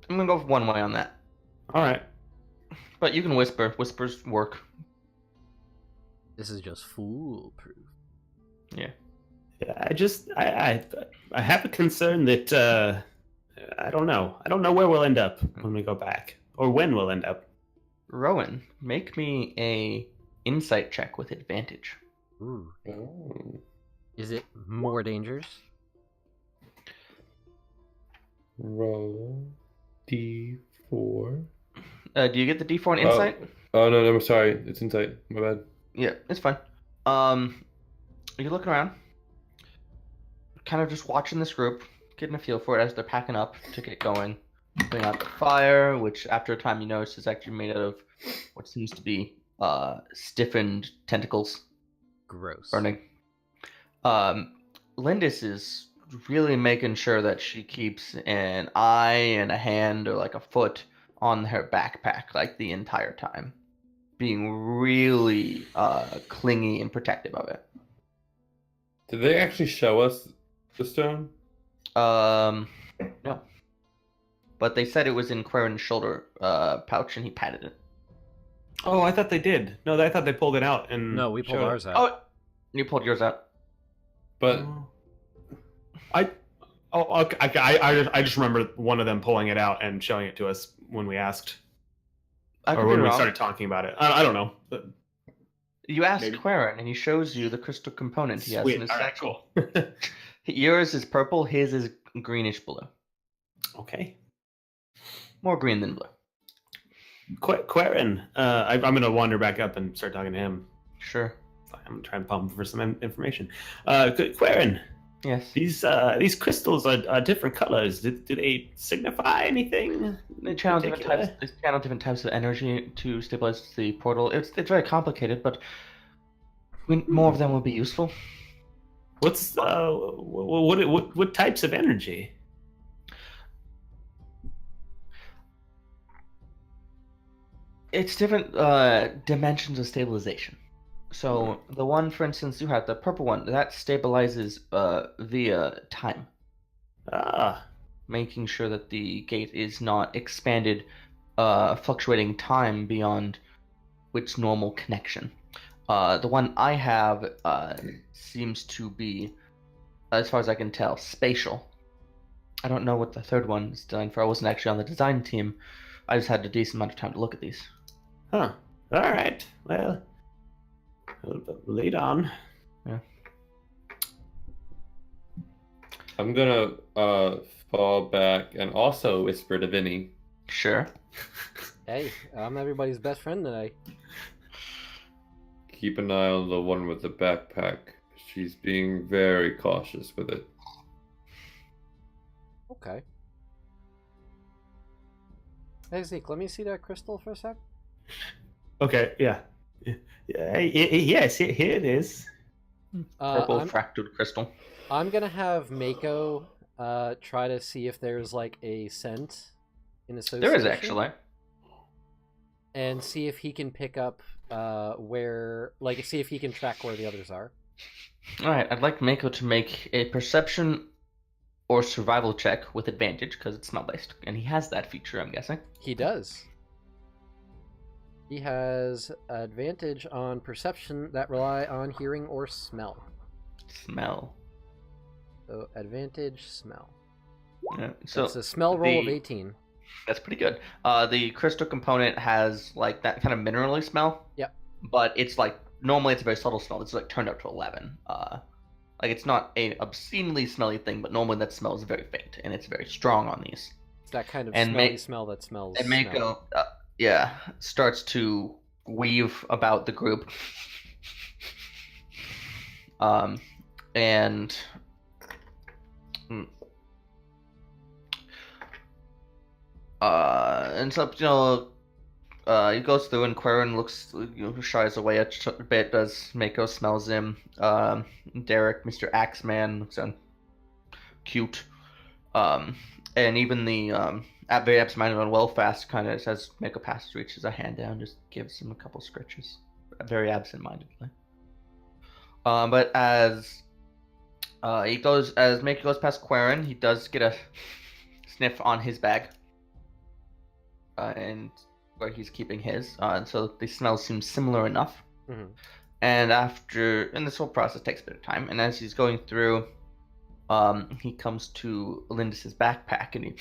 I'm gonna go with one way on that. All right. But you can whisper. Whispers work. This is just foolproof. Yeah. Yeah, I have a concern that I don't know. I don't know where we'll end up when we go back, or when we'll end up. Rowan, make me a insight check with advantage. Ooh. Oh. Is it more dangerous? Roll D4. Do you get the D4 in insight? Oh no, I'm sorry. It's insight. My bad. Yeah, it's fine. You're looking around, kind of just watching this group, getting a feel for it as they're packing up to get going. Putting out the fire, which after a time you notice is actually made out of what seems to be stiffened tentacles. Gross. Burning. Lindis is really making sure that she keeps an eye and a hand or like a foot on her backpack like the entire time, being really clingy and protective of it. Did they actually show us the stone? No. But they said it was in Quarren's shoulder pouch and he patted it. Oh, I thought they did. No, I thought they pulled it out and. No, we pulled showed it. ours out. Oh, you pulled yours out. But I just remember one of them pulling it out and showing it to us when we asked, I could or be when we wrong. started talking about it. I don't know. But You asked Maybe. Quarren and he shows you the crystal component he has sweet. in his All right, satchel. cool. Yours is purple, his is greenish blue. Okay. More green than blue. Quarren. I'm going to wander back up and start talking to him. Sure. I'm trying to pump him for some information. Quarren, Yes. these crystals are different colors. Do they signify anything? They channel different particular? types. They channel different types of energy to stabilize the portal. It's very complicated, but more of them will be useful. What's what types of energy? It's different dimensions of stabilization. So the one, for instance, you have the purple one that stabilizes via time, making sure that the gate is not expanded, fluctuating time beyond its normal connection. The one I have seems to be, as far as I can tell, spatial. I don't know what the third one is designed for. I wasn't actually on the design team. I just had a decent amount of time to look at these. Huh. All right. Well, lead on. Yeah. I'm gonna fall back and also whisper to Vinny. Sure. Hey, I'm everybody's best friend today. Keep an eye on the one with the backpack. She's being very cautious with it. Okay. Hey Zeke, let me see that crystal for a sec. Okay. Yeah. Yes. Here it is. Purple I'm fractured crystal. gonna have Mako try to see if there's like a scent in association. There is actually. And see if he can pick up see if he can track where the others are. All right, I'd like Mako to make a perception or survival check with advantage because it's smell based, and he has that feature, I'm guessing. He does. He has advantage on perception that rely on hearing or smell. Smell. So advantage smell. Yeah, so it's a smell roll of 18. That's pretty good. The crystal component has like that kind of minerally smell. Yep. But it's like normally it's a very subtle smell. It's like turned up to 11. Like it's not a obscenely smelly thing, but normally that smell is very faint and it's very strong on these. It's that kind of smelly smell that smells. And Mako, starts to weave about the group. And so he goes through and Quarren looks, shies away a bit as Mako smells him. Derek, Mr. Axeman, looks cute. And even the very absent-minded one, Wellfast, kind of as Mako passes, reaches a hand down, just gives him a couple scratches, very absent-mindedly. But as Mako goes past Quarren, he does get a sniff on his bag, and where he's keeping his, and so the smells seem similar enough. Mm-hmm. And this whole process takes a bit of time, and as he's going through, he comes to Lindis's backpack, and he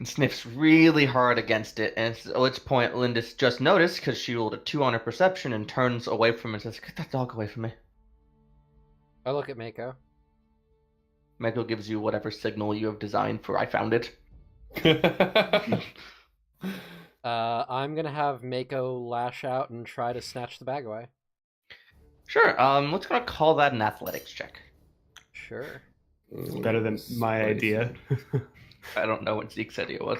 sniffs really hard against it, and at which point Lindis just noticed, because she rolled a 2 on her perception, and turns away from him and says, "Get that dog away from me." I look at Mako. Mako gives you whatever signal you have designed for "I found it." I'm gonna have Mako lash out and try to snatch the bag away. Sure. Let's gonna call that an athletics check. Sure. It's better than my idea. I don't know what Zeke's idea was.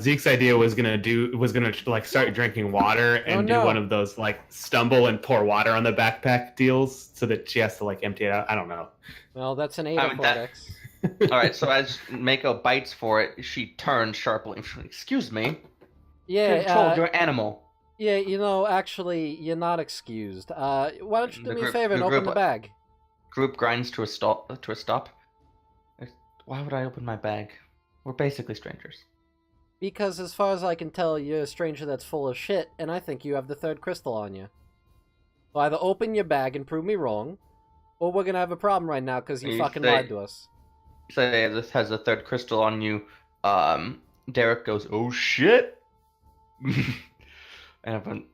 Zeke's idea was gonna like start drinking water and do one of those like stumble and pour water on the backpack deals so that she has to like empty it out. I don't know. Well, that's an 8 athletics. All right, so as Mako bites for it, she turns sharply. Excuse me. Yeah, control your animal. Yeah, actually, you're not excused. Why don't you do me a favor and open the bag? Group grinds to a stop. Why would I open my bag? We're basically strangers. Because as far as I can tell, you're a stranger that's full of shit, and I think you have the third crystal on you. So either open your bag and prove me wrong, or we're gonna have a problem right now because you fucking lied to us. Say this has a third crystal on you. Derek goes, "Oh shit!" And everyone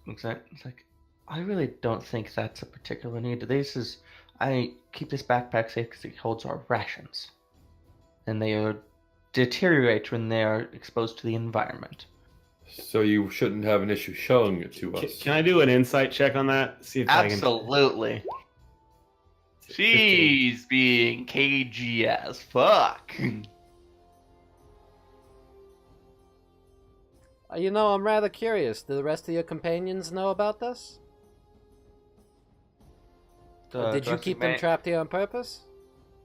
looks at it. It's like, I really don't think that's a particular need. I keep this backpack safe because it holds our rations, and they deteriorate when they are exposed to the environment. So you shouldn't have an issue showing it to us. Can I do an insight check on that? See if Absolutely. I can... She's being cagey as fuck. I'm rather curious. Do the rest of your companions know about this? Did you keep them trapped here on purpose?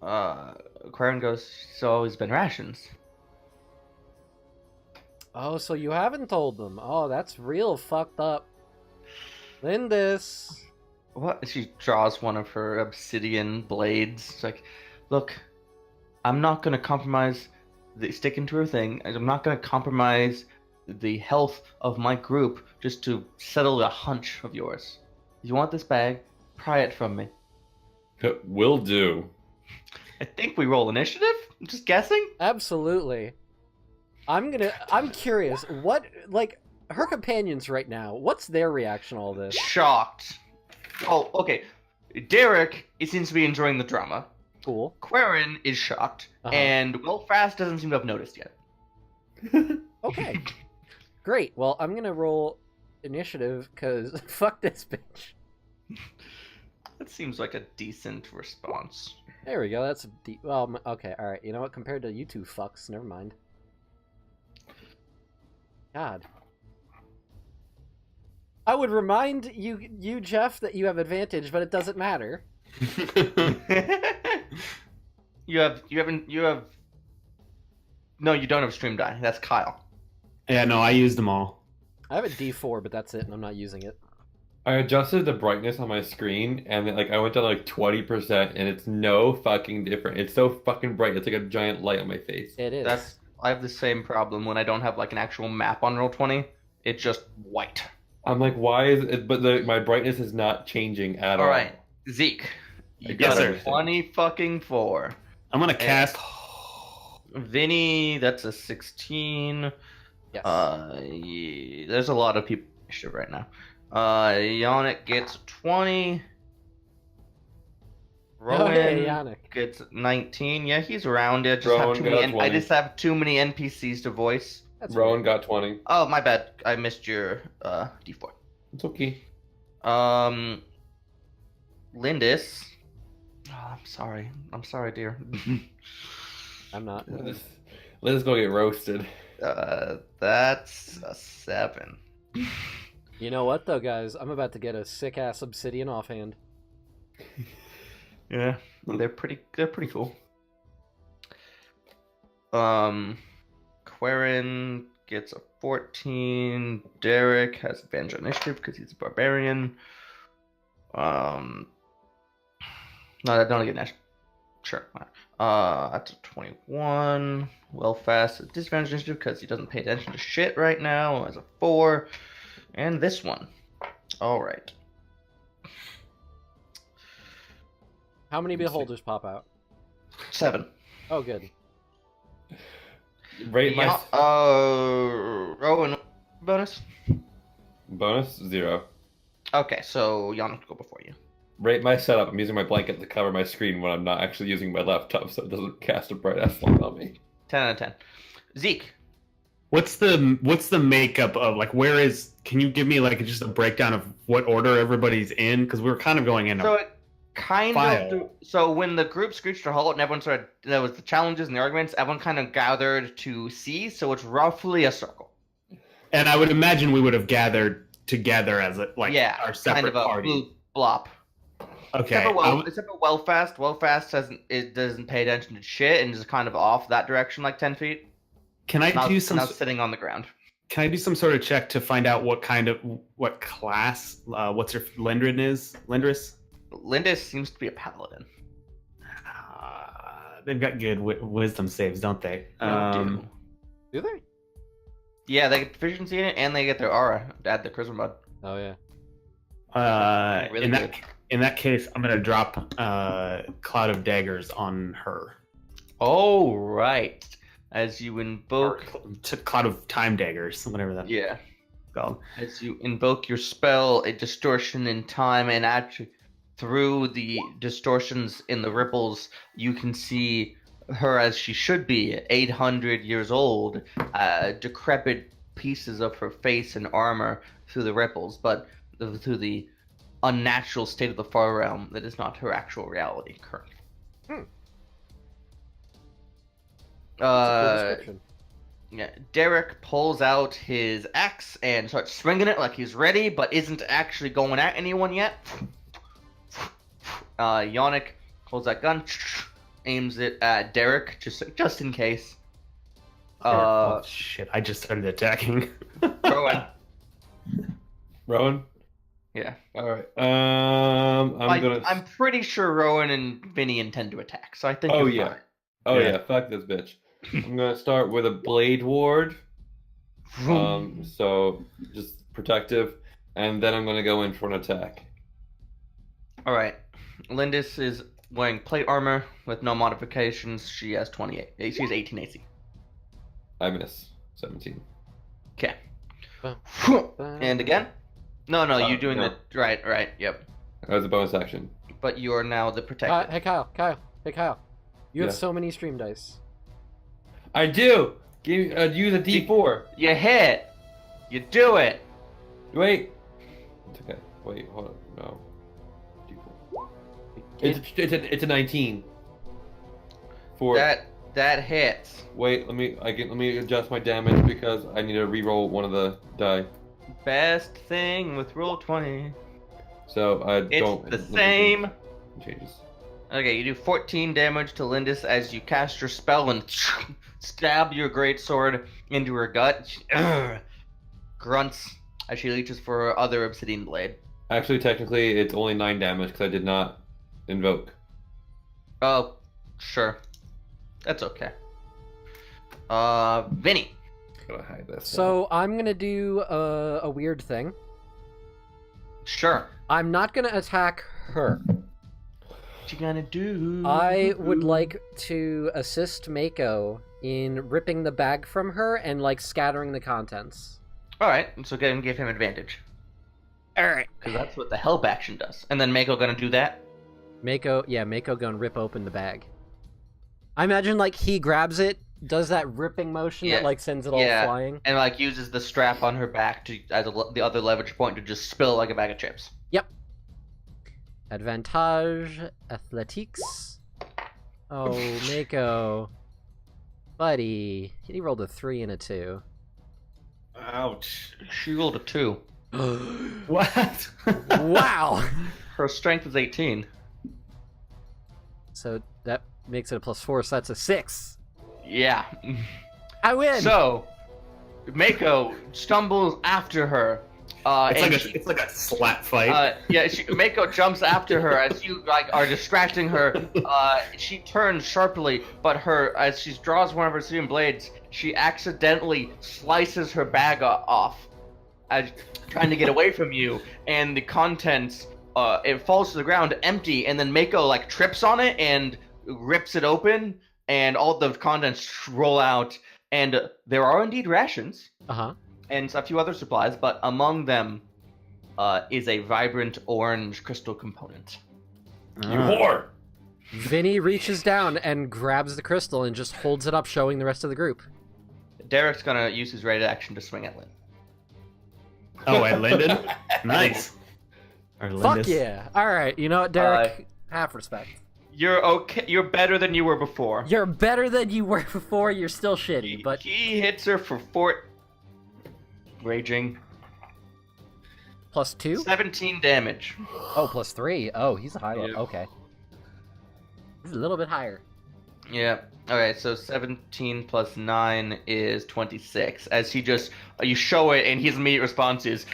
Quarren goes, "It's always been rations." Oh, so you haven't told them. Oh, that's real fucked up. Lindis. What? She draws one of her obsidian blades. It's like, look, I'm not going to compromise sticking to her thing. I'm not going to compromise the health of my group just to settle a hunch of yours. If you want this bag, pry it from me. Will do. I think we roll initiative? I'm just guessing? Absolutely. I'm curious, her companions right now, what's their reaction to all this? Shocked. Oh, okay. Derek, it seems to be enjoying the drama. Cool. Quarren is shocked, and Wellfast doesn't seem to have noticed yet. Okay. Great. Well, I'm gonna roll initiative, because fuck this bitch. That seems like a decent response. There we go, that's okay, alright. You know what, compared to you two fucks, never mind. God. I would remind you, Jeff, that you have advantage, but it doesn't matter. You have. No, you don't have stream die. That's Kyle. Yeah, no, I used them all. I have a D4, but that's it, and I'm not using it. I adjusted the brightness on my screen, and like I went to like 20%, and it's no fucking different. It's so fucking bright. It's like a giant light on my face. It is. I have the same problem when I don't have like an actual map on Roll20. It's just white. I'm like, why is it? But my brightness is not changing at all. All right, Zeke, you Yes, got sir. a 20 I'm gonna cast. Vinny, that's a 16. Yes. Yeah, there's a lot of people right now. Yannick gets 20. Rowan hey, Yannick. gets 19. Yeah, he's around it. Rowan got I 20. just have too many NPCs to voice. That's Rowan weird. got 20. Oh, my bad. I missed your D4. It's okay. Lindis. Oh, I'm sorry. I'm sorry, dear. I'm not. Let's go get roasted. That's a 7. You know what, though, guys? I'm about to get a sick-ass obsidian offhand. Yeah, they're pretty cool. Quarren gets a 14. Derek has advantage on initiative because he's a barbarian. No, that don't get initiative. Sure. That's a 21. Well fast at disadvantage initiative because he doesn't pay attention to shit right now. As a 4. And this one. All right. How many beholders pop out? 7. Oh, good. Rate my Rowan bonus. bonus 0. Okay, so Yannick will go before you. Rate my setup. I'm using my blanket to cover my screen when I'm not actually using my laptop, so it doesn't cast a bright ass light on me. 10 out of 10. Zeke. What's the makeup of like where is? Can you give me like just a breakdown of what order everybody's in? Because we were kind of going in. So it kind File. of. So when the group screeched to halt and everyone started, there was the challenges and the arguments. Everyone kind of gathered to see. So it's roughly a circle. And I would imagine we would have gathered together as a, like Yeah, our separate kind of a party. blue blop. Okay. Except for Wellfast. Wellfast doesn't pay attention to shit and is kind of off that direction, like 10 feet. Can I Now, do some? now sitting on the ground. Can I do some sort of check to find out what class? What's her Lindrin is? Lindris? Lindis seems to be a paladin. They've got good wisdom saves, don't they? Do they? Yeah, they get proficiency in it, and they get their aura to add their charisma mod. Oh, yeah. Really good. In that case, I'm gonna drop Cloud of Daggers on her. Oh, right. As you invoke... Cloud of Time Daggers, whatever that's Yeah. called. As you invoke your spell, a distortion in time, and actually through the distortions in the ripples, you can see her as she should be, 800 years old, decrepit pieces of her face and armor through the ripples, but through the unnatural state of the far realm that is not her actual reality currently. That's a good description. Yeah, Derek pulls out his axe and starts swinging it like he's ready, but isn't actually going at anyone yet. Yannick pulls that gun, aims it at Derek, just in case. Oh, shit! I just started attacking. Rowan. Rowan? Yeah. Alright. I'm pretty sure Rowan and Vinny intend to attack, so I think Oh, you're yeah. fine. Oh Yeah. yeah, fuck this bitch. I'm gonna start with a blade ward. So just protective, and then I'm gonna go in for an attack. Alright. Lindis is wearing plate armor with no modifications. She has 28. She has 18 AC. I miss 17. Okay. And again? No, you're doing no. the right, yep. That was a bonus action. But you are now the protector. Hey, Kyle. You have Yeah. so many stream dice. I do. Use a D4. You hit. You do it. Wait. It's okay. Wait. Hold on. No. D4. It's a 19. For That hits. Wait. Let me adjust my damage because I need to re-roll one of the die. Best thing with roll 20. So I It's don't. the same changes. Okay, you do 14 damage to Lindis as you cast your spell and stab your greatsword into her gut. She, grunts as she reaches for her other obsidian blade. Actually, technically, it's only 9 damage because I did not invoke. Oh, sure. That's okay. Vinny. Gotta hide this. So I'm gonna do a weird thing. Sure. I'm not gonna attack her. What you gonna do? I would like to assist Mako in ripping the bag from her and, like, scattering the contents. Alright, so give him advantage. Alright. Because that's what the help action does. And then Mako gonna do that? Mako gonna rip open the bag. I imagine, like, he grabs it, does that ripping motion that, like, sends it all flying. And, like, uses the strap on her back to as the other leverage point to just spill like a bag of chips. Yep. Advantage, athletics. Oh, Mako. Buddy. He rolled a 3 and a 2. Ouch. She rolled a 2. What? Wow! Her strength is 18. So that makes it a +4, so that's a 6. Yeah. I win! So, Mako stumbles after her. It's like a slap fight. Mako jumps after her as you are distracting her. She turns sharply, but as she draws one of her stone blades, she accidentally slices her bag off, trying to get away from you. And the contents, it falls to the ground empty, and then Mako trips on it and rips it open, and all the contents roll out. And there are indeed rations. And a few other supplies, but among them is a vibrant orange crystal component. You whore! Vinny reaches down and grabs the crystal and just holds it up, showing the rest of the group. Derek's gonna use his raid action to swing at Lynn. Oh, at Lyndon? Nice. Or Fuck yeah! Alright, you know what, Derek? Half respect. You're okay. You're better than you were before. You're better than you were before, you're still shitty, but... He hits her for 4... Raging. +2? 17 damage. Oh, +3. Oh, he's a high one. Yeah. Okay. He's a little bit higher. Yeah. Alright, so 17 plus 9 is 26. As he just... you show it, and his immediate response is...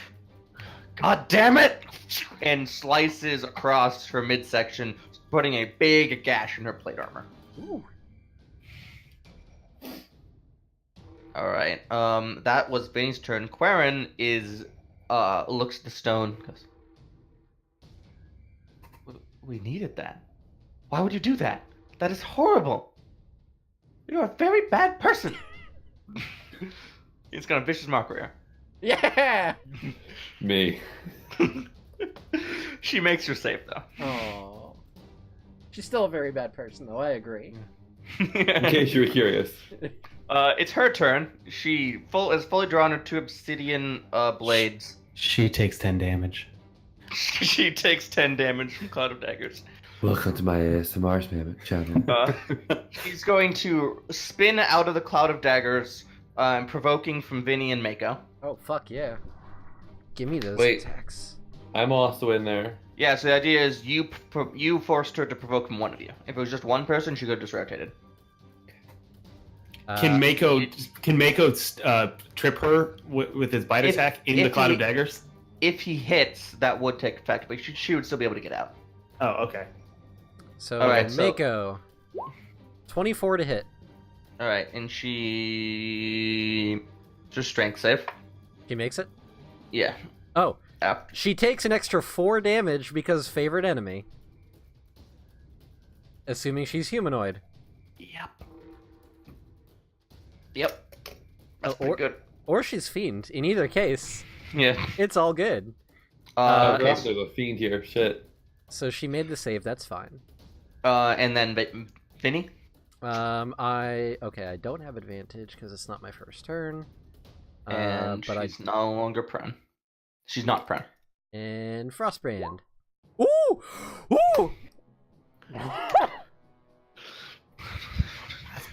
God damn it! And slices across her midsection, putting a big gash in her plate armor. Ooh. Alright, that was Vinny's turn. Quarren looks at the stone, goes, we needed that. Why would you do that? That is horrible. You're a very bad person. He's got a vicious mockery. Yeah! Me. She makes her safe, though. Oh. She's still a very bad person, though, I agree. In case you were curious. It's her turn. She has fully drawn her 2 obsidian blades. She takes 10 damage. She takes 10 damage from Cloud of Daggers. Welcome to my ASMR channel. She's going to spin out of the Cloud of Daggers, provoking from Vinny and Mako. Oh, fuck yeah. Give me those Wait. attacks. I'm also in there. Yeah, so the idea is you forced her to provoke from one of you. If it was just one person, she could have just rotated. Can Mako trip her with his bite attack in the Cloud of Daggers? If he hits, that would take effect, but she would still be able to get out. Oh, okay. So, Alright, Mako. 24 to hit. Alright, and she... just strength save. He makes it? Yeah. Oh. After. She takes an extra 4 damage because favorite enemy. Assuming she's humanoid. Yep. That's pretty good. Or she's fiend. In either case, Yeah. it's all good. Okay. There's a fiend here. Shit. So she made the save, that's fine. And then Vinny? I don't have advantage because it's not my first turn. And but she's no longer prone. She's not prone. And Frostbrand. Ooh! Ooh! That's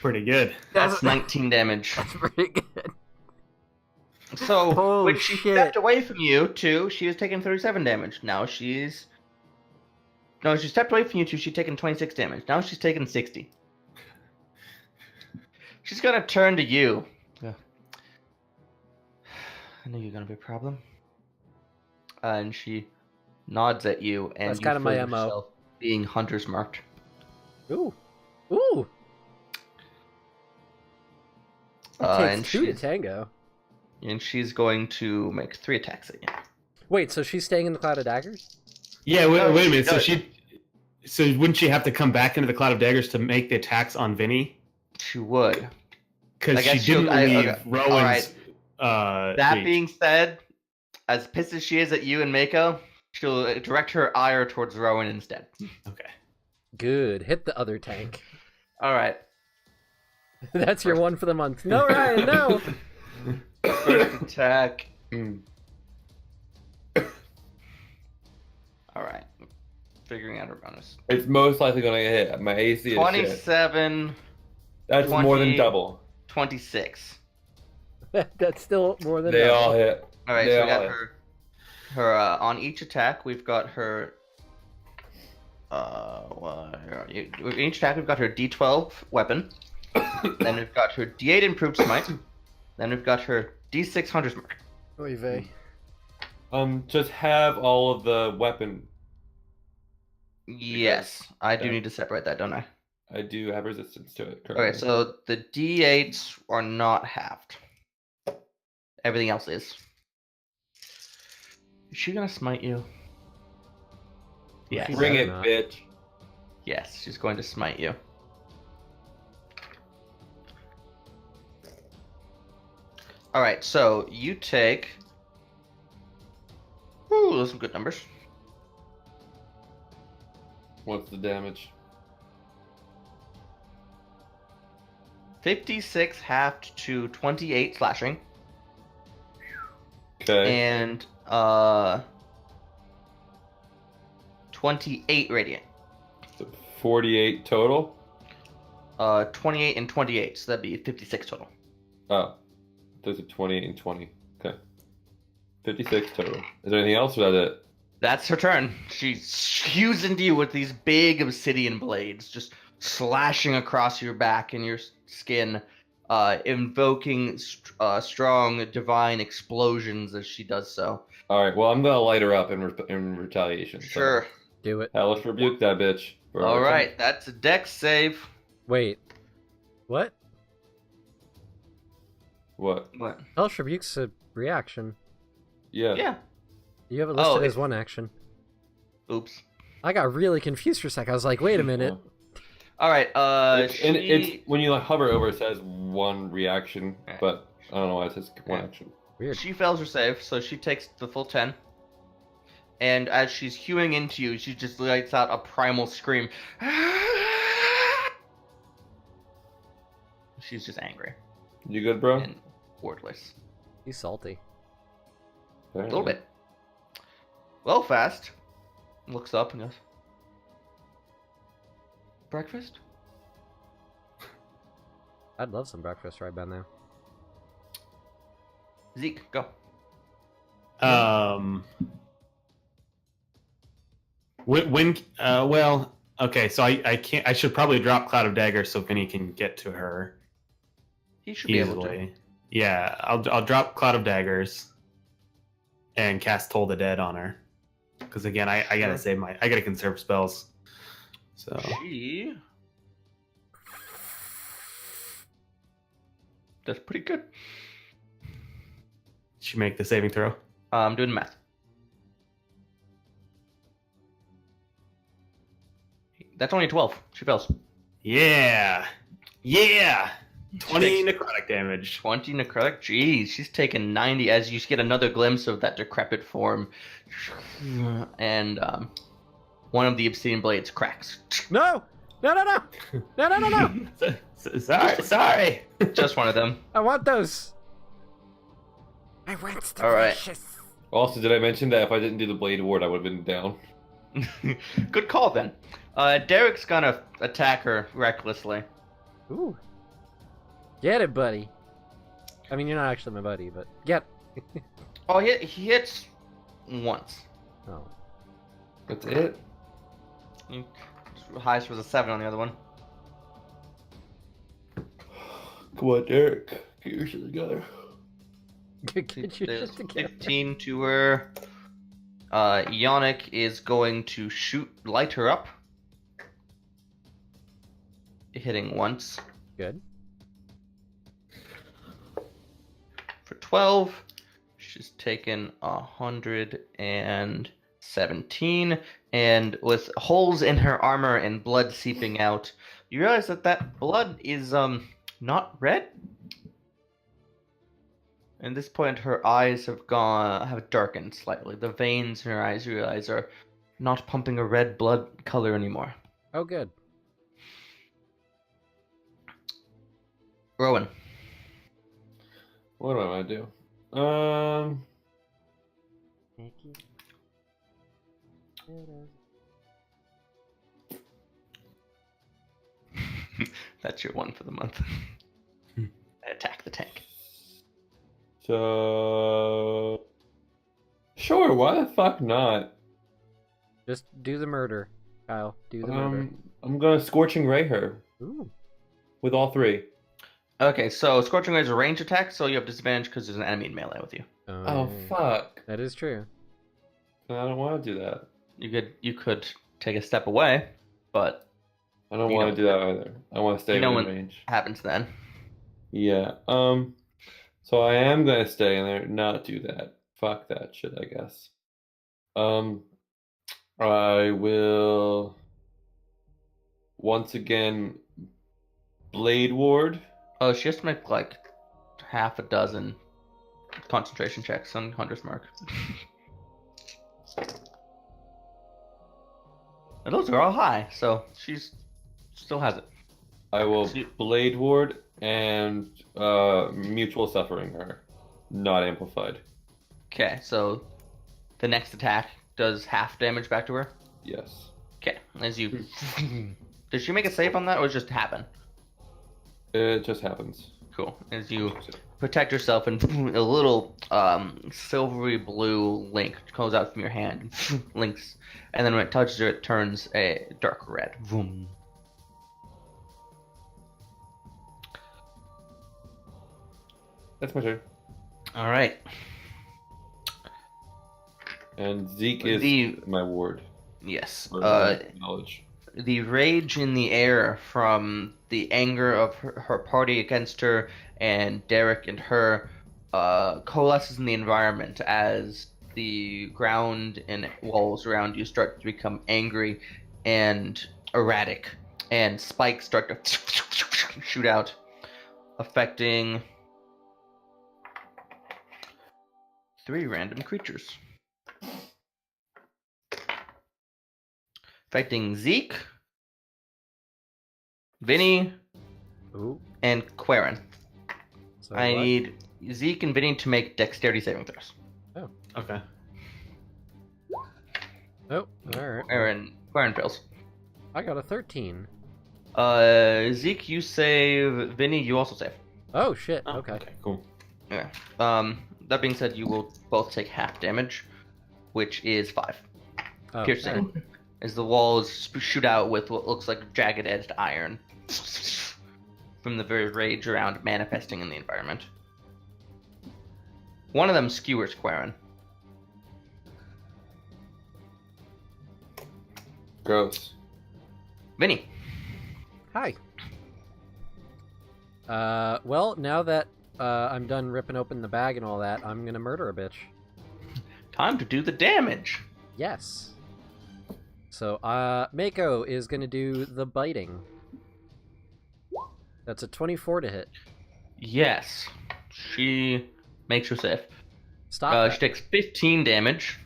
pretty good. That's 19 damage. That's pretty good. So, Holy when she shit. stepped away from you, too, she was taking 37 damage. Now she's No, she stepped away from you two. She'd taken 26 damage. Now she's taken 60. She's gonna turn to you. Yeah. I knew you were gonna be a problem. And she nods at you, and That's you kind of my feel MO. yourself being hunter's marked. Ooh. Ooh. It And takes 2 to tango. And she's going to make 3 attacks at you. Wait, so she's staying in the Cloud of Daggers? Yeah, wait a minute. does. So wouldn't she have to come back into the Cloud of Daggers to make the attacks on Vinny? She would. Because she didn't leave Rowan's. That reach. being said, as pissed as she is at you and Mako, she'll direct her ire towards Rowan instead. Okay. Good. Hit the other tank. All right. That's your one for the month. No, Ryan, no! First attack. All right. Figuring out her bonus. It's most likely going to hit. My AC is 27. That's 20, more than double. 26. That's still more than They double. all hit. All right, They so we all got hit. her on each attack. We've got her. In each attack, we've got her D12 weapon. Then we've got her D8 improved smite. Then we've got her D6 hunter's mark. Oy vey. Just have all of the weapon. Yes, I do Yeah. need to separate that, don't I? I do have resistance to it. Okay, Currently. so the D8s are not halved. Everything else is. Is she gonna smite you? Yes. Bring it, Not. bitch. Yes, she's going to smite you. Alright, so you take... Ooh, those are some good numbers. What's the damage? 56 halved to 28 slashing. Okay. And 28 radiant. So 48 total? 28 and 28, so that'd be 56 total. Oh. Those are 28 and 20. Okay. 56 total. Is there anything else or that it? That's her turn. She hews into you with these big obsidian blades, just slashing across your back and your skin, invoking strong divine explosions as she does so. Alright, well, I'm going to light her up in retaliation. so Sure. Do it. Hellish rebuke that bitch. All right, that's a dex save. Wait. What? What? What? Hellish Rebuke's a reaction. Yeah. Yeah. You have it listed Oh, as one action. Oops. I got really confused for a sec. I was like, wait a minute. All right. It's when you like hover over, it says one reaction, but I don't know why it says one action. Weird. She fails her save, so she takes the full 10. And as she's hewing into you, she just lets out a primal scream. She's just angry You good, bro? and wordless. He's salty. A little bit. Well, fast. Looks up and goes, breakfast? I'd love some breakfast right about now. Zeke, go. Well, okay, so I can't. I should probably drop Cloud of Dagger so Vinny can get to her He should be able to. easily. Yeah, I'll drop Cloud of Daggers and cast Toll the Dead on her. Because again, I gotta save I gotta conserve spells. So She... That's pretty good. she make the saving throw. I'm doing math. That's only 12. She fails. Yeah, 20 necrotic damage. 20 necrotic? Jeez, she's taken 90 as you get another glimpse of that decrepit form. And one of the obsidian blades cracks. No! No, no, no! No, no, no, no! Sorry. Just one of them. I want those! I want the All right. precious. Also, did I mention that if I didn't do the blade ward, I would have been down? Good call then. Derek's gonna attack her recklessly. Ooh. Get it, buddy. I mean, you're not actually my buddy, but get. Oh, he hits once. Oh. That's it? Highest was a 7 on the other one. Come on, Derek. Get your shit together. Get your There's shit together. 15 to her. Ionic is going to light her up. Hitting once. Good. For 12. She's taken 117. And with holes in her armor and blood seeping out, you realize that blood is not red. At this point, her eyes have darkened slightly. The veins in her eyes, you realize, are not pumping a red blood color anymore. Oh, good. Rowan. What do I want to do? That's your one for the month. Attack the tank. So, sure. Why the fuck not? Just do the murder, Kyle. Do the murder. I'm gonna scorching ray her Ooh. with all 3. Okay, so Scorching Ray is a range attack, so you have disadvantage because there's an enemy in melee with you. Oh fuck! That is true. I don't want to do that. You could take a step away, but I don't You want know- to do that either. I want to stay you know within when- range. happens then. Yeah. So I am gonna stay in there, not do that. Fuck that shit, I guess. I will once again Blade Ward. Oh, she has to make like half a dozen concentration checks on Hunter's Mark. And those are all high, so she's still has it. I will So you- Blade Ward and Mutual Suffering her, not amplified. Okay, so the next attack does half damage back to her. Yes. Okay, as you. Did she make a save on that, or it just happen? It just happens. Cool. As you protect yourself, and a little silvery blue link comes out from your hand, links, and then when it touches her, it turns a dark red. Vroom. That's my turn. All right. And Zeke is my ward. Yes. Or my knowledge. The rage in the air from the anger of her party against her and Derek and her coalesces in the environment as the ground and walls around you start to become angry and erratic, and spikes start to shoot out, affecting 3 random creatures. Affecting Zeke, Vinny, Ooh. and Quarren. So I what? need Zeke and Vinny to make dexterity saving throws. Okay. Oh, alright. Quarren fails. I got a 13. Zeke, you save. Vinny, you also save. Oh, shit. Oh, Okay. Cool. Yeah. That being said, you will both take half damage, which is 5 Oh, piercing. alright. As the walls shoot out with what looks like jagged-edged iron from the very rage around manifesting in the environment. One of them skewers Quarren. Gross. Vinny. Hi. Well, now that I'm done ripping open the bag and all that, I'm gonna murder a bitch. Time to do the damage. Yes. So, Mako is gonna do the biting. That's a 24 to hit. Yes. She makes her save. Stop that. She takes 15 damage.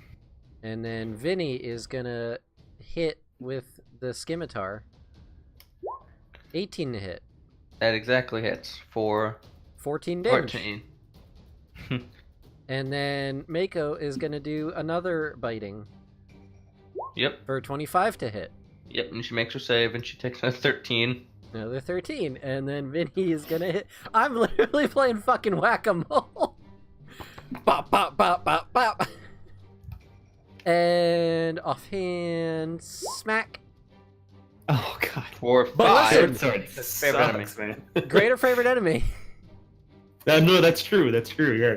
And then Vinny is gonna hit with the scimitar. 18 to hit. That exactly hits for 14 damage. 14. And then Mako is gonna do another biting Yep. for 25 to hit. Yep. And she makes her save, and she takes a 13. Another 13. And then Vinny is gonna hit. I'm literally playing fucking whack-a-mole. Bop, bop, bop, bop, bop. And offhand smack. for But 5. listen, Sword Favorite sucks, man. Greater favorite enemy. No, that's true. That's true. Yeah.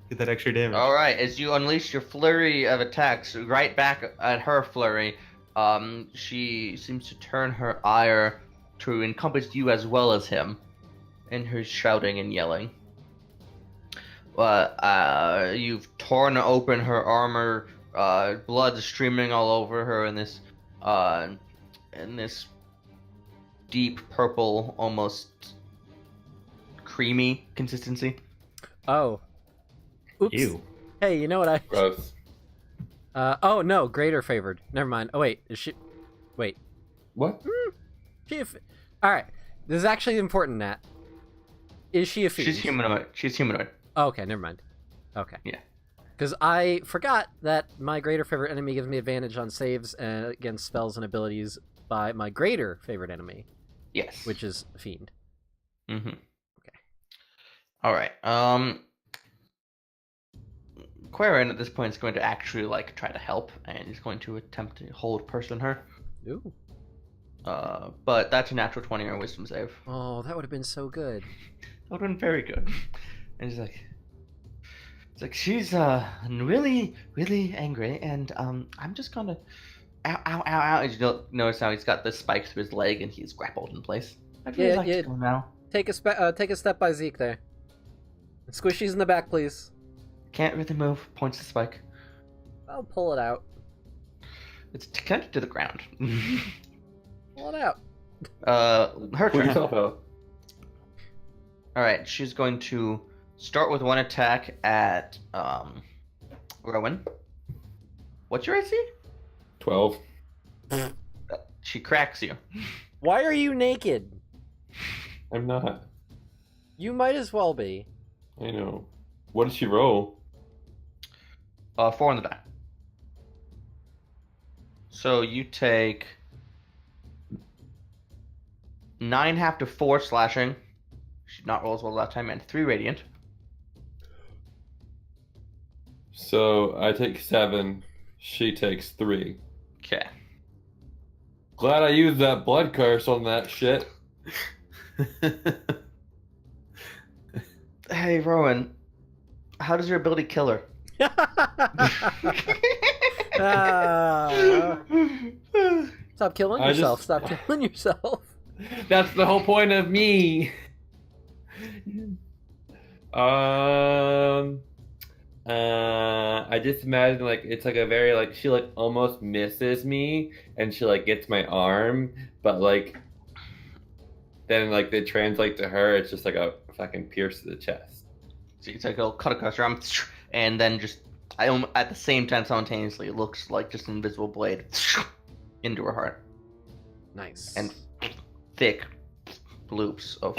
Get that extra damage. All right, as you unleash your flurry of attacks right back at her flurry, she seems to turn her ire to encompass you as well as him, in her shouting and yelling. You've torn open her armor, blood streaming all over her in this deep purple, almost creamy consistency. Oh. Oops. Ew. Hey, you know what I... Gross. Oh, no, greater favored. Never mind. Oh, wait. Is she... Wait. What? Alright. This is actually important, Nat. Is she a fiend? She's humanoid. She's humanoid. Oh, okay, never mind. Okay. Yeah. Because I forgot that my greater favorite enemy gives me advantage on saves and against spells and abilities by my greater favorite enemy, Yes. which is Fiend. Mm-hmm. Okay. All right. Quarren at this point is going to actually try to help, and he's going to attempt to hold person her. Ooh. But that's a natural 20 or a wisdom save. Oh, that would have been so good. That would have been very good. And he's like, she's really, really angry, and I'm just gonna, ow, ow, ow, ow. And you notice how he's got the spike through his leg, and he's grappled in place. I'd really like to go now. Take a step by Zeke there. Squishy's in the back, please. Can't really move. Points the spike. I'll pull it out. It's connected to the ground. Pull it out. Her Pull turn. yourself out. All right, she's going to start with one attack at Rowan. What's your AC? 12. She cracks you. Why are you naked? I'm not. You might as well be. I know. What did she roll? 4 on the die. So you take 9 half to 4 slashing. She did not roll as well that time, and 3 radiant. So I take 7. She takes 3. Okay. Glad I used that blood curse on that shit. Hey, Rowan. How does your ability kill her? Stop killing I yourself. just- Stop killing yourself. That's the whole point of me. I just imagine it's a very she almost misses me and she gets my arm, but then they translate to her, it's just a fucking pierce to the chest. So you take a little cut across your arm, and then just at the same time simultaneously, it looks like just an invisible blade into her heart. Nice. And thick loops of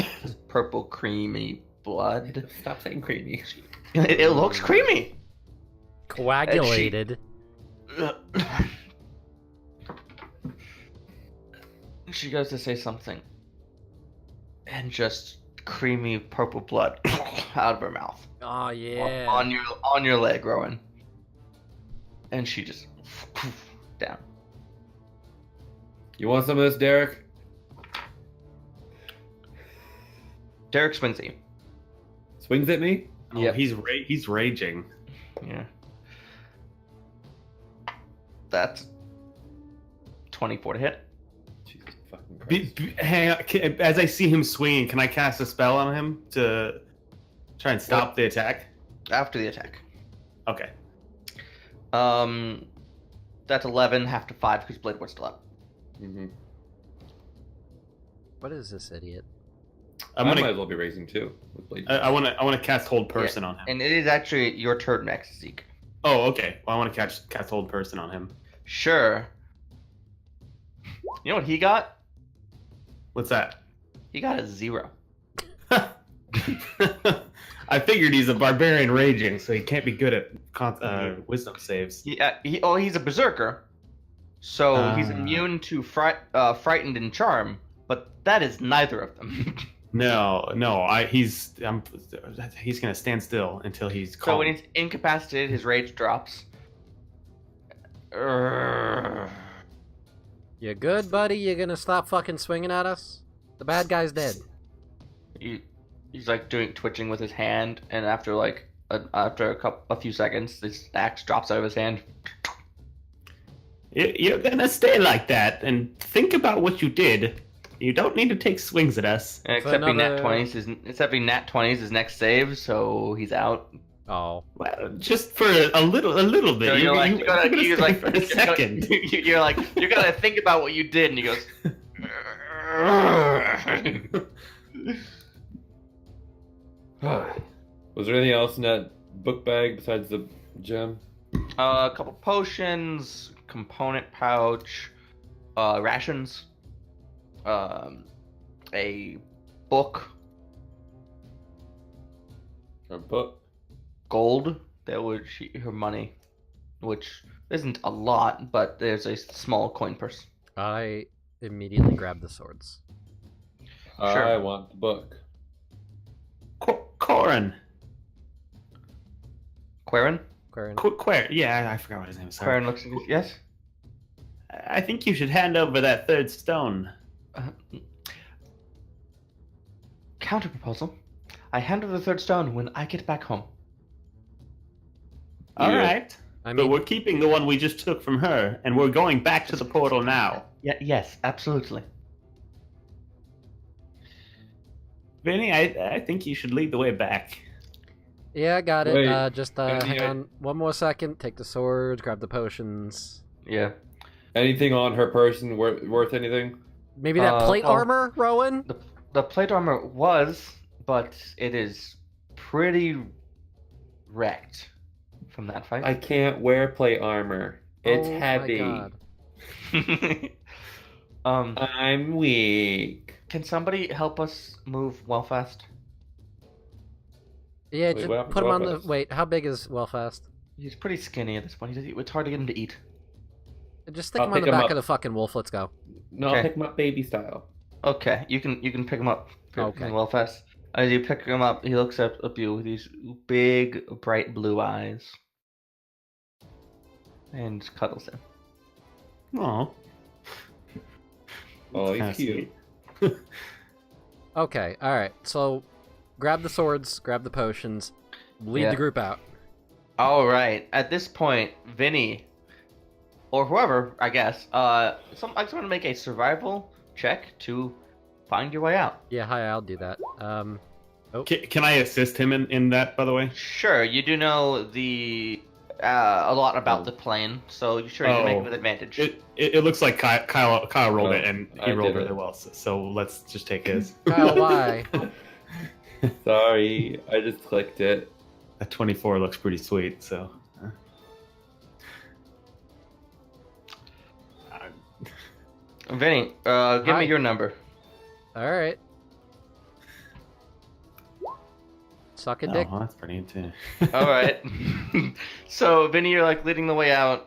purple creamy blood. Stop saying creamy. It looks creamy. Coagulated. She goes to say something, and just creamy purple blood out of her mouth. Oh yeah. On your leg, Rowan. And she just down. You want some of this, Derek? Derek swings at you. Swings at me? Oh, Yep. he's raging. Yeah. That's 24 to hit. Jesus fucking Christ. Hang on, as I see him swinging, can I cast a spell on him to try and stop the attack? After the attack. Okay. That's 11, half to 5 because Blade Ward's still up. Mm-hmm. What is this idiot? I might as well be raising too. With Blade. I want to cast Hold Person on him. And it is actually your turn next, Zeke. Oh, okay. Well, I want to cast Hold Person on him. Sure. You know what he got? What's that? He got a 0. I figured he's a barbarian raging, so he can't be good at wisdom saves. He's a berserker, so he's Ah. immune to frightened and charm, but that is neither of them. No, he's gonna stand still until he's So calm. when he's incapacitated, his rage drops. Yeah, You good, buddy? You gonna stop fucking swinging at us? The bad guy's dead. He's like twitching with his hand, and after a few seconds, this axe drops out of his hand. You're gonna stay like that and think about what you did. You don't need to take swings at us. Excepting Nat 20's his next save, so he's out. Oh. Well, just for a little bit. So you gotta for a second. You're like, you gotta think about what you did, and he goes. Was there anything else in that book bag besides the gem? A couple potions, component pouch, rations, a book, A book? gold. That would her money, which isn't a lot, but there's a small coin purse. I immediately grab the swords. Sure. I want the book. Corin. Quarren? Quarren. Yeah, I forgot what his name is. Sorry. Quarren looks. Yes. I think you should hand over that third stone. Counter proposal. I hand over the third stone when I get back home. All Yeah. right. But we're keeping the one we just took from her, and we're going back to the portal now. Yes, absolutely. Vinny, I think you should lead the way back. Yeah, I got it. Wait, Just anything hang on one more second. Take the swords, grab the potions. Yeah. Anything on her person worth anything? Maybe that plate armor, Rowan? The plate armor was, but it is pretty wrecked from that fight. I can't wear plate armor. It's Oh my heavy. God. I'm weak. Can somebody help us move Wellfast? Yeah, Wait, just what happened put to him on the... Wellfast? Wait, how big is Wellfast? He's pretty skinny at this point. It's hard to get him to eat. Just stick I'll him on pick the him back up. of the fucking wolf. Let's go. No, Okay. I'll pick him up baby style. Okay, you can pick him up. Okay. Wellfast. As you pick him up, he looks up you with these big, bright blue eyes, and cuddles him. Aw. Oh, Kinda he's cute. sweet. Okay, alright. So, grab the swords, grab the potions, lead Yeah. the group out. All right. At this point, Vinny, or whoever, I guess, I just want to make a survival check to find your way out. Yeah, hi, I'll do that. Can I assist him in that, by the way? Sure, you do know a lot about the plane, so sure you can make it with advantage. It looks like Kyle rolled it, and he I rolled did it. really well. So let's just take his. Kyle, why? Sorry, I just clicked it. That 24 looks pretty sweet. So. Vinny, give Hi. me your number. Alright. Suck a dick. Oh, that's pretty intense. All right. So, Vinny, you're like leading the way out,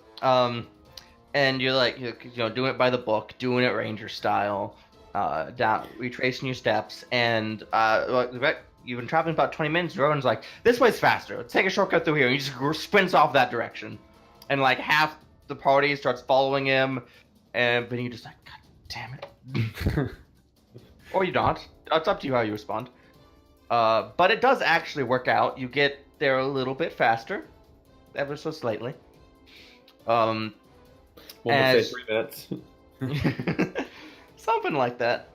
and you're like, doing it by the book, doing it ranger style, down, retracing your steps, and you've been traveling about 20 minutes. Rowan's like, this way's faster. Let's take a shortcut through here. And he just sprints off that direction, and like half the party starts following him, and Vinny just like, God damn it. Or you don't. It's up to you how you respond. But it does actually work out. You get there a little bit faster, ever so slightly. One would say 3 minutes. Something like that.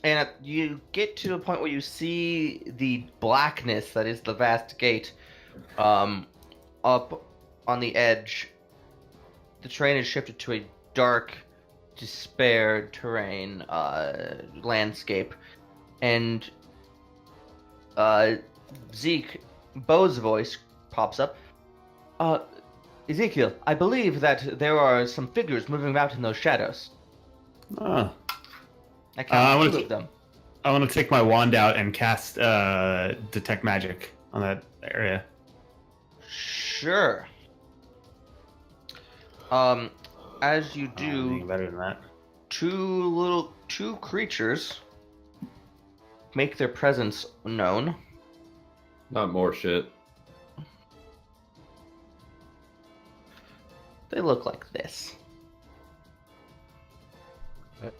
And you get to a point where you see the blackness that is the vast gate up on the edge. The terrain is shifted to a dark, despaired terrain landscape. And Zeke, Bo's voice pops up. Ezekiel, I believe that there are some figures moving about in those shadows. Oh. I count 2 to- of them. I want to take my wand out and cast detect magic on that area. Sure. As you Anything do, better than that. two creatures make their presence known. Not more shit. They look like this.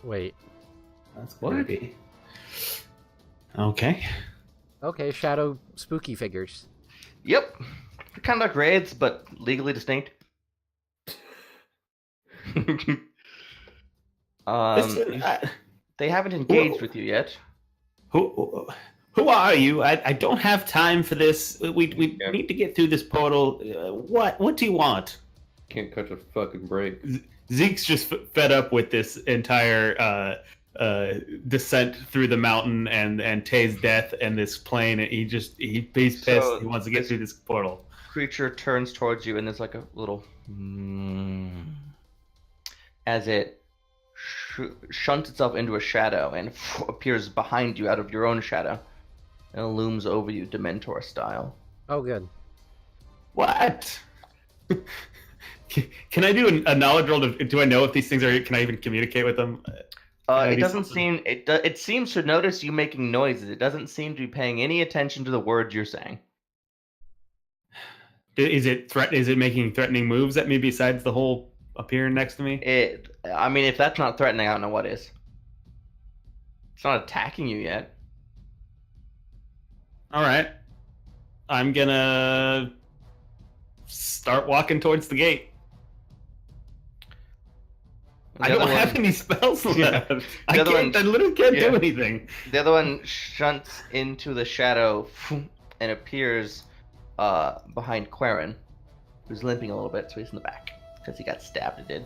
Wait. That's gonna be okay. Okay, shadow spooky figures. Yep. They're kind of like raids, but legally distinct. Listen, They haven't engaged with you yet. Who are you? I don't have time for this. We need to get through this portal. What do you want? Can't catch a fucking break. Zeke's just fed up with this entire descent through the mountain and Tay's death and this plane. And he's pissed. So he wants to get through this portal. Creature turns towards you, and there's like a little as it shunts itself into a shadow and appears behind you out of your own shadow and looms over you, Dementor style. Oh, good. What? Can I do a knowledge roll? Do I know if these things are? Can I even communicate with them? It doesn't seem. It seems to notice you making noises. It doesn't seem to be paying any attention to the words you're saying. Is it making threatening moves at me besides the whole appearing next to me? I mean, if that's not threatening, I don't know what is. It's not attacking you yet. All right. I'm gonna start walking towards the gate. I don't have any spells left. I literally can't do anything. The other one shunts into the shadow and appears behind Quarren, who's limping a little bit, so he's in the back because he got stabbed. It did.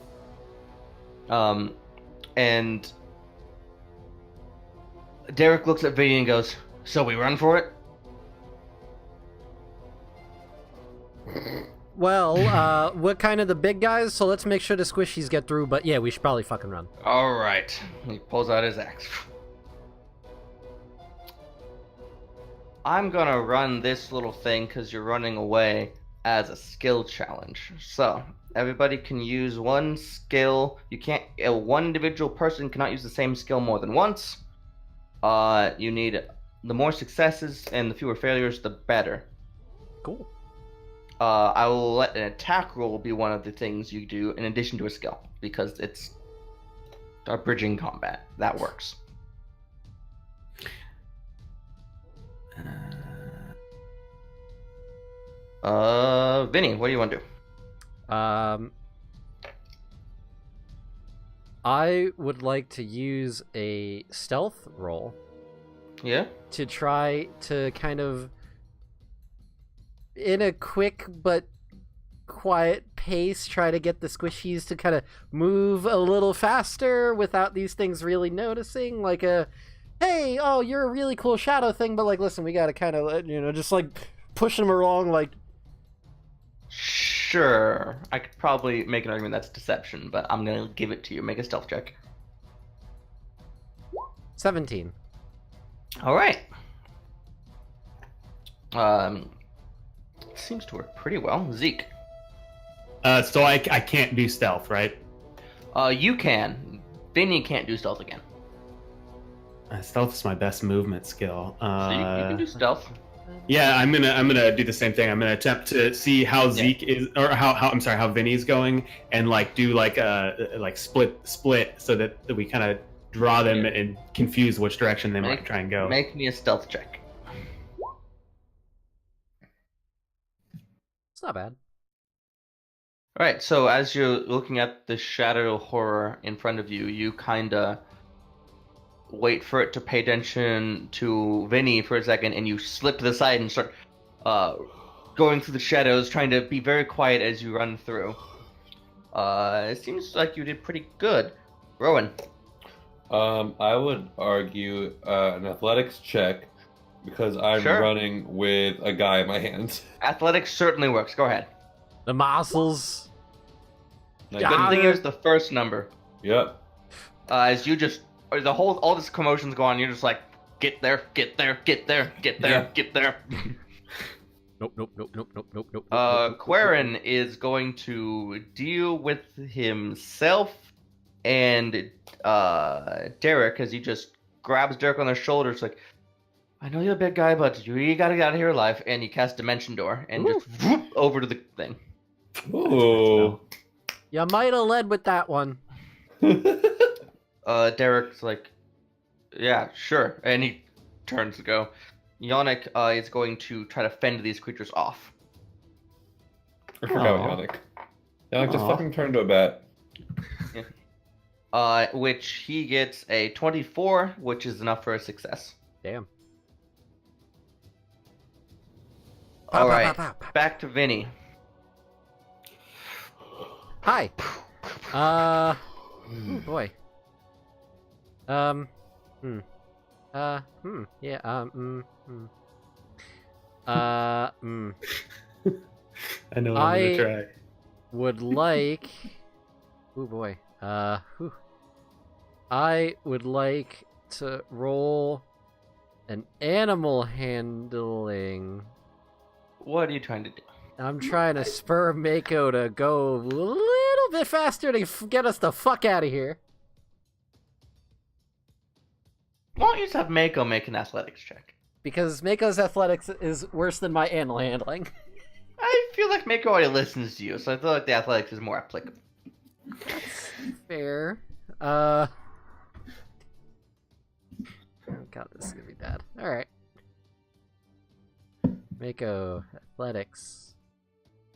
And Derek looks at Vinny and goes, "So we run for it?" Well, we're kind of the big guys, so let's make sure the squishies get through, but yeah, we should probably fucking run. Alright. He pulls out his axe. I'm gonna run this little thing, because you're running away, as a skill challenge. So, everybody can use one skill. You can't... one individual person cannot use the same skill more than once. You need... the more successes and the fewer failures, the better. Cool. I will let an attack roll be one of the things you do in addition to a skill, because it's a bridging combat. That works. Vinny, what do you want to do? I would like to use a stealth roll. Yeah? To try to kind of, in a quick but quiet pace, try to get the squishies to kind of move a little faster without these things really noticing. Like hey, oh, you're a really cool shadow thing, but like, listen, we gotta kind of, just like push them along, like. Sure. I could probably make an argument that's deception, but I'm gonna give it to you. Make a stealth check. 17. All right. Seems to work pretty well. Zeke. So I can't do stealth, right? You can. Vinny can't do stealth again. Stealth is my best movement skill. So you can do stealth. Yeah, I'm gonna do the same thing. I'm gonna attempt to see how Zeke is, or how Vinny's going, and like do like split so that we kind of draw them and confuse which direction they might try and go. Make me a stealth check. It's not bad. All right, so as you're looking at the shadow horror in front of you, you kind of wait for it to pay attention to Vinny for a second, and you slip to the side and start going through the shadows, trying to be very quiet as you run through. It seems like you did pretty good. Rowan. I would argue an athletics check, because I'm running with a guy in my hands. Athletics certainly works. Go ahead. The muscles. Good thing it was the first number. Yep. As you just... all this commotion's going on, you're just like, get there, get there, get there, get there, get there. Nope. Quarren is going to deal with himself and Derek, as he just grabs Derek on the shoulders, like, I know you're a big guy, but you gotta get out of here alive. And he casts Dimension Door and just whoop over to the thing. Ooh. You might have led with that one. Derek's like, yeah, sure, and he turns to go. Yannick is going to try to fend these creatures off. I forgot about Aw. Yannick. Yannick just Aw. fucking turned to a bat. Which he gets a 24, which is enough for a success. Damn. All Pow, right, pow, pow, pow. back to Vinny. Hi. Oh boy. Yeah. I know what I'm gonna try. Would like. Oh boy. Whew. I would like to roll an animal handling. What are you trying to do? I'm trying to spur Mako to go a little bit faster to get us the fuck out of here. Why don't you just have Mako make an athletics check? Because Mako's athletics is worse than my animal handling. I feel like Mako already listens to you, so I feel like the athletics is more applicable. Fair. Oh god, this is gonna be bad. Alright. Mako, athletics.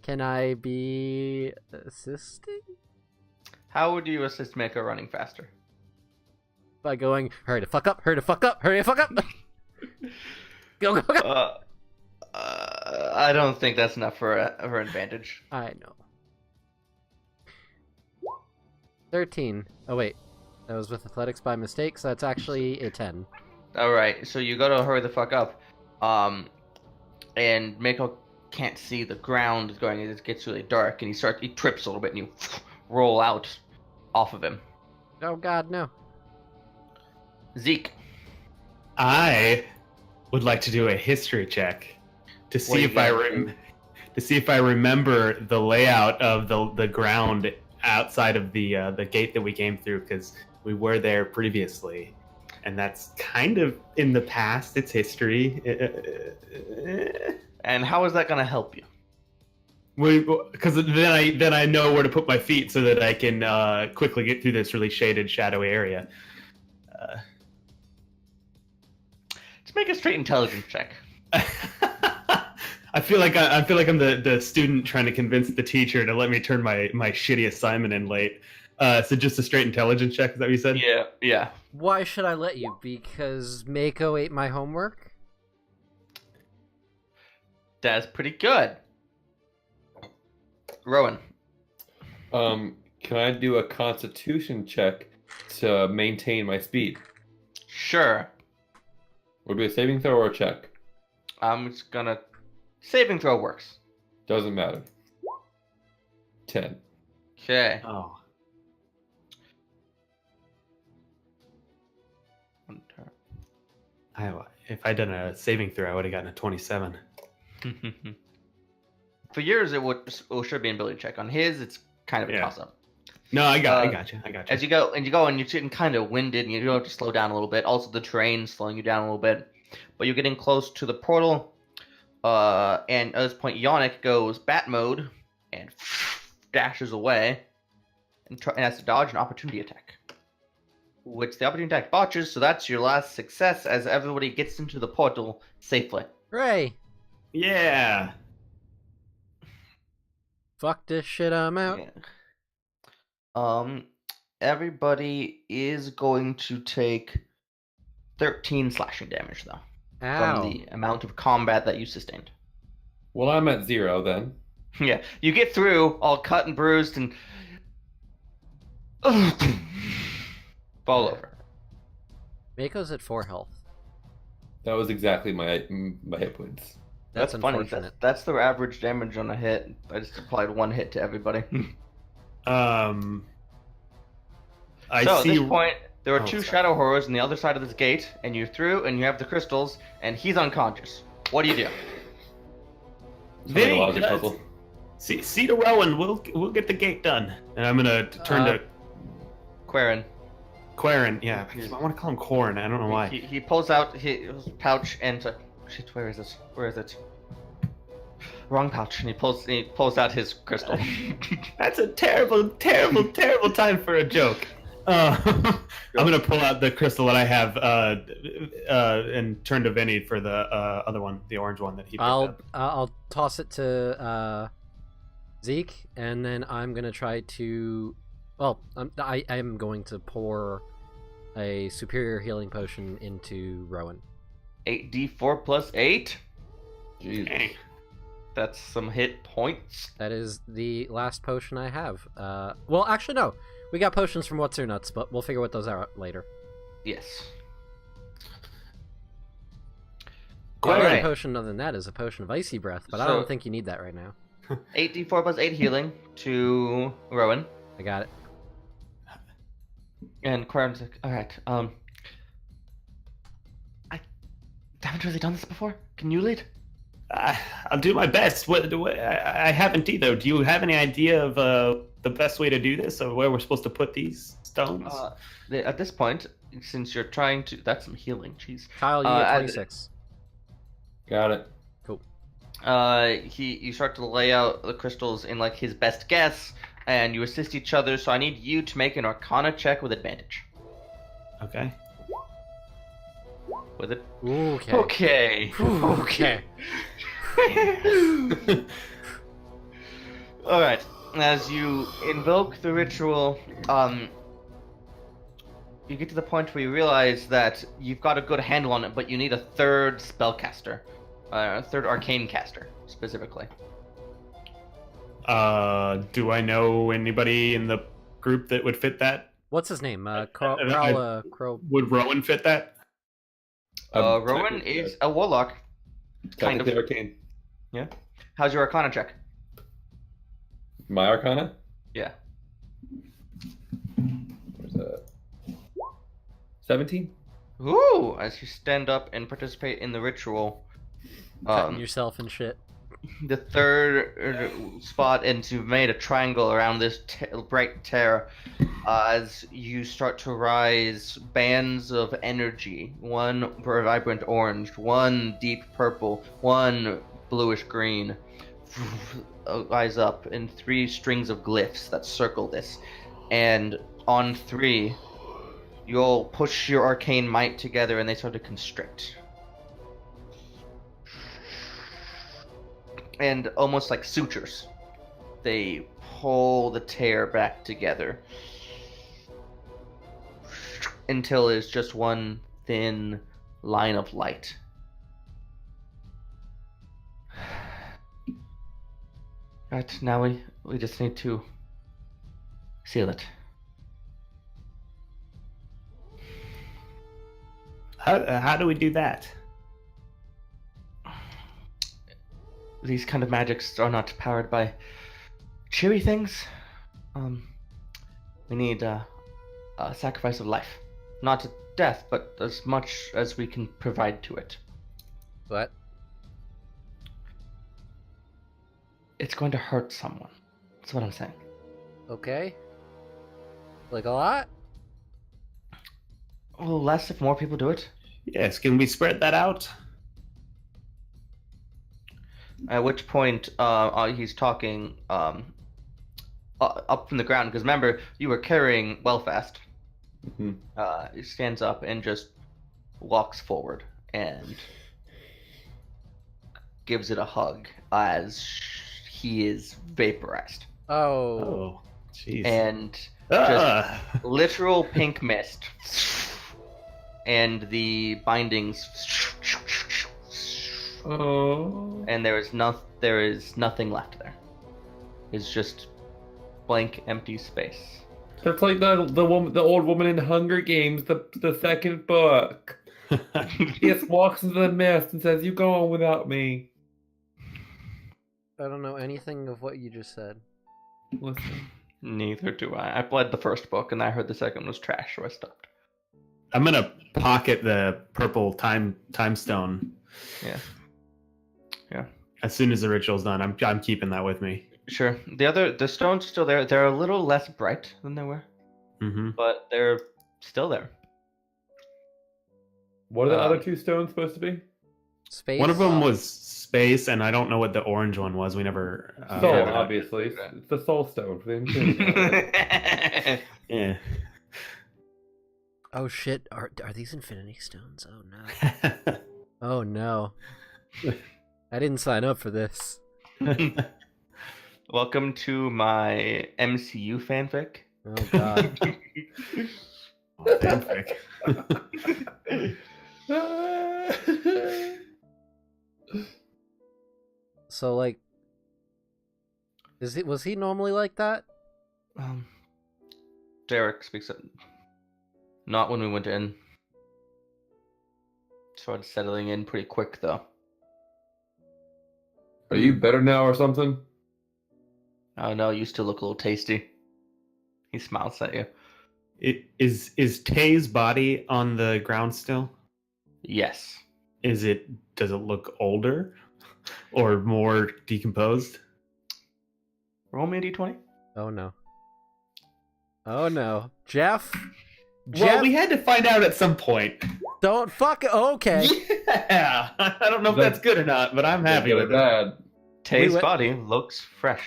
Can I be assisting? How would you assist Mako running faster? By going, hurry the fuck up, hurry the fuck up, hurry the fuck up! Go, go, go! I don't think that's enough for her advantage. I know. 13. Oh wait, that was with athletics by mistake, so that's actually a 10. Alright, so you go to hurry the fuck up, and Mako can't see the ground is going, it gets really dark, and he trips a little bit, and you roll out off of him. Oh god, no. Zeke. I would like to do a history check to see if I remember the layout of the ground outside of the gate that we came through, because we were there previously, and that's kind of in the past. It's history. And how is that going to help you? Because then I know where to put my feet so that I can quickly get through this really shaded, shadowy area. Just make a straight intelligence check. I feel like I'm the student trying to convince the teacher to let me turn my shitty assignment in late. So just a straight intelligence check, is that what you said? Yeah. Why should I let you? Because Mako ate my homework? That's pretty good. Rowan. Can I do a constitution check to maintain my speed? Sure. Would it be a saving throw or a check? I'm just gonna... Saving throw works. Doesn't matter. 10. Okay. Oh. One turn. If I'd done a saving throw, I would have gotten a 27. For yours, it should be an ability check. On his, it's kind of a toss-up. No, I got you. As you go, and you're getting kind of winded, and you have to slow down a little bit. Also, the terrain's slowing you down a little bit. But you're getting close to the portal, and at this point, Yannick goes bat mode and dashes away, and has to dodge an opportunity attack. Which the opportunity attack botches, so that's your last success as everybody gets into the portal safely. Hooray! Yeah. Fuck this shit, I'm out. Yeah. Everybody is going to take 13 slashing damage, though. Ow. From the amount of combat that you sustained. Well, I'm at 0 then. Yeah, you get through, all cut and bruised, and... fall over. Mako's at 4 health. That was exactly my hit points. That's funny. unfortunate. That's the average damage on a hit. I just applied 1 hit to everybody. I so see. at this point, there are 2 sorry. shadow horrors on the other side of this gate, and you're through, and you have the crystals, and he's unconscious. What do you do? Vinny, Logic puzzle. see to Rowan. We'll get the gate done, and I'm gonna turn to Quarren. Quarren. Yeah, I want to call him Corn. I don't know why. He pulls out his pouch and shit. Where is this? Where is it? Wrong pouch. And he pulls out his crystal. That's a terrible time for a joke. I'm gonna pull out the crystal that I have and turn to Vinny for the other one, the orange one that he picked up. I'll toss it to Zeke, and then I'm gonna try to. Well, I am going to pour a superior healing potion into Rowan. 8d4 plus 8. Jesus. Dang. That's some hit points. That is the last potion I have. Well, actually, no. We got potions from What's Her Nuts, but we'll figure what those are out later. Yes. The only Alright. potion other than that is a potion of Icy Breath, but I So- don't think you need that right now. 8d4 plus 8 healing to Rowan. I got it. And Quarren's like, alright, I haven't really done this before. Can you lead? I'll do my best. I haven't either. Do you have any idea of the best way to do this, or where we're supposed to put these stones? At this point, since you're trying to... That's some healing, jeez. Kyle, you get and- 26. Got it. Cool. You start to lay out the crystals in like his best guess, and you assist each other. So I need you to make an Arcana check with advantage. Okay. With it. Okay. Okay. All right. As you invoke the ritual, you get to the point where you realize that you've got a good handle on it, but you need a third spellcaster, a third arcane caster specifically. Do I know anybody in the group that would fit that? What's his name? Crow. Would Rowan fit that? Rowan Technically, is a warlock. Kind of. technically arcane. Yeah. How's your Arcana check? My Arcana? Yeah. Where's that? 17? Ooh! As you stand up and participate in the ritual, Cutting yourself and shit. the third spot, and you've made a triangle around this bright tear. As you start to rise, bands of energy, one vibrant orange, one deep purple, one bluish green, rise up in 3 strings of glyphs that circle this. And on 3, you'll push your arcane might together and they start to constrict. And almost like sutures, they pull the tear back together until it's just one thin line of light. Right, now we just need to seal it. How do we do that? These kind of magics are not powered by cheery things. We need a sacrifice of life. Not to death, but as much as we can provide to it. What? It's going to hurt someone. That's what I'm saying. Okay. Like a lot? A little less if more people do it. Yes, can we spread that out? At which point, he's talking up from the ground, because remember, you were carrying Wellfast. Mm-hmm. He stands up and just walks forward and gives it a hug as he is vaporized. Oh. Oh, jeez. And Ah! literal pink mist. And the bindings. Oh. And there is nothing left there. It's just blank, empty space. That's like the old woman in Hunger Games, the second book. He just walks into the mist and says, "You go on without me." I don't know anything of what you just said. Listen. Neither do I. I played the first book and I heard the second was trash, so I stopped. I'm gonna pocket the purple time stone. Yeah. Yeah. As soon as the ritual's done, I'm keeping that with me. Sure. The stones are still there. They're a little less bright than they were, Mm-hmm. but they're still there. What are the other 2 stones supposed to be? Space? One of them was space, and I don't know what the orange one was. We never. Soul, yeah. obviously. It's the soul stone for the Infinity. Yeah. Oh shit! Are these Infinity Stones? Oh no! Oh no! I didn't sign up for this. Welcome to my MCU fanfic. Oh god. Fanfic. So like, was he normally like that? Derek speaks up. Not when we went in. Started settling in pretty quick though. Are you better now or something? Oh no, you still look a little tasty. He smiles at you. Is Tay's body on the ground still? Yes. Does it look older or more decomposed? Roll me a d20. Oh no. Oh no, Jeff. Well, we had to find out at some point. Don't fuck. Okay. Yeah, I don't know if that's good or not, but I'm happy with it. Bad. Tay's body looks fresh.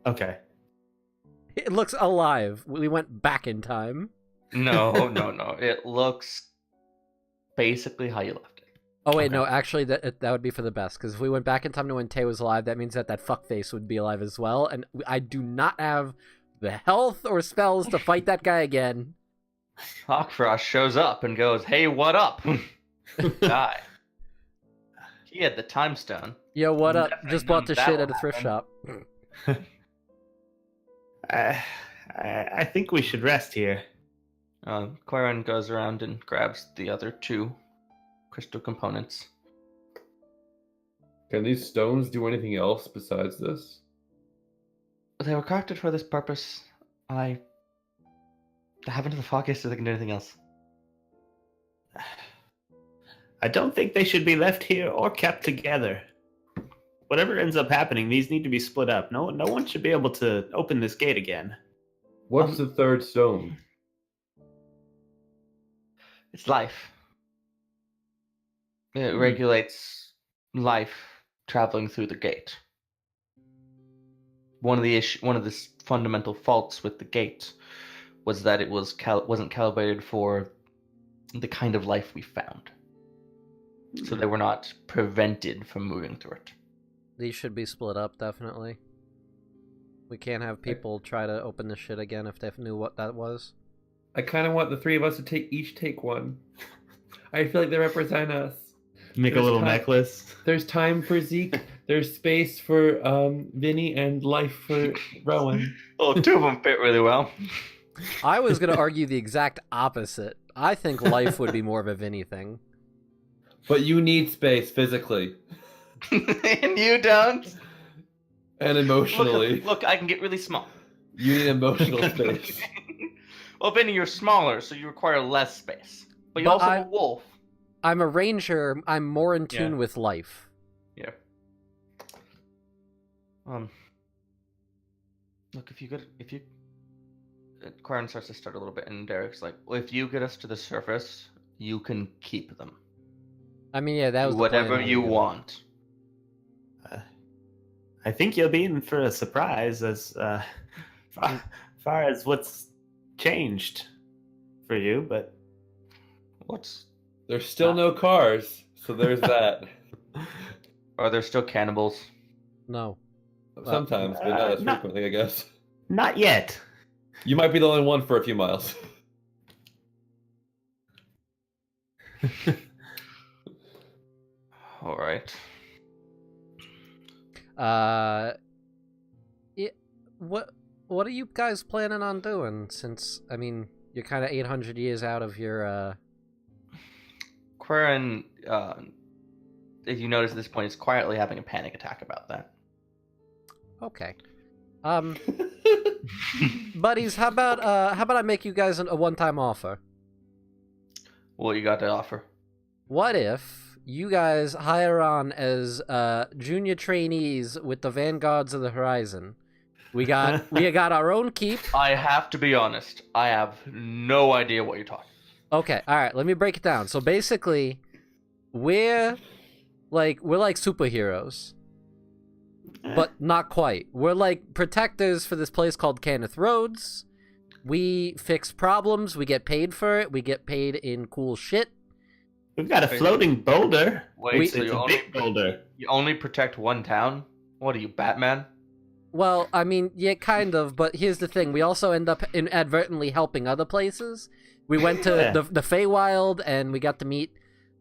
Okay. It looks alive. We went back in time. No. It looks basically how you left it. Oh wait, Okay. no. Actually, that would be for the best, because if we went back in time to when Tay was alive, that means that fuckface would be alive as well, and I do not have the health or spells to fight that guy again. Hawkfrost shows up and goes, "Hey, what up?" Guy. He had the time stone. Yo, what up? Definitely Just bought the that shit will at a thrift happen. shop. I think we should rest here. Quirin goes around and grabs the other two crystal components. Can these stones do anything else besides this? They were crafted for this purpose. I haven't the foggiest if they can do anything else. I don't think they should be left here or kept together. Whatever ends up happening, these need to be split up. No one should be able to open this gate again. What's the third stone? It's life. It regulates life traveling through the gate. One of the fundamental faults with the gate was that it wasn't calibrated for the kind of life we found. So they were not prevented from moving through it. These should be split up, definitely. We can't have people try to open this shit again if they knew what that was. I kind of want the three of us to each take one. I feel like they represent us. Make There's a little time- necklace. There's time for Zeke. There's space for Vinny and life for Rowan. Well, two of them fit really well. I was going to argue the exact opposite. I think life would be more of a Vinny thing. But you need space physically And you don't. and emotionally. Look, I can get really small. You need emotional space. Well, Benny, you're smaller, so you require less space. But you're But also a wolf. I'm a ranger. I'm more in tune Yeah. with life. Yeah. Look, Quarren starts to start a little bit, and Derek's like, well, if you get us to the surface, you can keep them. I mean, yeah, that was Do the whatever plan. you want. I think you'll be in for a surprise as far as what's changed for you, but There's still no cars, so there's that. Are there still cannibals? No. Sometimes, but not as not- frequently, I guess. not yet. You might be the only one for a few miles. All right. What are you guys planning on doing? Since I mean, you're kind of 800 years out of your. Quarren, if you notice at this point, is quietly having a panic attack about that. Okay. Buddies, how about I make you guys a one-time offer? What you got to offer? What if you guys hire on as junior trainees with the Vanguards of the Horizon? We got our own keep. I have to be honest. I have no idea what you're talking. Okay, all right. Let me break it down. So basically, we're like superheroes, but not quite. We're like protectors for this place called Kenneth Rhodes. We fix problems. We get paid for it. We get paid in cool shit. We've got a floating boulder. Wait, so it's a big boulder. You only protect one town? What are you, Batman? Well, I mean, yeah, kind of, but here's the thing. We also end up inadvertently helping other places. We went to the Feywild, and we got to meet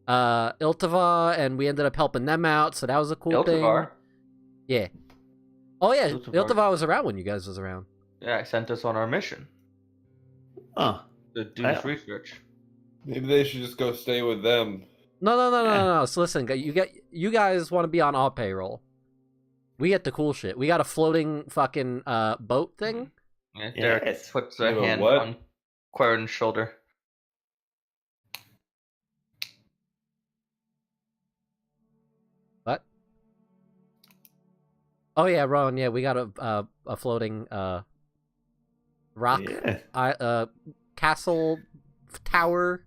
Iltivar, and we ended up helping them out, so that was a cool Iltivar? thing. Yeah. Oh, yeah, Iltivar was around when you guys was around. Yeah, he sent us on our mission. Huh. To do this research. Maybe they should just go stay with them. No. So listen, you guys want to be on our payroll. We get the cool shit. We got a floating fucking boat thing. Yeah, Derek puts a hand what? on Quarren's shoulder. What? Oh yeah, Rowan. Yeah, we got a floating rock castle tower.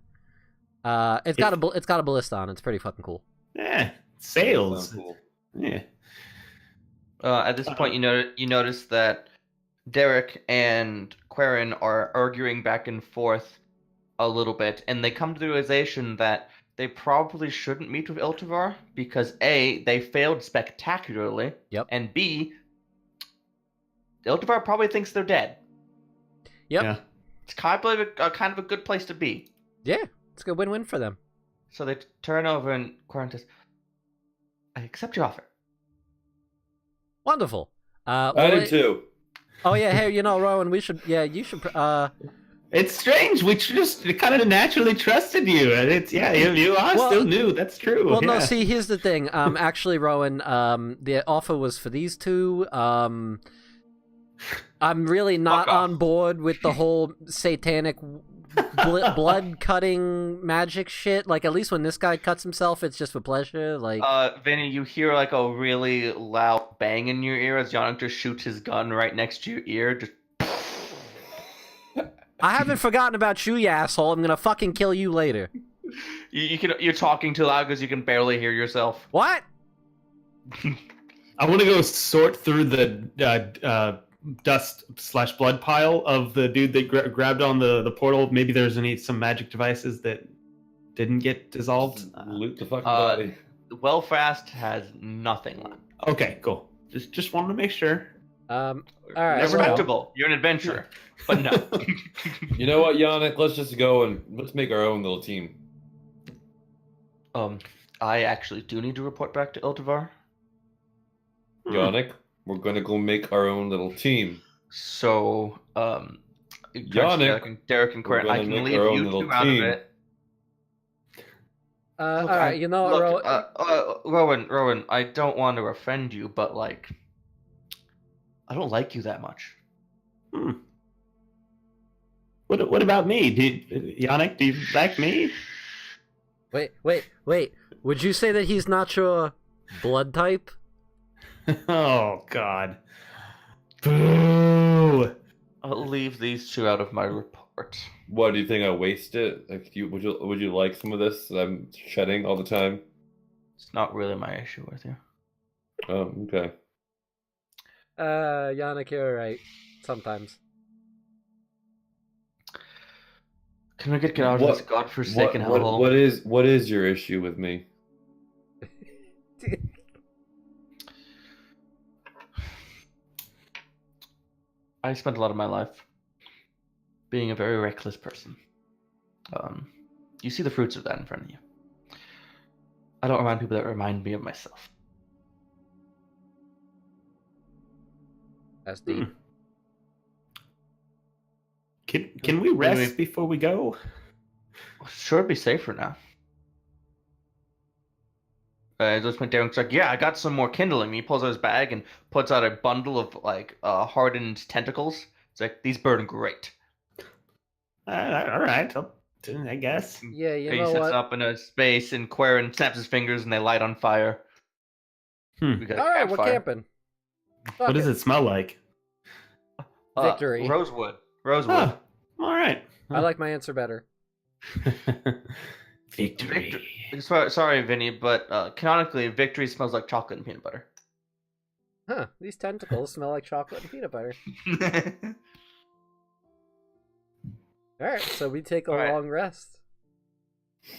It's got a ballista on it. It's pretty fucking cool. Yeah, sails. Cool. Yeah. At this point, you notice that Derek and Quarren are arguing back and forth a little bit, and they come to the realization that they probably shouldn't meet with Iltivar because A, they failed spectacularly, and B, Iltivar probably thinks they're dead. Yep. Yeah. It's kind of a good place to be. Yeah, it's a good win-win for them. So they turn over and Quarren says, "I accept your offer." Wonderful. I did too. Oh yeah, hey, Rowan, you should. It's strange. We just kind of naturally trusted you, and you are still new. That's true. Well, no. See, here's the thing. Actually, Rowan, the offer was for these two. I'm really not on board with the whole satanic blood cutting magic shit. Like, at least when this guy cuts himself, it's just for pleasure. Like, Vinny, you hear like a really loud bang in your ear as Yannick just shoots his gun right next to your ear. Just. I haven't forgotten about you, you asshole. I'm gonna fucking kill you later. You're talking too loud because you can barely hear yourself. What? I want to go sort through the dust/blood pile of the dude that grabbed on the portal. Maybe there's some magic devices that didn't get dissolved. Loot the fucking body. Wellfast has nothing left. Okay, cool. Just wanted to make sure. All right. Respectable. You're an adventurer, but no. You know what, Yannick? Let's just go and let's make our own little team. I actually do need to report back to Iltivar. Yannick, we're gonna go make our own little team. So, Yannick, Derek and Quarren, I can leave you two out of it. All right, Rowan, I don't want to offend you, but like, I don't like you that much. What about me? Yannick, do you like me? Wait. Would you say that he's not your blood type? Oh, God. Boo! I'll leave these two out of my report. What, do you think I waste it? Like, would you like some of this that I'm shedding all the time? It's not really my issue with you. Oh, okay. Yannick, you're right. Sometimes. Can we get out of this godforsaken hellhole? What is your issue with me? I spent a lot of my life being a very reckless person. You see the fruits of that in front of you. I don't remind people that remind me of myself. That's deep. Can we rest before we go? Sure, be safer now. Just went down and like, yeah, I got some more kindling. He pulls out his bag and puts out a bundle of like hardened tentacles. It's like, these burn great. All right, I guess. Yeah, he sets it up in a space, and Quarren snaps his fingers, and they light on fire. All right, we're camping. What does it smell like? Victory. Rosewood. Oh, all right. I like my answer better. Victory. Sorry, Vinny, but canonically, victory smells like chocolate and peanut butter. Huh, these tentacles smell like chocolate and peanut butter. All right, so we take a All right. long rest.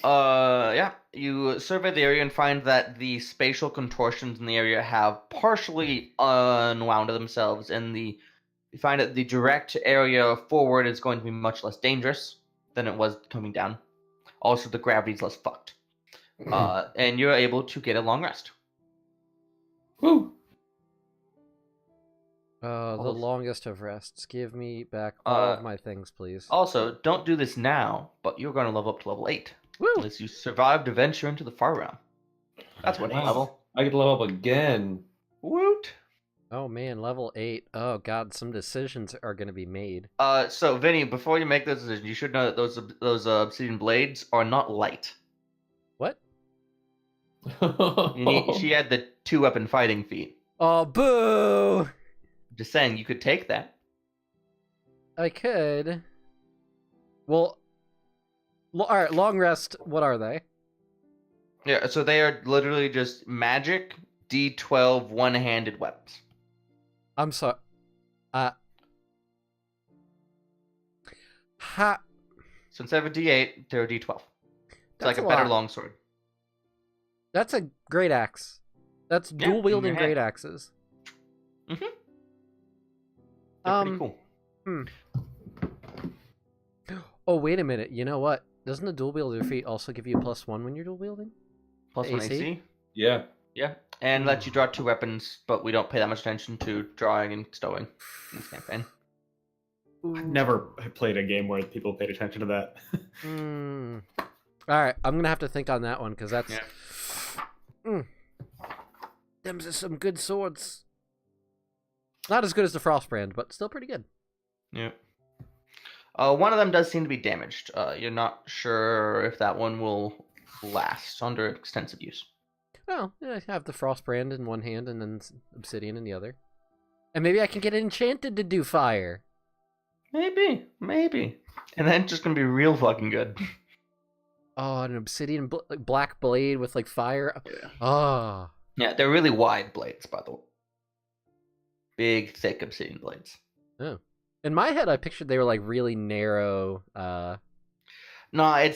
Yeah. You survey the area and find that the spatial contortions in the area have partially unwound themselves, and you find that the direct area forward is going to be much less dangerous than it was coming down. Also, the gravity's less fucked. And you're able to get a long rest. Woo! The Also- longest of rests. Give me back all of my things, please. Also, don't do this now, but you're going to level up to level 8. Woo! Unless you survive to venture into the far realm. That's what Wow. level. I get to level up again. Woot! Oh man, level 8. Oh god, some decisions are going to be made. So Vinny, before you make those decisions, you should know that those obsidian blades are not light. What? She had the 2-weapon fighting feat. Oh, boo! Just saying, you could take that. I could. Well, all right, long rest, what are they? Yeah, so they are literally just magic D12 one-handed weapons. I'm sorry. So instead of a D8, they're a D12. It's That's like a a better lot. longsword. That's a great axe. That's Yeah, dual wielding in your hand. great axes. Mm-hmm. They're pretty cool. Oh, wait a minute. You know what? Doesn't the dual wielder feat also give you a +1 when you're dual wielding? Plus 1 AC? AC. Yeah. Yeah, and let you draw 2 weapons, but we don't pay that much attention to drawing and stowing in this campaign. I've never played a game where people paid attention to that. All right, I'm gonna have to think on that one because that's. Yeah. Them's are some good swords. Not as good as the Frostbrand, but still pretty good. Yeah. One of them does seem to be damaged. You're not sure if that one will last under extensive use. Well, yeah, I have the Frostbrand in one hand and then Obsidian in the other. And maybe I can get enchanted to do fire. Maybe. And then it's just gonna be real fucking good. Oh, an Obsidian black blade with like fire. Yeah. Oh. Yeah, they're really wide blades, by the way. Big, thick obsidian blades. Oh. In my head, I pictured they were like really narrow. No,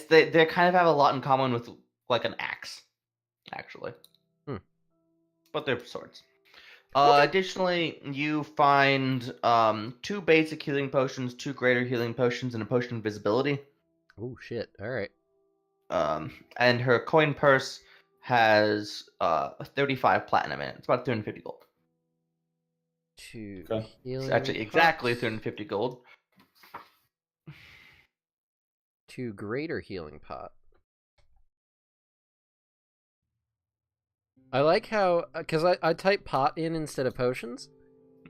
they kind of have a lot in common with like an axe, actually. But they're swords. Okay. Additionally, you find 2 basic healing potions, 2 greater healing potions, and a potion of invisibility. Oh shit! All right. And her coin purse has 35 platinum in it. It's about 350 gold. 2 Okay. healing. It's actually exactly pots. 350 gold. 2 greater healing pot. I like how, because I type pot in instead of potions.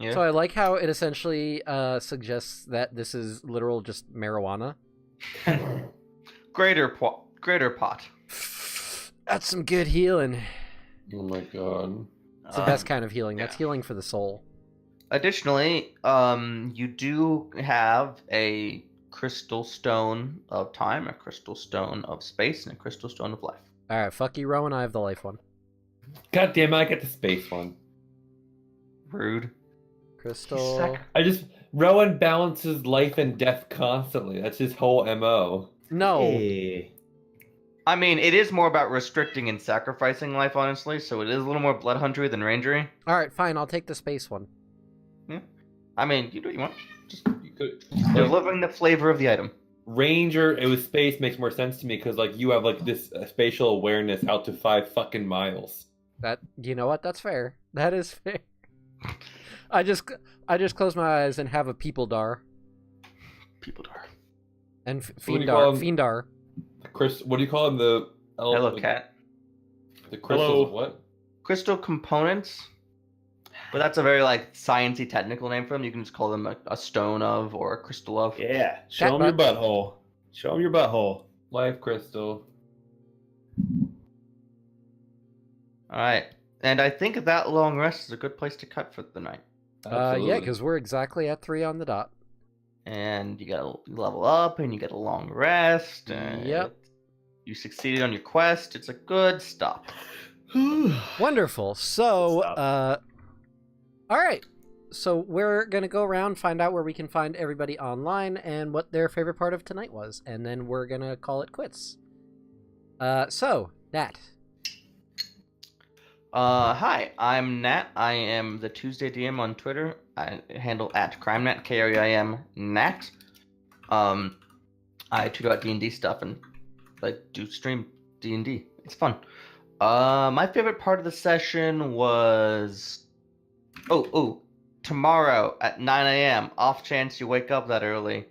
Yeah. So I like how it essentially suggests that this is literal just marijuana. Greater pot. That's some good healing. Oh my god. It's the best kind of healing. That's yeah. healing for the soul. Additionally, you do have a crystal stone of time, a crystal stone of space, and a crystal stone of life. All right, fuck you, Rowan. I have the life one. God damn it, I get the space one. Rude. Crystal. Rowan balances life and death constantly. That's his whole MO. No. Hey. I mean, it is more about restricting and sacrificing life, honestly, so it is a little more blood huntery than rangery. All right, fine. I'll take the space one. I mean, you do what you want. Just You could, you're like, living the flavor of the item. Ranger, it was space makes more sense to me because like you have like this spatial awareness out to 5 fucking miles. That, you know what? That's fair. That is fair. I just close my eyes and have a people dar People are. and What do you call 'em? fiendar. Chris, what do you call him? The Hello, cat. The crystals Hello. of what? Crystal components. But that's a very like sciencey technical name for them. You can just call them a stone of or a crystal of. Yeah, show him your butthole. Show him your butthole. Life crystal. All right, and I think that long rest is a good place to cut for the night. Yeah, Absolutely. because we're exactly at 3 on the dot. And you gotta level up, and you get a long rest. And Yep. You succeeded on your quest. It's a good stop. Wonderful. So, Stop. all right. So we're gonna go around, find out where we can find everybody online and what their favorite part of tonight was, and then we're gonna call it quits. So Nat. Hi, I'm Nat. I am the Tuesday DM on Twitter. I handle at CrimeNat, KREIM Nat. I tweet about D&D stuff and I do stream D&D. It's fun. My favorite part of the session was tomorrow at 9 a.m. Off chance you wake up that early,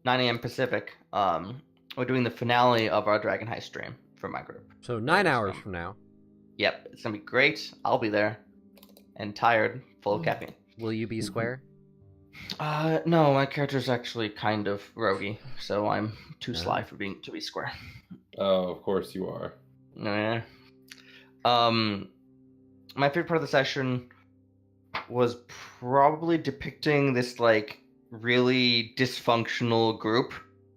9 a.m. Pacific. We're doing the finale of our Dragon Heist stream for my group. So 9 hours from now. Yep, it's gonna be great. I'll be there, and tired, full of caffeine. Will you be square? No, my character's actually kind of roguey, so I'm too sly to be square. Oh, of course you are. Yeah. My favorite part of the session was probably depicting this like really dysfunctional group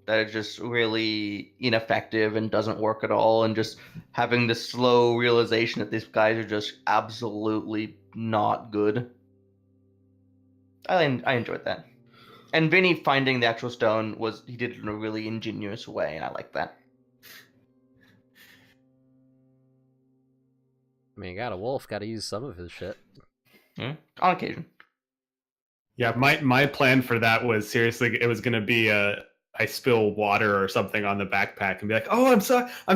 that are just really ineffective and doesn't work at all, and just having this slow realization that these guys are just absolutely not good. I enjoyed that. And Vinny finding the actual stone he did it in a really ingenious way, and I like that. I mean, you got a wolf, got to use some of his shit. On occasion. Yeah, my plan for that was seriously, it was going to be I spill water or something on the backpack and be like, "Oh, I'm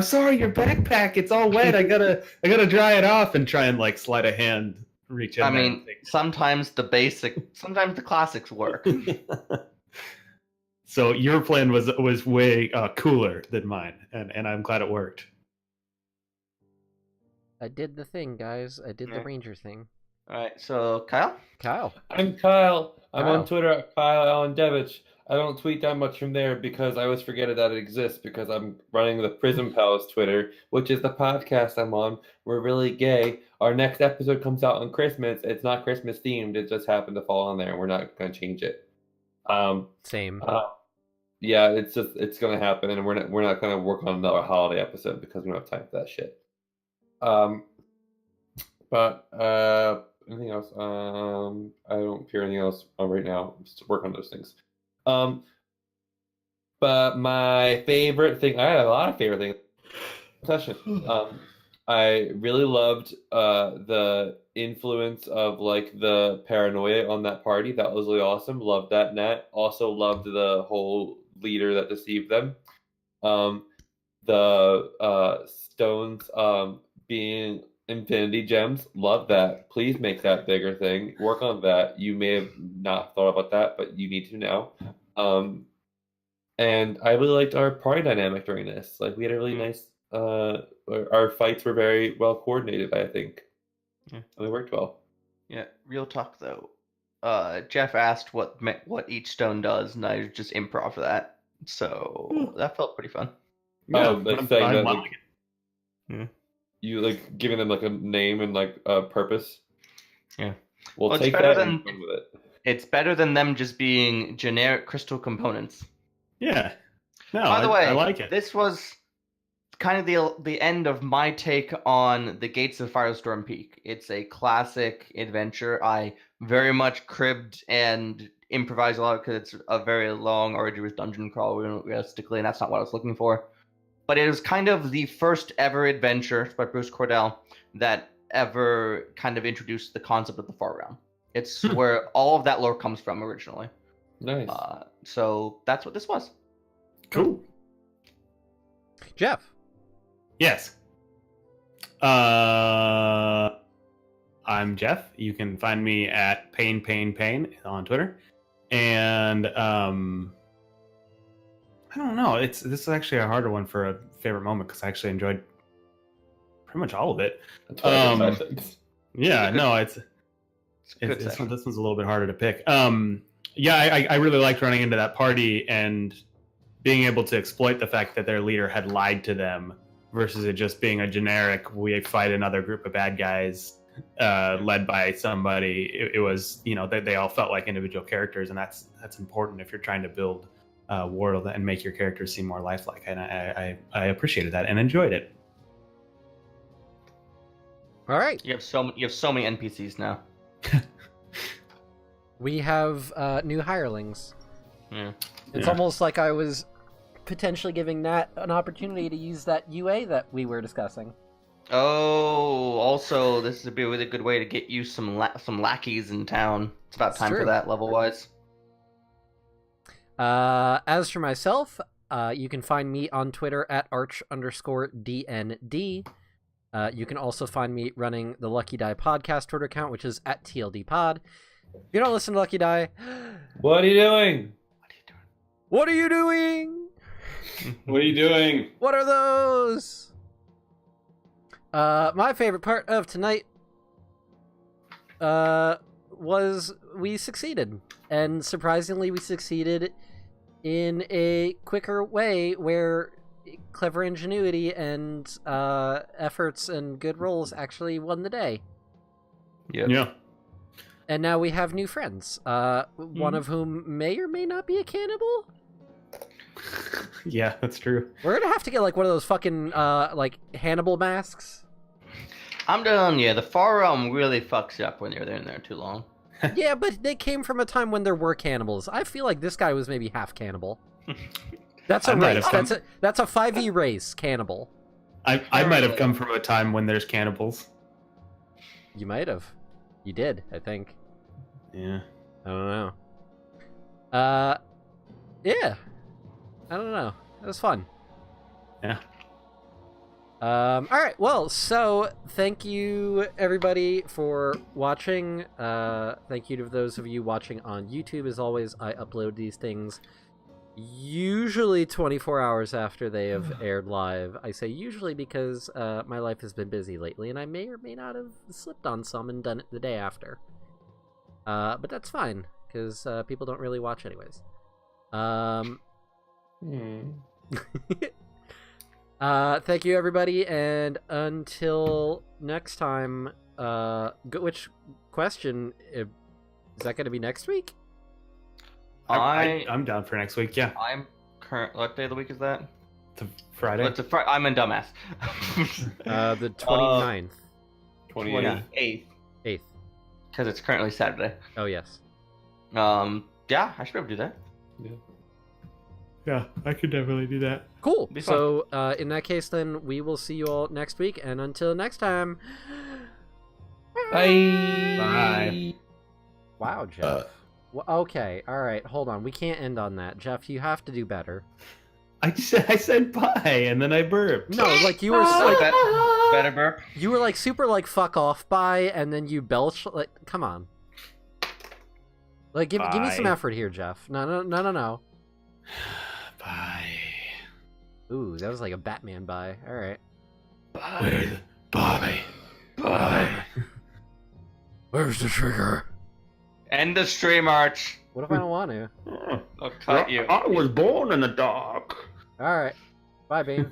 sorry, your backpack, it's all wet. I gotta dry it off," and try and like slide a hand, reach in. I mean, sometimes the classics work. So your plan was way cooler than mine, and I'm glad it worked. I did the thing, guys. I did the ranger thing. All right, so Kyle? I'm Kyle. I'm on Twitter at Kyle Allen Devich. I don't tweet that much from there because I always forget that it exists because I'm running the Prism Palace Twitter, which is the podcast I'm on. We're really gay. Our next episode comes out on Christmas. It's not Christmas themed. It just happened to fall on there, and we're not going to change it. Same. Yeah, it's going to happen, and we're not going to work on another holiday episode because we don't have time for that shit. But anything else? I don't hear anything else right now. I'm just working on those things. But my favorite thing, I had a lot of favorite things. Session. I really loved the influence of like the paranoia on that party. That was really awesome. Loved that, Nat. Also loved the whole leader that deceived them. The stones being infinity gems. Love that. Please make that bigger thing. Work on that. You may have not thought about that, but you need to now. And I really liked our party dynamic during this. Like we had a really nice. Our fights were very well coordinated, I think. Yeah. And they worked well. Yeah. Real talk though. Jeff asked what each stone does, and I just improv that. So that felt pretty fun. Yeah, like saying that. Like, yeah. You like giving them like a name and like a purpose. Yeah. We'll take that and run with it. It's better than them just being generic crystal components. Yeah. No, By the way, I like it. This was kind of the end of my take on the Gates of Firestorm Peak. It's a classic adventure. I very much cribbed and improvised a lot because it's a very long, arduous dungeon crawl, realistically, and that's not what I was looking for. But it was kind of the first ever adventure by Bruce Cordell that ever kind of introduced the concept of the Far Realm. It's where all of that lore comes from originally. Nice. So that's what this was. Cool. Jeff. Yes. I'm Jeff. You can find me at Pain on Twitter. And I don't know. This is actually a harder one for a favorite moment because I actually enjoyed pretty much all of it. Yeah, no, this one's a little bit harder to pick. Yeah, I really liked running into that party and being able to exploit the fact that their leader had lied to them versus it just being a generic, we fight another group of bad guys led by somebody. It was, they all felt like individual characters, and that's important if you're trying to build a world and make your characters seem more lifelike. And I appreciated that and enjoyed it. All right. You have so many NPCs now. We have new hirelings. Yeah. It's almost like I was potentially giving Nat an opportunity to use that UA that we were discussing. Oh, also, this would be a really good way to get you some lackeys in town. It's about time for that, level-wise. As for myself, you can find me on Twitter at arch_DND. You can also find me running the Lucky Die podcast Twitter account, which is at TLDpod. If you don't listen to Lucky Die, what are you doing? What are you doing? What are you doing? What are those? My favorite part of tonight was we succeeded. And surprisingly, we succeeded in a quicker way where clever ingenuity and efforts and good rolls actually won the day. Yep. Yeah. And now we have new friends, one of whom may or may not be a cannibal. Yeah, that's true. We're gonna have to get like one of those fucking like Hannibal masks. I'm telling you, the Far Realm really fucks you up when you're in there too long. Yeah, but they came from a time when there were cannibals. I feel like this guy was maybe half cannibal. That's a race. That's a 5e race, cannibal. I might have come from a time when there's cannibals. You might have. You did, I think. Yeah. I don't know. Yeah. I don't know. It was fun. Yeah. All right. Well, so thank you everybody for watching. Thank you to those of you watching on YouTube. As always, I upload these things usually 24 hours after they have aired live. I say usually because my life has been busy lately, and I may or may not have slipped on some and done it the day after. But that's fine because people don't really watch anyways. Thank you everybody, and until next time, which question is that going to be next week? I'm down for next week. Yeah. I'm current. What day of the week is that? It's a Friday. It's a I'm a dumbass. The 29th. 28th. 8th. Because it's currently Saturday. Oh yes. Yeah, I should be able to do that. Yeah, I could definitely do that. Cool. Be So, in that case, then we will see you all next week, and until next time. Bye. Bye. Wow, Jeff. Well, okay, all right. Hold on. We can't end on that, Jeff. You have to do better. I said bye, and then I burped. No, like you were like Better burp. you were like super like fuck off bye, and then you belch. Like, come on. Like, give me some effort here, Jeff. No. Bye. Ooh, that was like a Batman bye. All right. Bye. Bye. Where's the trigger? End the stream, Arch. What if I don't want to? I'll cut you. I was born in the dark. All right. Bye, Bean.